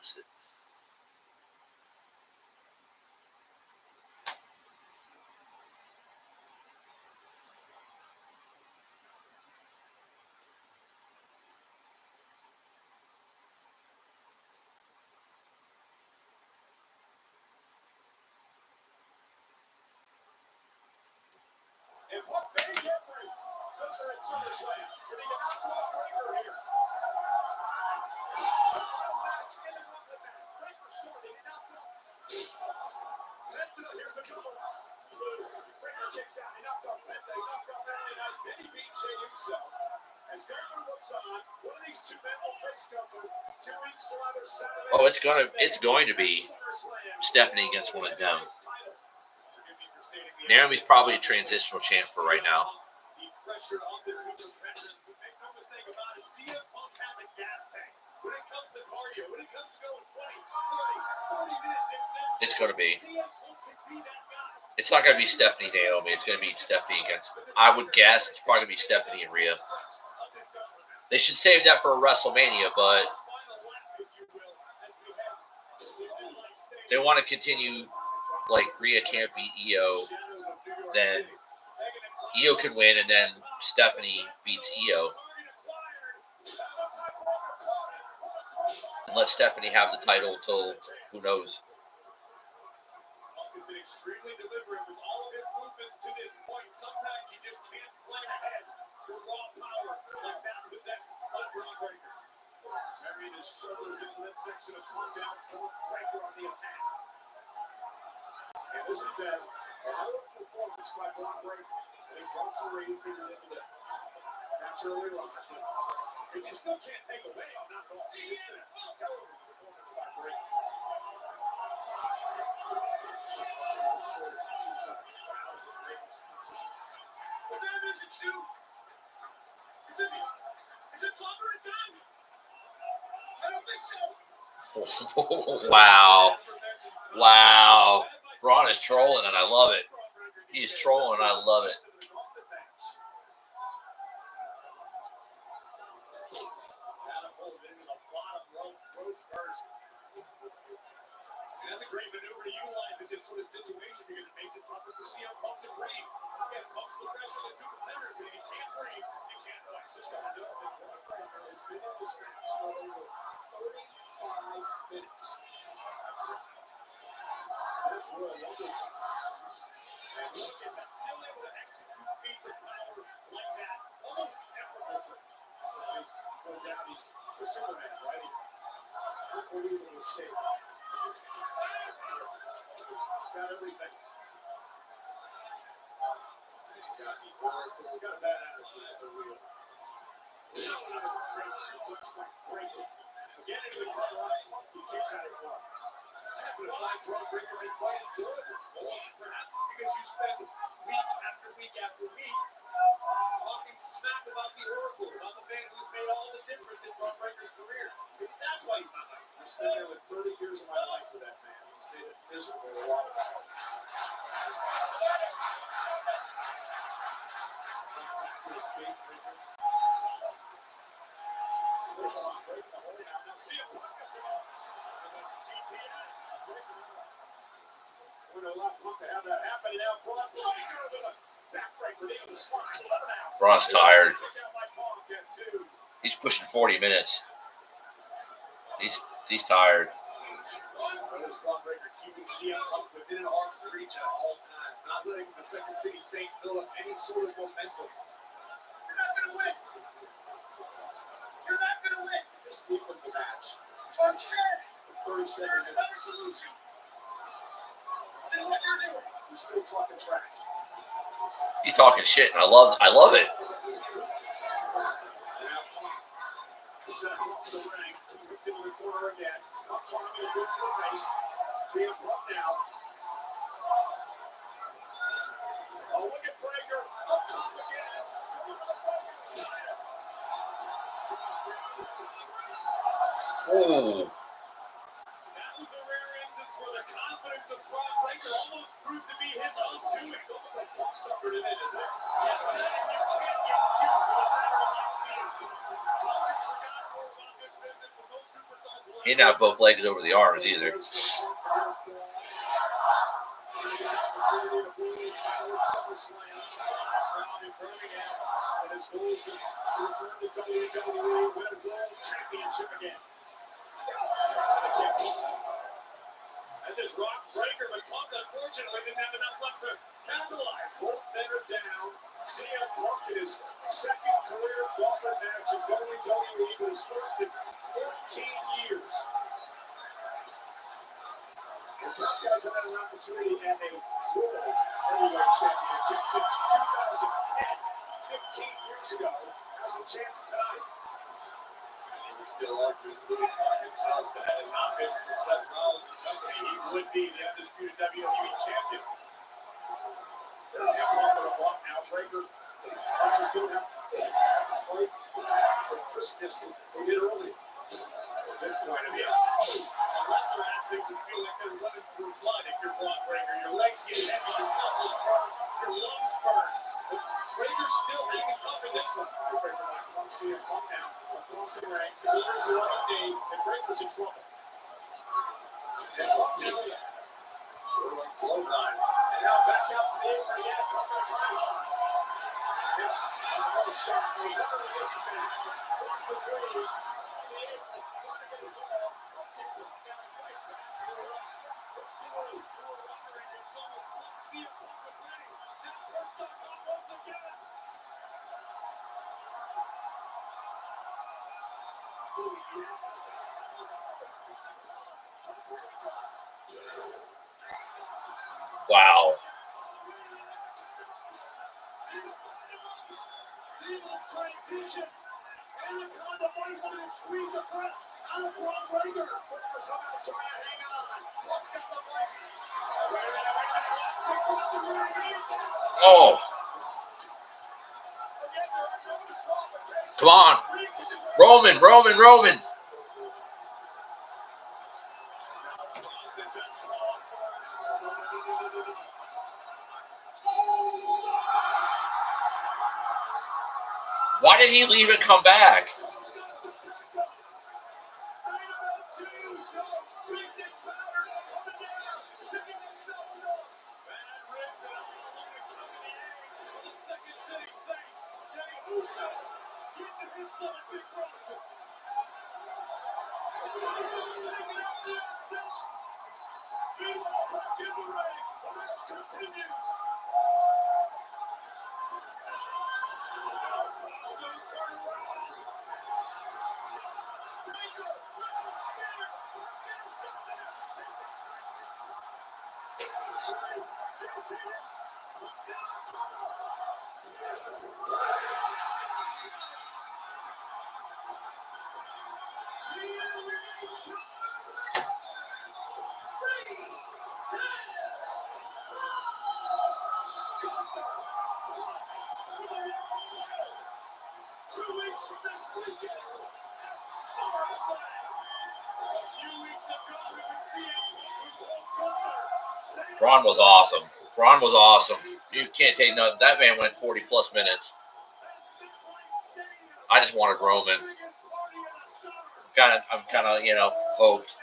opposite. And what may get free. Gunther at SummerSlam. Can he get out to a breaker here? Final match in the Gauntlet match. Breaker starting and out to Penta. Here's the cover. Breaker kicks out. He knocked off Penta. He knocked off Bayley. Then he beat Jey Uso. As Gunther looks on, one of these two men will face Gunther 2 weeks from either Saturday. Oh, it's going to be Stephanie against one of them. Naomi's probably a transitional champ for right now. It's going to be. It's not going to be Stephanie Naomi. It's going to be Stephanie against. I would guess it's probably going to be Stephanie and Rhea. They should save that for WrestleMania, but they want to continue. Like Rhea can't beat Io, then Io can win, and then Stephanie beats Io. And let Stephanie have the title until who knows. He's been extremely deliberate with all of his movements to this point. Sometimes you just can't plan ahead for raw power like that possessed by Bron Breakker. Burying his shoulders in the midsection of Contender, Breakker on the attack. And this has been a hell of a performance by Bron Breakker. And he brought some rating figure into that. That's early on. But you still can't take away on not all. It's been a hell of a performance by Breakker. What damn is it, Stu? Is it Plumber and Dunn? I don't think so. Wow. Wow. Bron is trolling, and I love it. He's trolling, and I love it. And that's a great maneuver to utilize in this sort of situation because it makes it tougher for CM Punk to breathe. Again, Punk's the pressure of the two competitors, but if you can't breathe, you can't fight. Just got to know that Bron Breakker has been on this match for over 35 minutes. That's Royal Rumble time. And look at that, still able to execute feats of power like that, almost effortlessly. No doubt he's the Superman, right? Unbelievable shape. Got everything. He's got a bad attitude for real. Great suplex by Breakker. Again into the cover line, Funky kicks out of block. But it's like Bron Breakker been quite enjoyable. Well, perhaps because you spend week after week after week talking smack about the Oracle, about the man who's made all the difference in Bron Breakker's career. Maybe that's why he's not nice. I've spent nearly 30 years of my life with that man. He's made it miserable a lot of times. Now see a Punk up there. GTS. We're going to allow Punk to have that happen. And now Bron Breakker with a backbreaker into the spine. Bron's tired. He's pushing 40 minutes. He's tired. Bron Breakker keeping CM Punk within arm's reach at all times, not letting the Second City Saint build up any sort of momentum. You're not going to win. You're not going to win. They're stealing the match. I'm sure. 30 seconds. There's another solution. And what you're doing, you're still talking trash. He's talking shit, and I love it. Across the ring, into the corner again. Up front, going to go for the face. CM Punk now. Oh, look at Breakker up top again. Going for the broken style. Oh. That was the rare instance where the confidence of Bron Breakker almost proved to be his own doing. It's almost like Punk suffered it in, isn't it? Yeah, but you can't get cute with a veteran like CM Punk. Always forgot more about good business, but those superstars will He didn't have both legs over the arms either. That's his rock breaker, but Punk unfortunately didn't have enough left to capitalize. Both men are down. CM Punk in his second career Gauntlet match in WWE, but his first in 14 years. And Punk hasn't had an opportunity at a World Heavyweight Championship since 2010, 15 years ago. Has a chance tonight. He's still arguing himself that had it not been for Seth Rollins and company, he would be the undisputed WWE champion. Now Breaker punches don't have quite the crispness they did earlier. At this point of view, lesser athletes would feel like they're running through blood if you're Bron Breaker. Your legs get heavy, your muscles burn, your lungs burn. But Breaker's still hanging tough in this one. Breaker like Punk, CM Punk now across the ring. Delivers the right knee, and Breaker's in trouble. And Punk now in. Close on. And now back out to the apron again. Punk going to try hard. Yeah, shot. There's one of the misses in it. Blocks the three. On the apron. Trying to get the ball. Once he Punk down right back to the rush. Blocks the way. You're wondering if someone's Punk. CM Punk was ready. Now first on top once again. Wow. Transition. And the Condor wanted to squeeze the breath out of Bron Breaker. Breaker somehow trying to hang on. Punk's got the voice. Oh. Come on. Roman. Why did he leave and come back? Bron was awesome. You can't take none. That man went 40 plus minutes. I just wanted Roman. I'm kind of, hoped.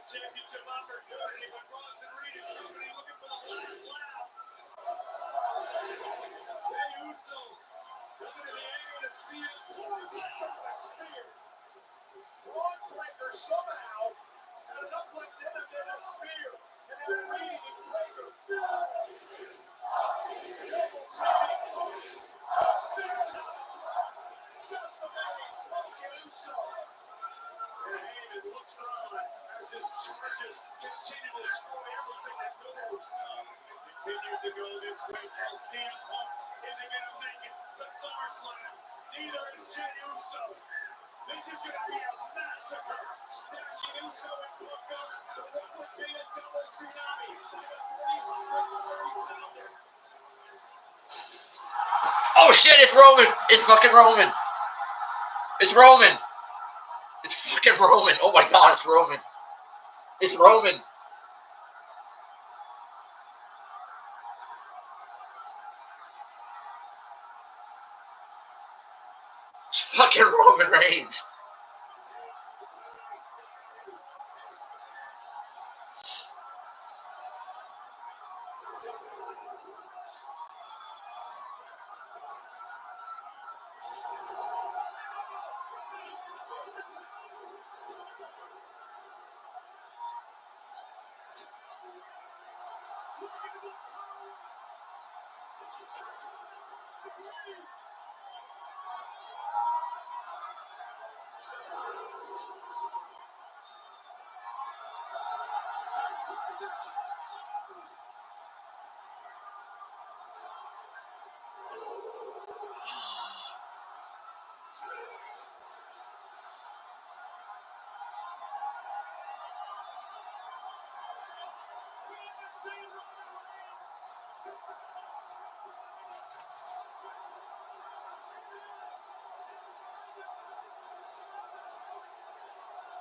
Championship opportunity with Bron and Rhea company looking for the last lap. Jey Uso coming to the angle to see it. Pulling back on the spear. Bron Breaker somehow had enough left in him than a spear. And then Reed and Breaker. Double teaming. Spear out of Punk. Decimating Punk and Uso. And Heyman looks on as his charges continue to destroy everything that moves. Continue to go this way. And CM Punk isn't going to make it to SummerSlam. Neither is Jey Uso. This is going to be a massacre. Stacking Uso and Punk up. The one would be a double tsunami by the 330 pounder. Oh shit, it's Roman. It's fucking Roman. It's Roman. It's fucking Roman. Oh my god, it's Roman. It's Roman. It's fucking Roman Reigns.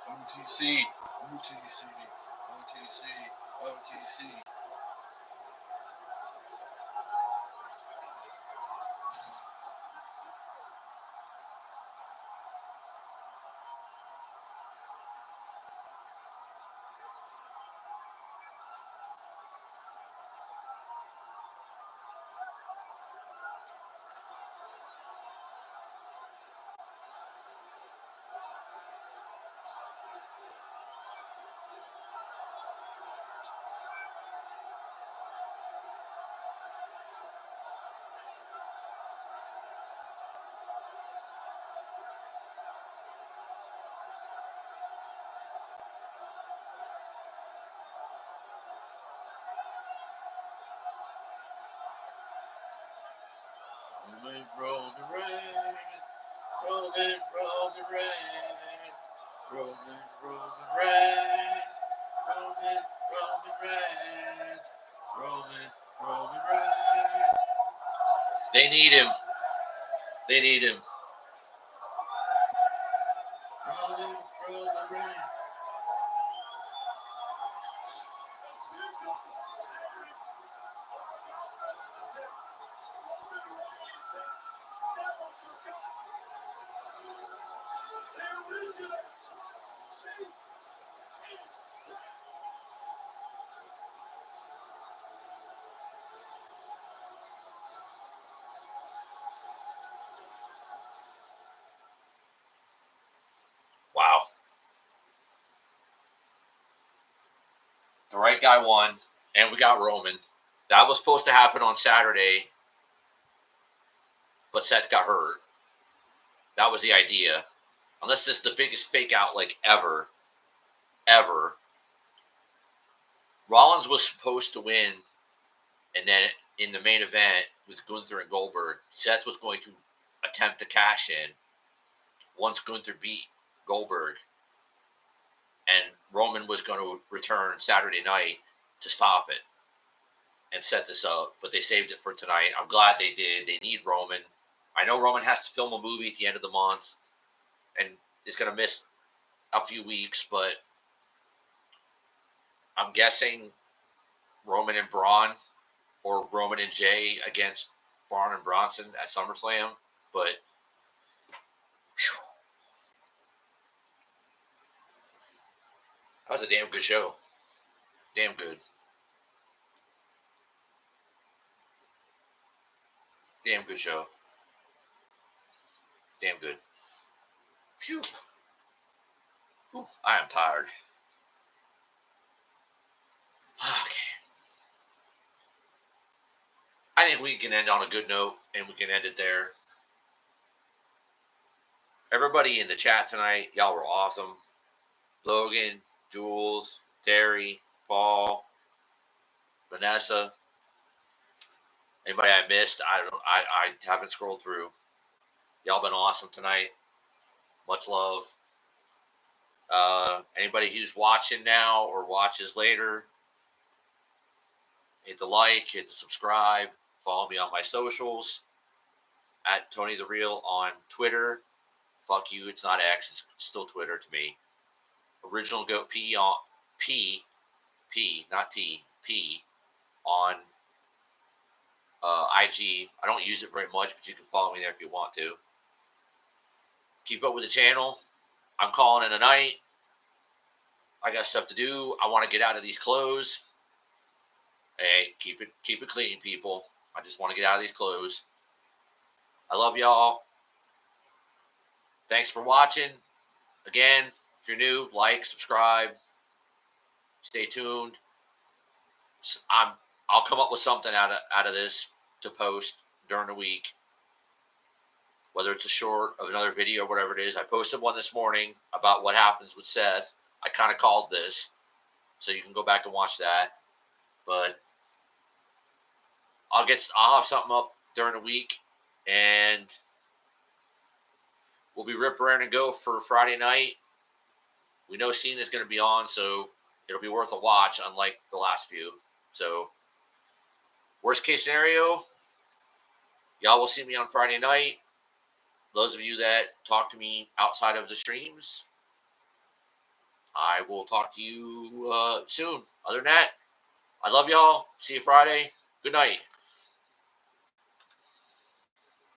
OTC, OTC, OTC, OTC. Roman Reigns, Roman Reigns, Roman Reigns, Roman Reigns, Roman Reigns. They need him. They need him. Roman Reigns. Wow. The right guy won, and we got Roman. That was supposed to happen on Saturday, but Seth got hurt. That was the idea. Unless this is the biggest fake out like ever. Rollins was supposed to win, and then in the main event with Gunther and Goldberg, Seth was going to attempt to cash in once Gunther beat Goldberg, and Roman was going to return Saturday night to stop it and set this up, but they saved it for tonight. I'm glad they did. They need Roman. I know Roman has to film a movie at the end of the month and is going to miss a few weeks, but I'm guessing Roman and Braun or Roman and Jay against Braun and Bronson at SummerSlam, but whew, that was a damn good show. Damn good. Damn good show. Damn good. Phew. Whew. I am tired. Okay. I think we can end on a good note, and we can end it there. Everybody in the chat tonight, y'all were awesome. Logan, Jules, Terry, Paul, Vanessa. Anybody I missed? I haven't scrolled through. Y'all been awesome tonight. Much love. Anybody who's watching now or watches later, hit the like, hit the subscribe, follow me on my socials at Tony the Real on Twitter. Fuck you, it's not X, it's still Twitter to me. Original Goat P on P, not T, P on IG. I don't use it very much, but you can follow me there if you want to. Keep up with the channel. I'm calling it a night. I got stuff to do. I want to get out of these clothes. Hey, keep it clean, people. I just want to get out of these clothes. I love y'all. Thanks for watching. Again, if you're new, like, subscribe. Stay tuned. I'll come up with something out of this to post during the week. Whether it's a short of another video or whatever it is. I posted one this morning about what happens with Seth. I kind of called this, so you can go back and watch that. But I'll have something up during the week, and we'll be rip, raring, and go for Friday night. We know Cena's going to be on, so it'll be worth a watch, unlike the last few. So, worst case scenario, y'all will see me on Friday night. Those of you that talk to me outside of the streams, I will talk to you soon. Other than that, I love y'all. See you Friday. Good night.